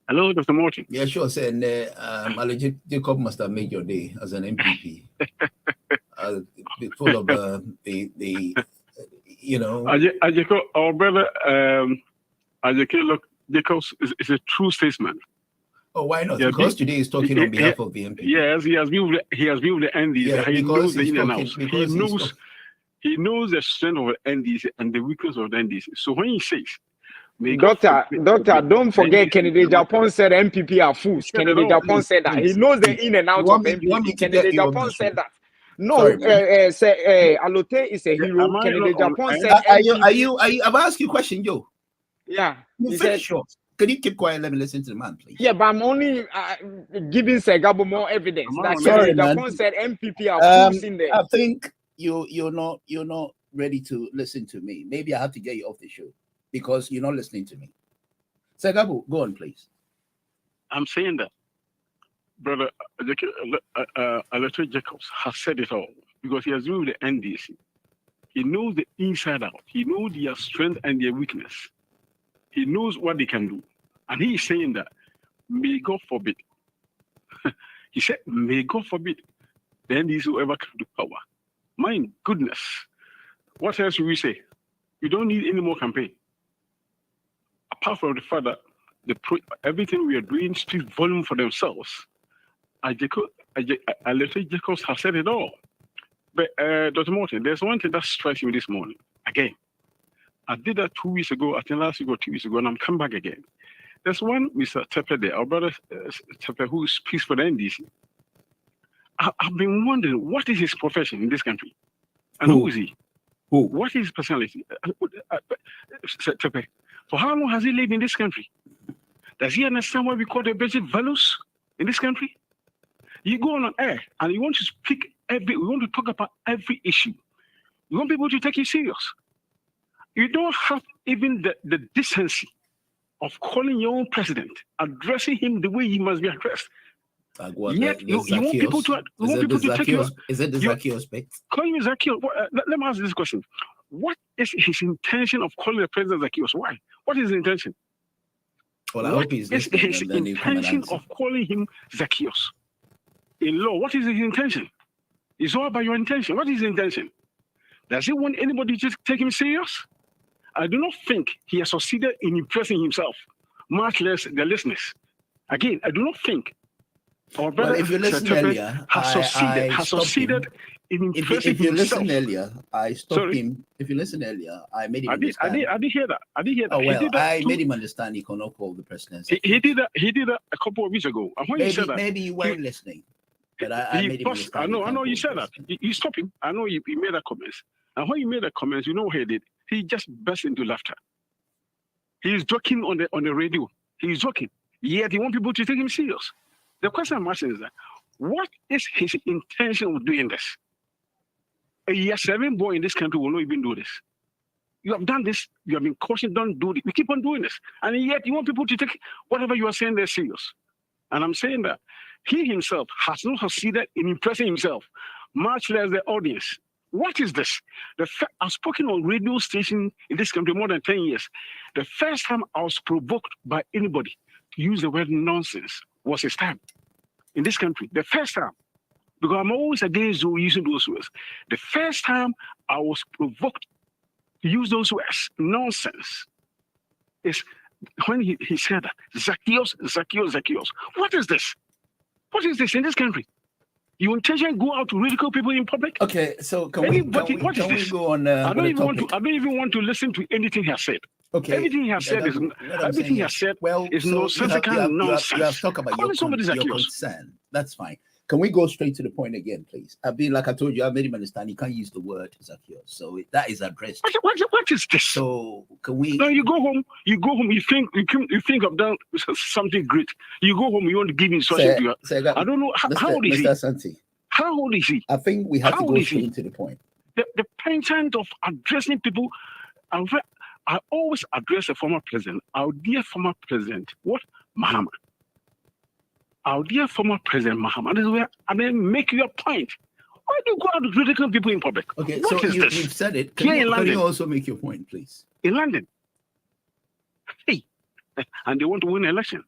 Hello, Dr. Morton. Yeah, sure. And Jacob must have made your day as an MPP. Full of Jacob, our brother, Jacob is a true statesman. Oh, why not? Because today he's talking on behalf of the MPP. Yes, he has been with the NDC. Yeah, he knows the in and out. He knows the strength of the NDC and the weakness of the NDC. So when he says, Doctor, don't forget Kennedy Japan said MPP are fools. Kennedy Japan said that. He knows the in and out of MPP. Kennedy Japan said that. No, Alote is a hero. Kennedy Japan said I've asked you a question, Joe. Yeah. He said short. Can you keep quiet? Let me listen to the man, please. Yeah, but I'm only giving Segabo more evidence. That Kennedy Japan said MPP are fools in there. I think you're not ready to listen to me. Maybe I have to get you off the show, because you're not listening to me. Segabo, go on, please. I'm saying that Brother Alette Jacobs has said it all, because he has been with the NDC. He knows the inside out. He knows their strength and their weakness. He knows what they can do. And he is saying that, may God forbid. He said, may God forbid the NDC will ever come to power. My goodness. What else will we say? We don't need any more campaign. Apart from the fact that everything we are doing speaks volume for themselves. Alette Jacobs has said it all. But Dr. Morton, there's one thing that strikes me this morning. Again, I did that 2 weeks ago, I think last week or 2 weeks ago, and I'm come back again. There's one Mr. Tepe there, our brother Tepe, who speaks for the NDC. I've been wondering, what is his profession in this country? And who is he? What is his personality? Tepe, for how long has he lived in this country? Does he understand what we call the basic values in this country? You go on air and you want to speak we want to talk about every issue. You want people to take you serious. You don't have even the decency of calling your own president, addressing him the way he must be addressed. Yet you want people to take you. Is it the Zacchaeus bit? Calling me Zacchaeus. Let me ask this question. What is his intention of calling the president Zacchaeus? Why? What is his intention? Well, I hope he's listening. What is his intention of calling him Zacchaeus? In law, what is his intention? It's all about your intention. What is his intention? Does he want anybody to take him serious? I do not think he has succeeded in impressing himself, much less the listeners. Again, I do not think our brother if you listen earlier, has succeeded in impressing if you himself. Listen earlier, I stopped him. If you listen earlier, I made him understand. I did hear that. Oh, well, I made him understand he cannot call the president. He did that a couple of weeks ago. And when you said that, maybe you weren't listening. But I made him understand. I know you said that. You stopped him. I know he made that comments. And when he made that comments, you know what he did? He just burst into laughter. He's joking on the radio. He's joking. Yet he wants people to take him serious. The question I'm asking is that, What is his intention of doing this? A year 7 boy in this country will not even do this. You have done this. You have been cautioned, don't do it. We keep on doing this. And yet you want people to take whatever you are saying there serious. And I'm saying that he himself has not succeeded in impressing himself, much less the audience. What is this? I've spoken on radio station in this country more than 10 years. The first time I was provoked by anybody to use the word nonsense was his time in this country. The first time. Because I'm always against using those words. The first time I was provoked to use those words, nonsense, is when he said that, Zacchaeus. What is this? What is this in this country? You intentionally go out to ridicule people in public? Okay, so can we go on? I don't even want to listen to anything he has said. Okay, everything he has said is nonsensical nonsense. You have talked about your concern. That's fine. Can we go straight to the point again, please? I've been, like I told you, I've made him understand you can't use the word Zacchaeus. So that is addressed. What is this? So can we? No, you go home, you think I've done something great. You go home, you want to give instruction to her. I don't know, how old is he? Mr. Santi. How old is he? I think we have to go straight to the point. The penchant of addressing people, I always address the former president, our dear former president, Mahama. Our dear former President Mahama, and then make your point. Why do you go out to ridicule people in public? Okay, so you've said it. Can you also make your point, please? In London. Hey, and they want to win an election.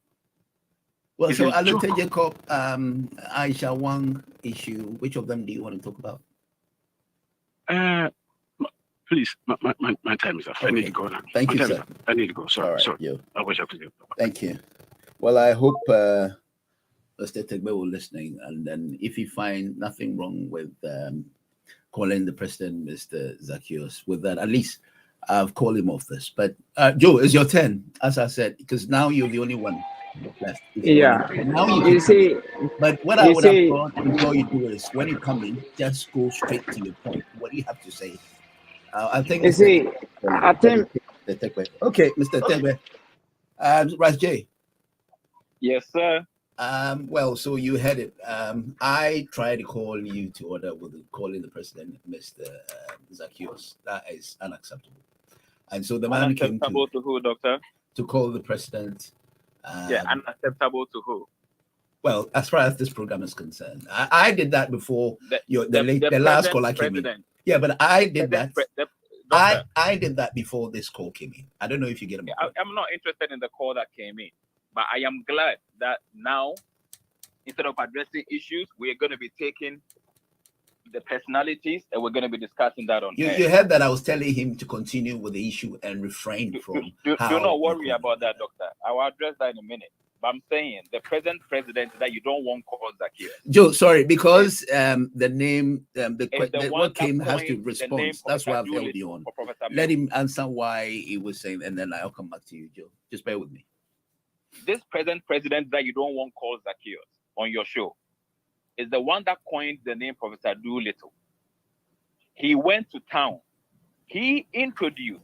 Well, so Alute Jacob, Aisha Wang issue, which of them do you want to talk about? Please, my time is up. Okay. I need to go now. Thank you, sir. I need to go. Sorry. Right, sorry. I wish I could do. Thank you. Well, I hope Mr. Tegbe will listening, and then if you find nothing wrong with calling the president Mr. Zacchaeus, with that, at least I've called him off this. But Joe, it's your turn, as I said, because now you're the only one left. Yeah. Now you see. But what I would have thought before you do is, when you come in, just go straight to your point. What do you have to say? I think. You see, I think. Okay, Mr. Tegbe. Ras J. Yes, sir. Well, so you heard it. I tried to call you to order with calling the president Mr. Zacchaeus. That is unacceptable. And so the man came to who, Doctor? To call the president. Unacceptable to who? Well, as far as this program is concerned, I did that before the last caller came in. Yeah, but I did that. I did that before this call came in. I don't know if you get it. I'm not interested in the call that came in. But I am glad that now, instead of addressing issues, we're going to be taking the personalities and we're going to be discussing that on air. You heard that I was telling him to continue with the issue and refrain from. Do not worry about that, Doctor. I will address that in a minute. But I'm saying the present president that you don't want called Zacchaeus. Joe, sorry, because the name, what came has to respond. That's why I've held you on. Let him answer why he was saying, and then I'll come back to you, Joe. Just bear with me. This present president that you don't want called Zacchaeus on your show is the one that coined the name Professor Doolittle. He went to town. He introduced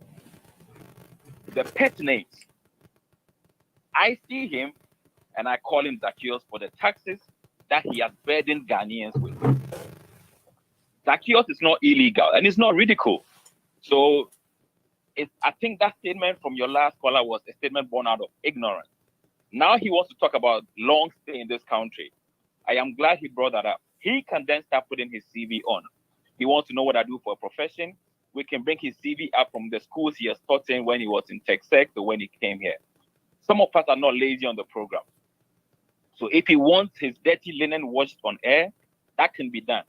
the pet names. I see him and I call him Zacchaeus for the taxes that he has burdened Ghanaians with. Zacchaeus is not illegal and it's not ridicule. So I think that statement from your last caller was a statement born out of ignorance. Now he wants to talk about long stay in this country. I am glad he brought that up. He can then start putting his CV on. He wants to know what I do for a profession. We can bring his CV up from the schools he has taught in when he was in TechSec or when he came here. Some of us are not lazy on the program. So if he wants his dirty linen washed on air, that can be done.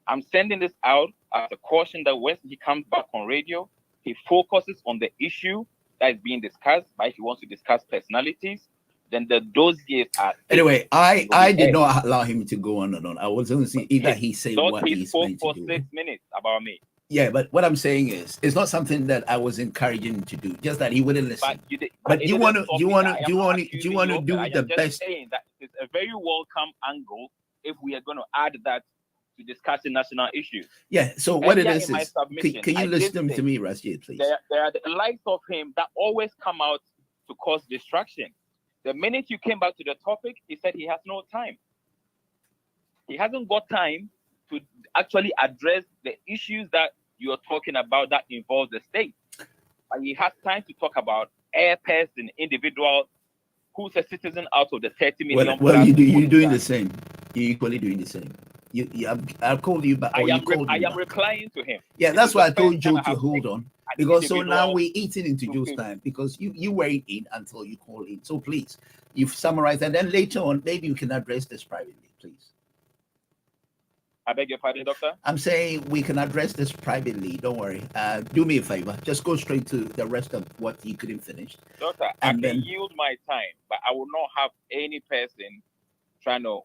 I'm sending this out as a caution that when he comes back on radio, he focuses on the issue that is being discussed. But if he wants to discuss personalities, then the dossiers are. Anyway, I did not allow him to go on and on. I was going to see either he said what he's going to do. He spoke for 6 minutes about me. Yeah, but what I'm saying is, it's not something that I was encouraging him to do. Just that he wouldn't listen. But you want to do the best. Saying that it's a very welcome angle if we are going to add that to discussing national issues. Yeah. So what it is can you listen to me, Rashid, please? There are the likes of him that always come out to cause distraction. The minute you came back to the topic, he said he has no time. He hasn't got time to actually address the issues that you're talking about that involve the state. But he has time to talk about airpairs and individual who's a citizen out of the 30 million. Well, you're doing the same. You're equally doing the same. I called you back. I am replying to him. Yeah, that's why I told Joe to hold on. Because so now we're eating into Joe's time because you weren't in until you called in. So please, you've summarized, and then later on, maybe you can address this privately, please. I beg your pardon, Doctor? I'm saying we can address this privately. Don't worry. Do me a favor. Just go straight to the rest of what you couldn't finish. Doctor, I can yield my time, but I will not have any person trying to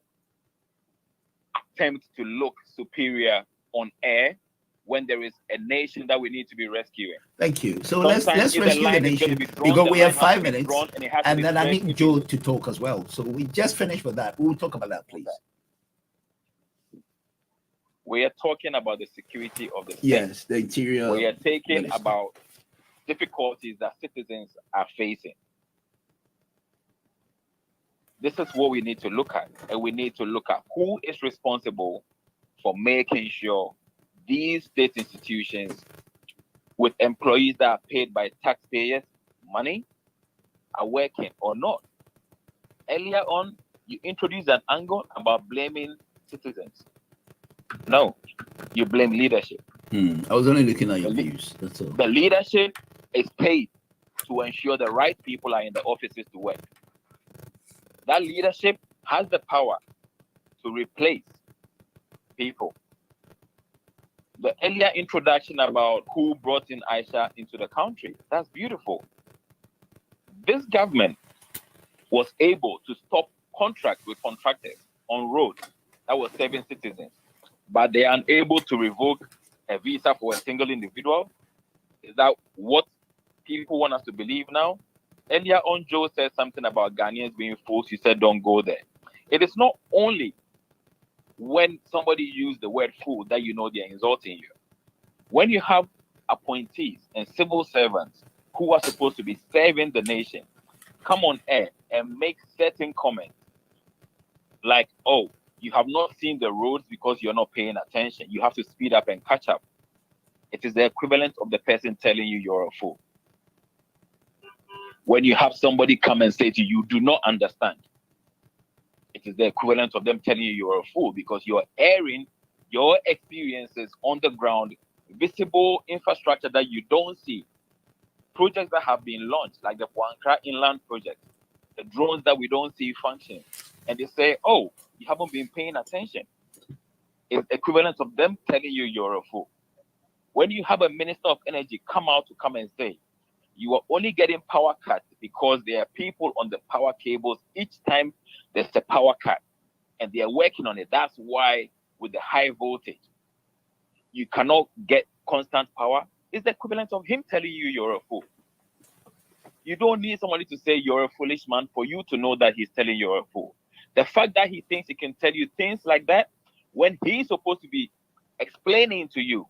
attempt to look superior on air when there is a nation that we need to be rescuing. Thank you. So let's rescue the nation because we have 5 minutes, and then I need Joe to talk as well. So we just finished with that. We'll talk about that, please. We are talking about the security of the state. Yes, the interior. We are taking about difficulties that citizens are facing. This is what we need to look at, and we need to look at who is responsible for making sure these state institutions with employees that are paid by taxpayers' money are working or not. Earlier on, you introduced an angle about blaming citizens. No, you blame leadership. I was only looking at your views. That's all. The leadership is paid to ensure the right people are in the offices to work. That leadership has the power to replace people. The earlier introduction about who brought in Aisha into the country, that's beautiful. This government was able to stop contracts with contractors on roads that were serving citizens, but they are unable to revoke a visa for a single individual. Is that what people want us to believe now? Earlier on, Joe said something about Ghanaians being fools. He said, don't go there. It is not only when somebody uses the word fool that you know they're insulting you. When you have appointees and civil servants who are supposed to be serving the nation come on air and make certain comments like, oh, you have not seen the roads because you're not paying attention. You have to speed up and catch up. It is the equivalent of the person telling you you're a fool. When you have somebody come and say to you, you do not understand, it is the equivalent of them telling you you're a fool because you're airing your experiences on the ground, visible infrastructure that you don't see, projects that have been launched, like the Poankra Inland Project, the drones that we don't see function. And they say, oh, you haven't been paying attention. It's equivalent of them telling you you're a fool. When you have a Minister of Energy come and say, you are only getting power cuts because there are people on the power cables each time there's a power cut, and they are working on it. That's why with the high voltage, you cannot get constant power. It's the equivalent of him telling you you're a fool. You don't need somebody to say you're a foolish man for you to know that he's telling you you're a fool. The fact that he thinks he can tell you things like that when he's supposed to be explaining to you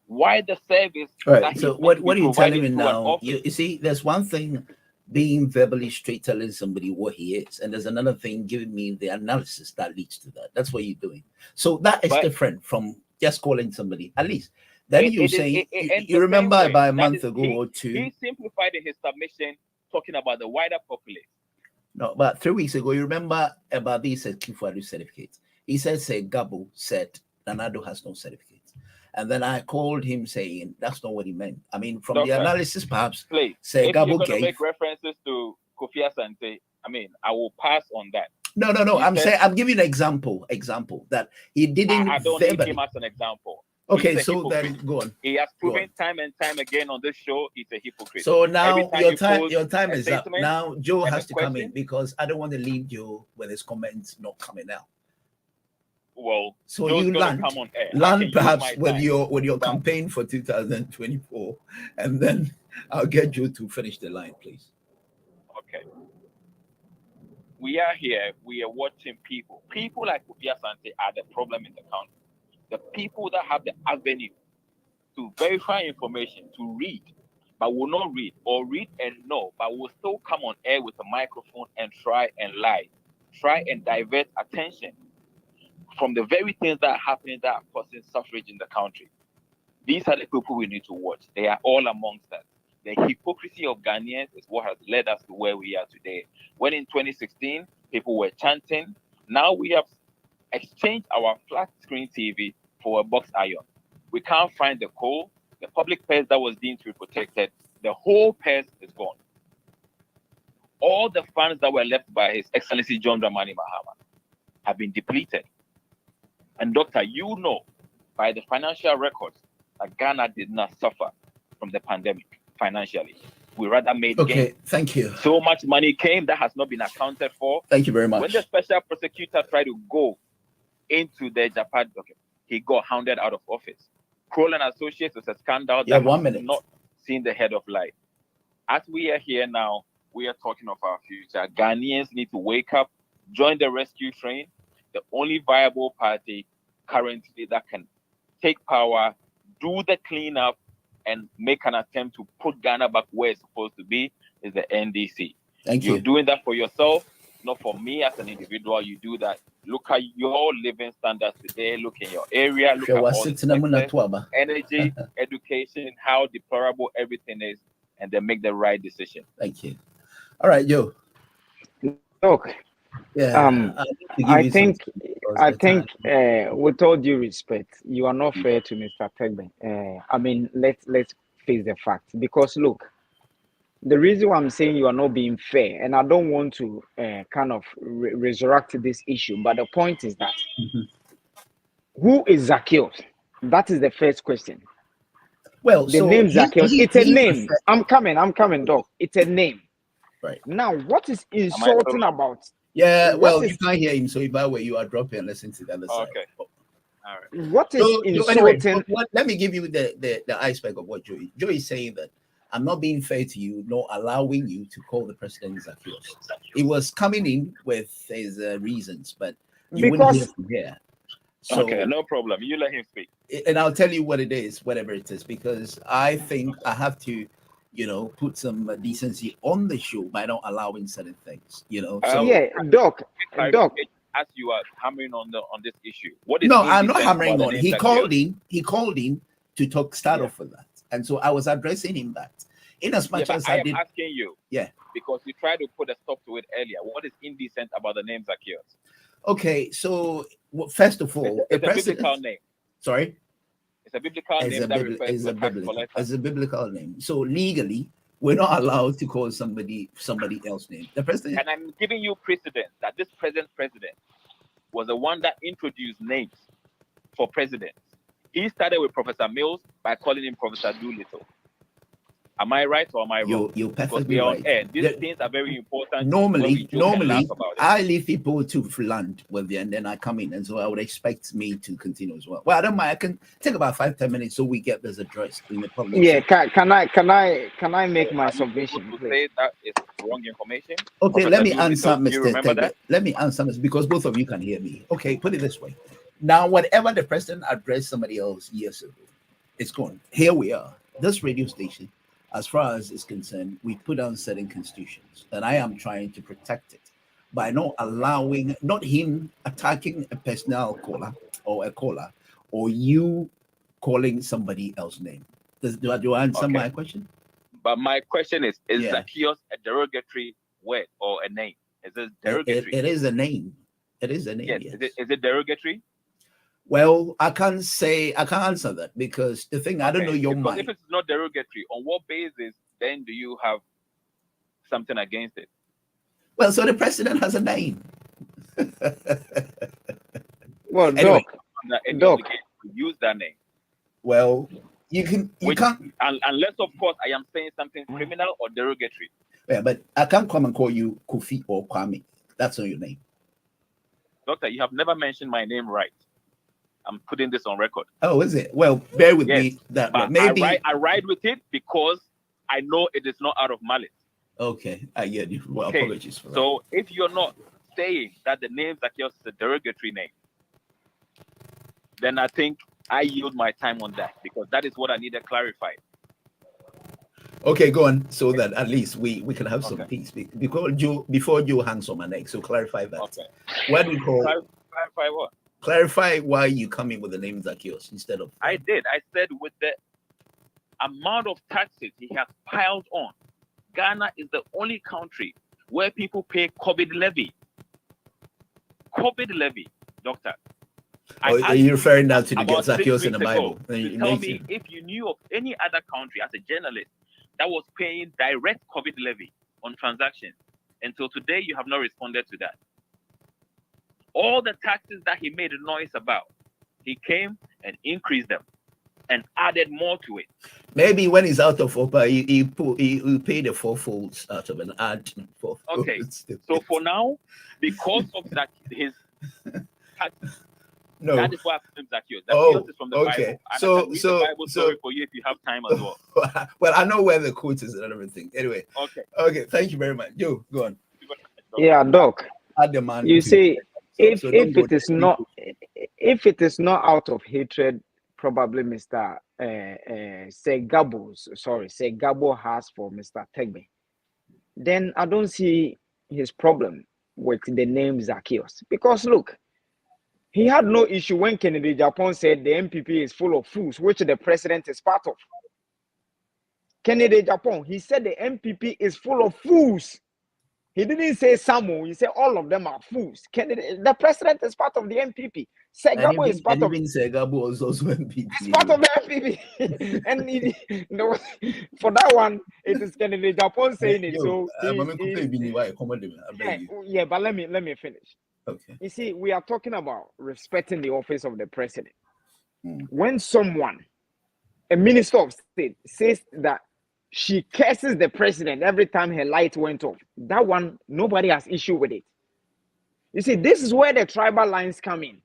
why the service. All right. So what are you telling me now? You see, there's one thing being verbally straight telling somebody what he is, and there's another thing giving me the analysis that leads to that. That's what you're doing. So that is different from just calling somebody. At least then you say you remember about a month ago or two. He simplified in his submission talking about the wider populace. No, but 3 weeks ago, you remember about this Kifuadu certificate. He said, Gabo said Nanado has no certificate. And then I called him saying that's not what he meant. I mean, from the analysis, perhaps, say Gabo gave. Make references to Kofi Asante. I mean, I will pass on that. No. I'm giving an example that he didn't. I don't take him as an example. Okay, so then go on. He has proven time and time again on this show he's a hypocrite. So now your time is up. Now Joe has to come in because I don't want to leave Joe with his comments not coming out. Well, so Joe's you land perhaps with your campaign for 2024, and then I'll get Joe to finish the line, please. Okay. We are here. We are watching people. People like Kofi Asante are the problem in the country. The people that have the avenue to verify information, to read, but will not read, or read and know, but will still come on air with a microphone and try and lie, try and divert attention from the very things that are happening that are causing suffrage in the country. These are the people we need to watch. They are all amongst us. The hypocrisy of Ghanaians is what has led us to where we are today. When in 2016, people were chanting, now we have exchanged our flat screen TV for a box iron. We can't find the coal. The public purse that was deemed to be protected, the whole purse is gone. All the funds that were left by His Excellency John Dramani Mahama have been depleted. And Doctor, you know, by the financial records, that Ghana did not suffer from the pandemic financially. We rather made gains. Thank you. So much money came that has not been accounted for. Thank you very much. When the special prosecutor tried to go into the Japan, he got hounded out of office. Kroll and Associates was a scandal that has not seen the head of light. As we are here now, we are talking of our future. Ghanaians need to wake up, join the rescue train. The only viable party currently that can take power, do the cleanup, and make an attempt to put Ghana back where it's supposed to be is the NDC. Thank you. You're doing that for yourself, not for me as an individual. You do that. Look at your living standards today. Look in your area. Look at all the energy, education, how deplorable everything is, and then make the right decision. Thank you. All right, Joe. Look, yeah. I think, with all due respect, you are not fair to Mr. Tegbe. I mean, let's face the facts. Because look, the reason why I'm saying you are not being fair, and I don't want to kind of resurrect this issue, but the point is that who is Zacchaeus? That is the first question. Well, the name Zacchaeus, it's a name. I'm coming, Doc. It's a name. Right. Now, what is insulting about? Yeah, well, you can't hear him, so if I were you, I'd drop it and listen to the other side. Okay. All right. What is insulting? Anyway, let me give you the iceberg of what Joe is saying, that I'm not being fair to you, nor allowing you to call the president Zacchaeus. He was coming in with his reasons, but you wouldn't hear from here. So, okay, no problem. You let him speak. And I'll tell you what it is, whatever it is, because I think I have to, put some decency on the show by not allowing certain things, So yeah, Doc. As you are hammering on this issue, what is I'm not hammering on. He called in to start off with that, and so I was addressing him that. In as much as I am asking you, because you tried to put a stop to it earlier. What is indecent about the name Zacchaeus? Okay, so first of all, it's a biblical name. Sorry. It's a biblical name. It's a biblical name. So legally, we're not allowed to call somebody else's name. The president. And I'm giving you precedent that this present president was the one that introduced names for presidents. He started with Professor Mills by calling him Professor Doolittle. Am I right or am I wrong? You're perfectly right. These things are very important. Normally, I leave people to land with you, and then I come in, and so I would expect me to continue as well. Well, I don't mind. I can take about 5-10 minutes so we get this addressed in the public. Yeah, can I make my submission? To say that is wrong information. Okay, Professor, let me answer, Mr. Tegbe. Let me answer this because both of you can hear me. Okay, put it this way. Now, whatever the president addressed somebody else years ago, it's gone. Here we are. This radio station, as far as is concerned, we put on certain constitutions, and I am trying to protect it by not allowing, not him attacking a personnel caller or a caller, or you calling somebody else's name. Do I answer my question? But my question is Zacchaeus a derogatory word or a name? Is it derogatory? It is a name. It is a name. Yes. Is it derogatory? Well, I can't answer that because the thing, I don't know your mind. If it's not derogatory, on what basis then do you have something against it? Well, so the president has a name. Well, anyway, Doc, use that name. Well, you can't, unless of course I am saying something criminal or derogatory. Yeah, but I can't come and call you Kofi or Kwame. That's not your name. Doctor, you have never mentioned my name right. I'm putting this on record. Oh, is it? Well, bear with me. That maybe I ride with it because I know it is not out of malice. Okay, I get you. Well, apologies for that. So if you're not saying that the name Zacchaeus is a derogatory name, then I think I yield my time on that because that is what I needed clarified. Okay, go on, so that at least we can have some peace. Because before Joe hangs on my neck, so clarify that. Okay. What do you call clarify what? Clarify why you come in with the name Zacchaeus instead of. I did. I said with the amount of taxes he has piled on, Ghana is the only country where people pay COVID levy. COVID levy, doctor. Are you referring now to the Zacchaeus in the Bible? Tell me if you knew of any other country as a journalist that was paying direct COVID levy on transactions. Until today, you have not responded to that. All the taxes that he made a noise about, he came and increased them and added more to it. Maybe when he's out of OPA, he paid the fourfolds out of an ad. Okay, so for now, because of that, his tax, no, that is why I'm Zacchaeus. Zacchaeus is from the okay. Bible. And I can read the Bible story for you if you have time as well. Well, I know where the quote is and everything. Anyway, okay. Thank you very much. Yo, go on. Yeah, Doc. You see, if it is not out of hatred, probably Mr. Segabo has for Mr. Tegbe, then I don't see his problem with the name Zacchaeus. Because look, he had no issue when Kennedy Japan said the MPP is full of fools, which the president is part of. Kennedy Japan, he said the MPP is full of fools. He didn't say some, he said all of them are fools. Kennedy, the president is part of the MPP. Segabo is part of. Segabo is also MPP. It's part of the MPP. And for that one, it is Kennedy Japan saying it. So yeah, but let me finish. Okay. You see, we are talking about respecting the office of the president. When someone, a minister of state, says that she curses the president every time her light went off, that one, nobody has issue with it. You see, this is where the tribal lines come in.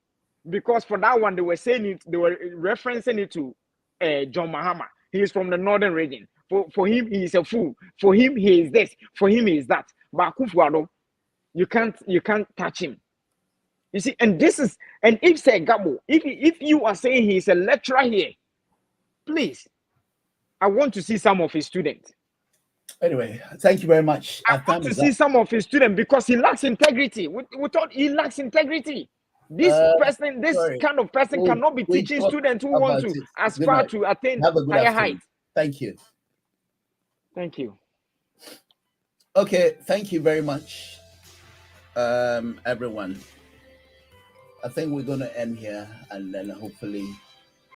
Because for that one, they were saying it, they were referencing it to John Mahama. He is from the northern region. For him, he is a fool. For him, he is this. For him, he is that. But Akufo-Addo, you can't touch him. You see, and if Segabo, if you are saying he is a lecturer here, please, I want to see some of his students. Anyway, thank you very much. I want to see some of his students because he lacks integrity. We thought he lacks integrity. This kind of person cannot be teaching students who want to aspire to attain higher heights. Thank you. Thank you. Okay, thank you very much, everyone. I think we're going to end here and then hopefully